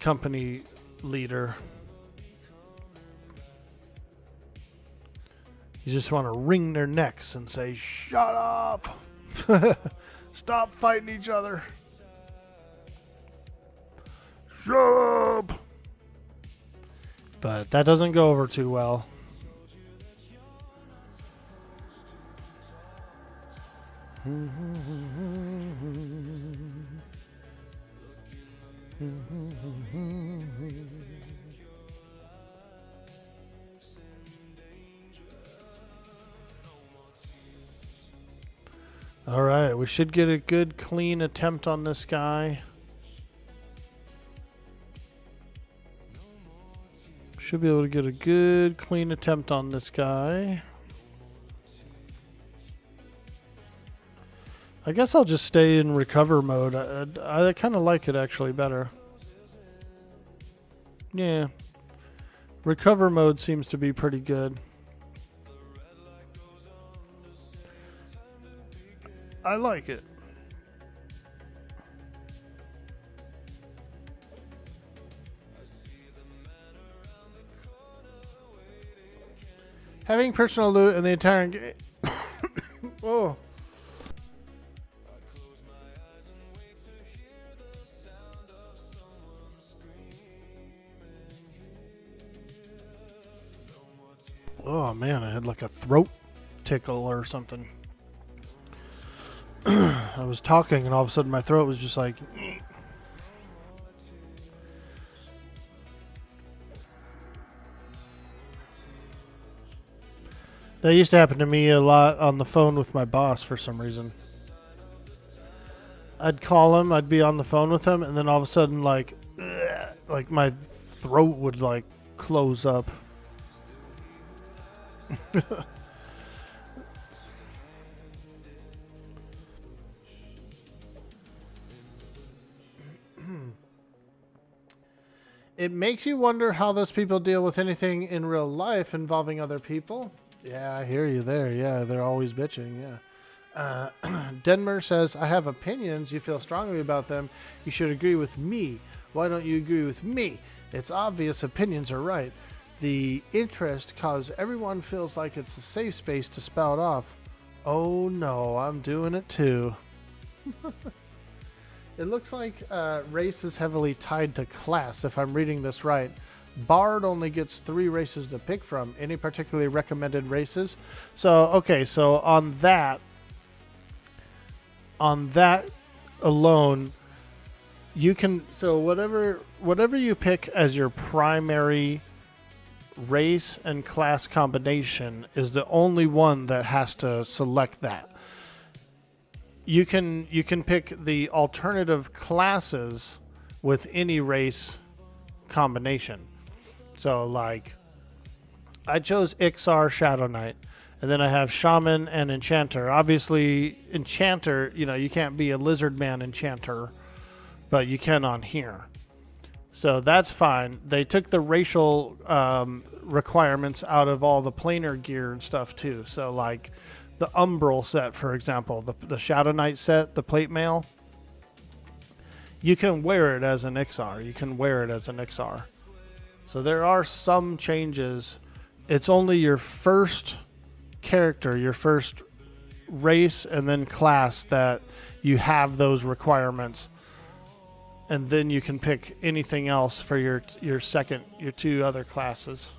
company leader. You just want to wring their necks and say, "Shut up! Stop fighting each other! Shut up!" But that doesn't go over too well. All right, we should get a good, clean attempt on this guy. Should be able to get a good, clean attempt on this guy. I guess I'll just stay in recover mode. I kind of like it actually better. Yeah. Recover mode seems to be pretty good. I like it. Having personal loot in the entire game. Oh. Oh man, I had like a throat tickle or something. I was talking and all of a sudden my throat was just like... That used to happen to me a lot on the phone with my boss for some reason. I'd call him, I'd be on the phone with him, and then all of a sudden like my throat would like close up. It makes you wonder how those people deal with anything in real life involving other people. Yeah, I hear you there. Yeah, they're always bitching. Yeah. Denmer says, I have opinions. You feel strongly about them. You should agree with me. Why don't you agree with me? It's obvious opinions are right. The interest cause everyone feels like it's a safe space to spout off. Oh no, I'm doing it too. It looks like race is heavily tied to class, if I'm reading this right. Bard only gets 3 races to pick from. Any particularly recommended races? So, okay, so on that alone, you can, so whatever you pick as your primary race and class combination is the only one that has to select that. You can pick the alternative classes with any race combination. So like I chose Ixar Shadow Knight, and then I have Shaman and Enchanter. Obviously Enchanter, you know, you can't be a Lizard Man Enchanter, but you can on here. So that's fine. They took the racial requirements out of all the planar gear and stuff too. So like the Umbral set, for example, the Shadow Knight set, the plate mail, you can wear it as an Ixar. You can wear it as an Ixar. So there are some changes. It's only your first character, your first race, and then class that you have those requirements. And then you can pick anything else for your 2 other classes.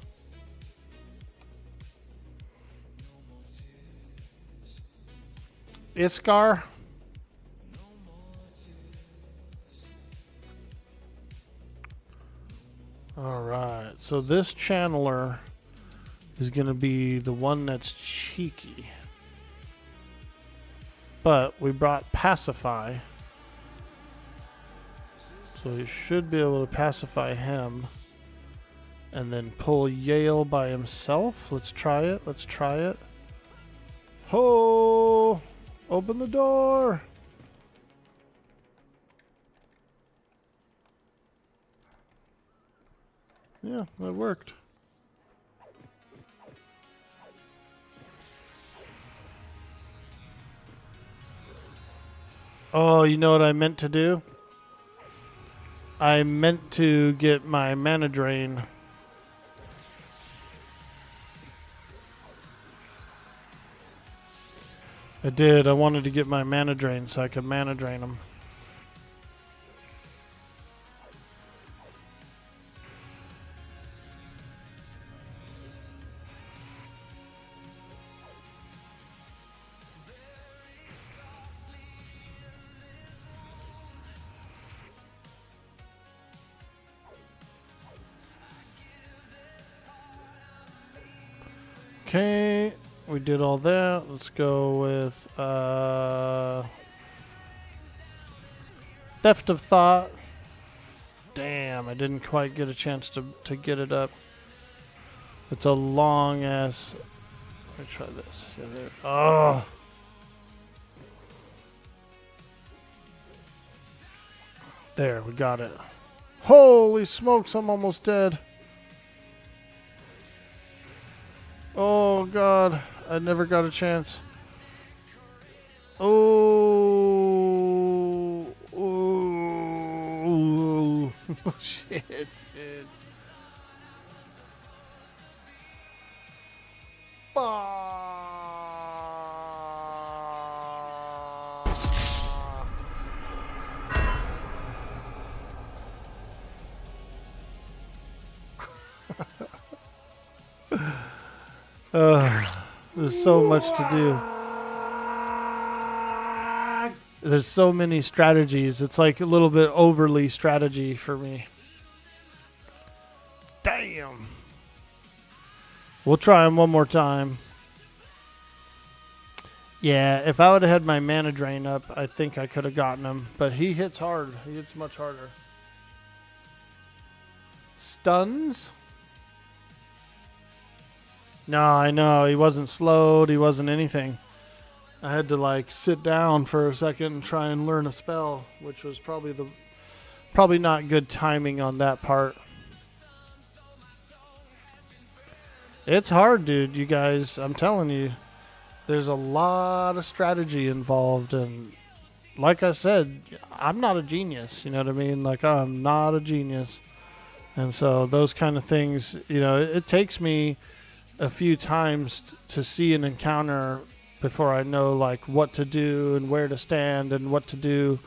Iskar. Alright, so this channeler is going to be the one that's cheeky. But we brought Pacify. So we should be able to pacify him. And then pull Yale by himself. Let's try it. Ho! Open the door! Yeah, that worked. Oh, you know what I meant to do? I meant to get my mana drain. I did. I wanted to get my mana drain so I could mana drain them. Okay, we did all that. Let's go with Theft of Thought. Damn, I didn't quite get a chance to get it up. It's a long ass. Let me try this. Yeah, there. Oh. There, we got it. Holy smokes, I'm almost dead. Oh god, I never got a chance. Oh, oh, shit, dude. There's so much to do. There's so many strategies. It's like a little bit overly strategy for me. Damn. We'll try him one more time. Yeah, if I would have had my mana drain up, I think I could have gotten him. But he hits hard. He hits much harder. Stuns? No, I know. He wasn't slowed. He wasn't anything. I had to like sit down for a second and try and learn a spell, which was probably not good timing on that part. It's hard, dude, you guys. I'm telling you. There's a lot of strategy involved, and like I said, I'm not a genius, you know what I mean? Like, I'm not a genius. And so those kind of things, you know, it takes me a few times to see an encounter before I know like what to do and where to stand and what to do.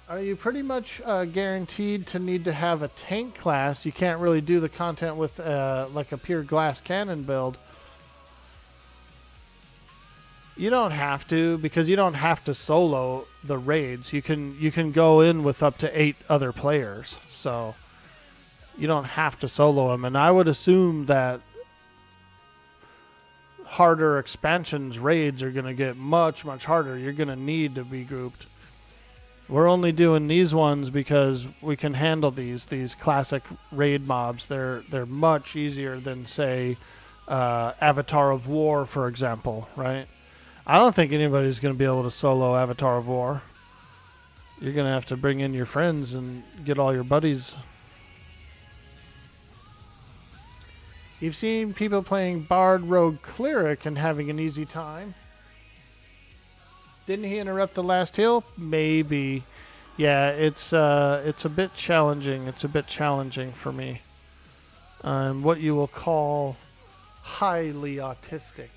Are you pretty much guaranteed to need to have a tank class? You can't really do the content with like a pure glass cannon build. You don't have to, because you don't have to solo the raids. You can go in with up to 8 other players, so you don't have to solo them. And I would assume that harder expansions raids are going to get much harder. You're going to need to be grouped. We're only doing these ones because we can handle these classic raid mobs. They're much easier than, say, Avatar of War, for example, right? I don't think anybody's going to be able to solo Avatar of War. You're going to have to bring in your friends and get all your buddies. You've seen people playing Bard, Rogue, Cleric and having an easy time. Didn't he interrupt the last heal? Maybe. Yeah, it's a bit challenging. It's a bit challenging for me. What you will call highly autistic.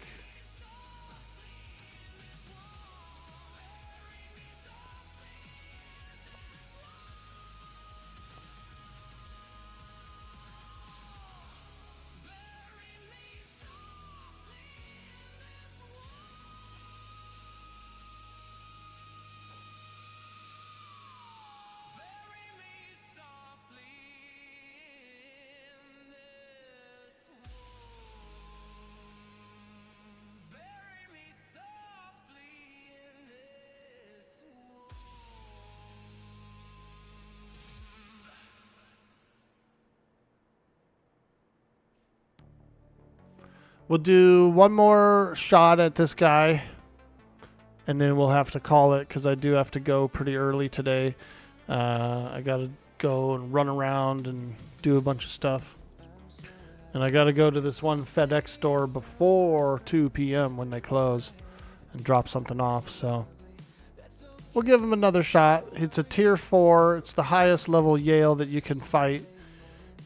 We'll do one more shot at this guy, and then we'll have to call it, because I do have to go pretty early today. I got to go and run around and do a bunch of stuff. And I got to go to this one FedEx store before 2 p.m. when they close and drop something off. So we'll give him another shot. It's a tier 4. It's the highest level Yale that you can fight.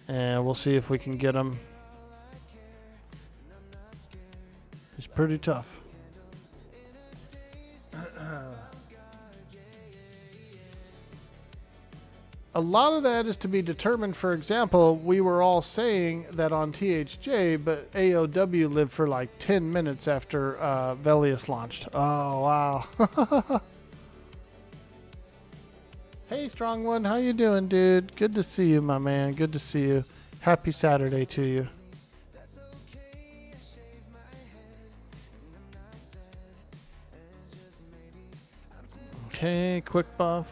And we'll see if we can get him. He's pretty tough. A lot of that is to be determined. For example, we were all saying that on THJ, but AOW lived for like 10 minutes after Velius launched. Oh, wow. Hey, strong one, how you doing, dude? Good to see you, my man. Good to see you. Happy Saturday to you. Okay, quick buff.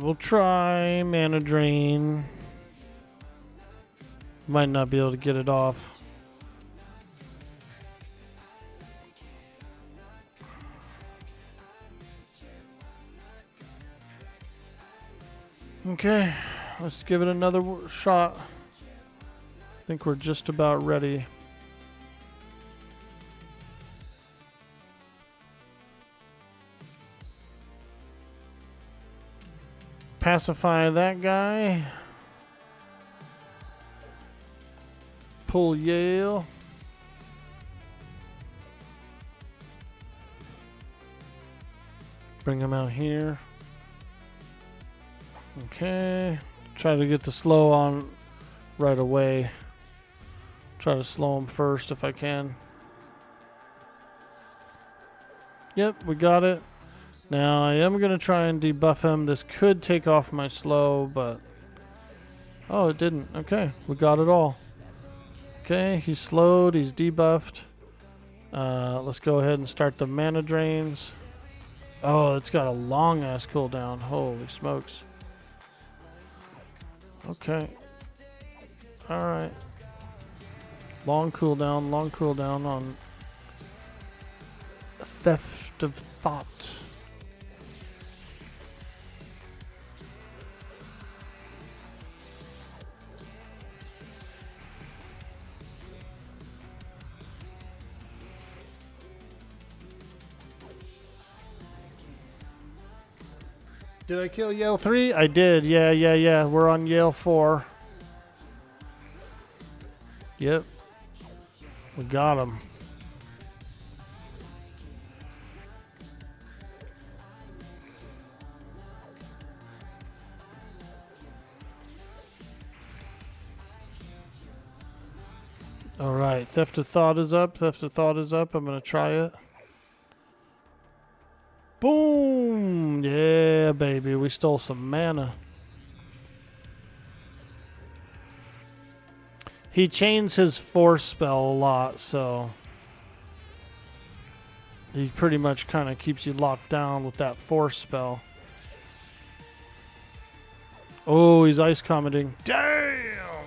We'll try Mana Drain. Might not be able to get it off. Okay, let's give it another shot. I think we're just about ready. Pacify that guy. Pull Yale. Bring him out here. Okay. Try to get the slow on right away. Try to slow him first if I can. Yep, we got it. Now I am going to try and debuff him. This could take off my slow, but... Oh, it didn't. Okay, we got it all. Okay, he's slowed. He's debuffed. Let's go ahead and start the mana drains. Oh, it's got a long-ass cooldown. Holy smokes. Okay. Alright. Long cooldown on Theft of Thought. Did I kill Yale 3? I did. Yeah. We're on Yale 4. Yep. We got him. All right. Theft of Thought is up. I'm going to try it. Boom! Yeah, baby. We stole some mana. He chains his force spell a lot, so... he pretty much kind of keeps you locked down with that force spell. Oh, he's ice commenting. Damn!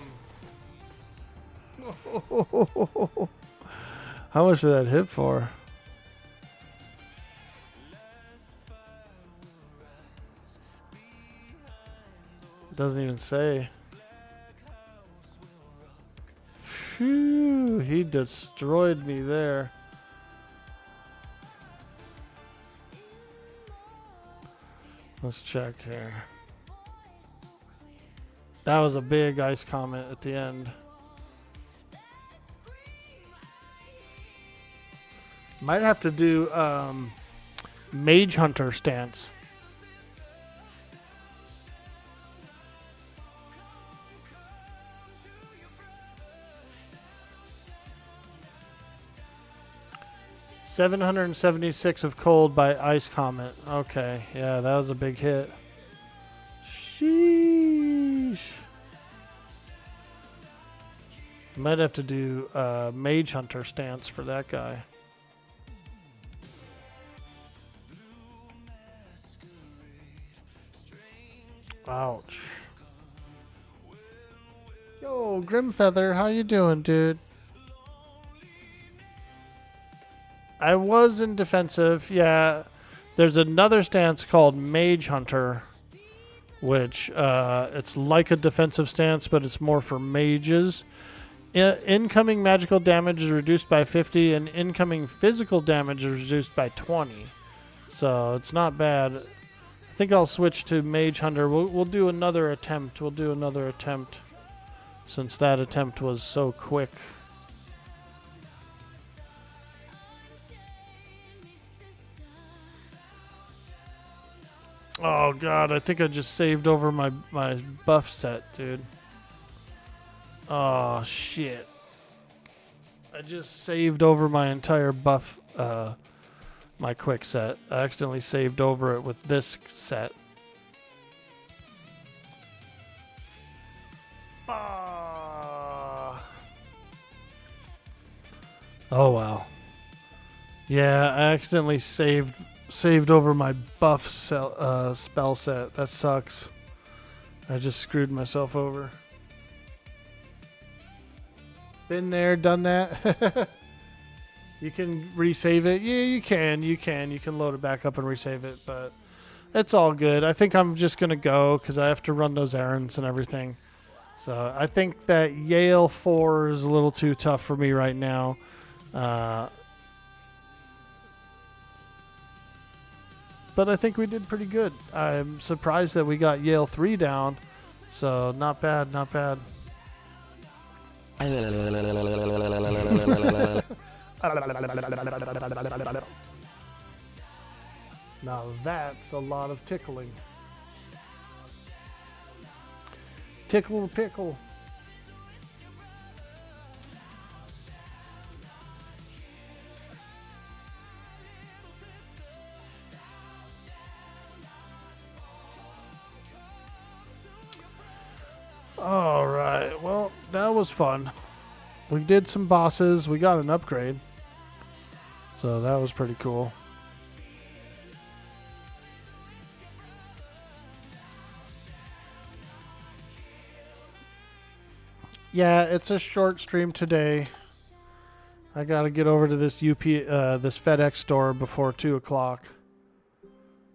How much did that hit for? Doesn't even say. Phew, he destroyed me there. Let's check here. That was a big ice comment at the end. Might have to do Mage Hunter stance. $776 of cold by ice comment. Okay, yeah, that was a big hit. Sheesh. Might have to do Mage Hunter stance for that guy. Ouch. Yo, Grimfeather, how you doing, dude? I was in defensive, yeah. There's another stance called Mage Hunter, which it's like a defensive stance, but it's more for mages. Incoming magical damage is reduced by 50, and incoming physical damage is reduced by 20. So it's not bad. I think I'll switch to Mage Hunter. We'll do another attempt. We'll do another attempt since that attempt was so quick. Oh god, I think I just saved over my buff set, dude. Oh shit. I just saved over my entire buff, my quick set. I accidentally saved over it with this set. Oh wow. Yeah, I accidentally saved over my buff spell set. That sucks. I just screwed myself over. Been there, done that. You can resave it. Yeah, you can. You can load it back up and resave it, but it's all good. I think I'm just going to go because I have to run those errands and everything. So I think that Yale 4 is a little too tough for me right now. But I think we did pretty good. I'm surprised that we got Yale 3 down. So not bad, not bad. Now that's a lot of tickling. Tickle pickle. All right, well, that was fun. We did some bosses. We got an upgrade. So that was pretty cool. Yeah, it's a short stream today. I got to get over to this this FedEx store before 2 o'clock.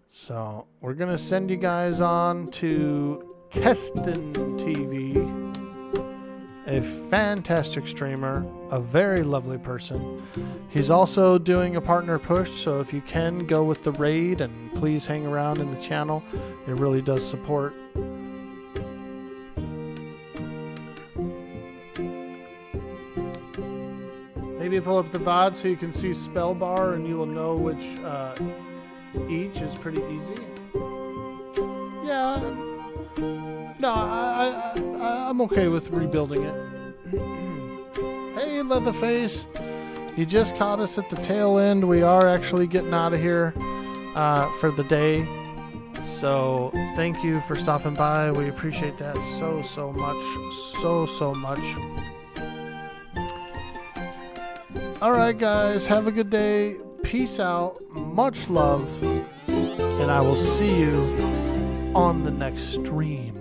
So we're going to send you guys on to Keston TV, a fantastic streamer, a very lovely person. He's also doing a partner push, so if you can, go with the raid and please hang around in the channel. It really does support. Maybe pull up the VOD so you can see spell bar and you will know which each is pretty easy. Yeah. No, I'm okay with rebuilding it. Hey, Leatherface. You just caught us at the tail end. We are actually getting out of here for the day. So thank you for stopping by. We appreciate that so much. So much. All right, guys. Have a good day. Peace out. Much love. And I will see you on the next stream.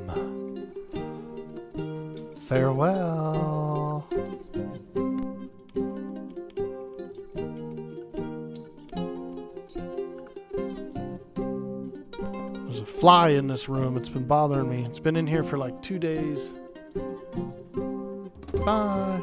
Farewell. There's a fly in this room. It's been bothering me. It's been in here for like 2 days. Bye.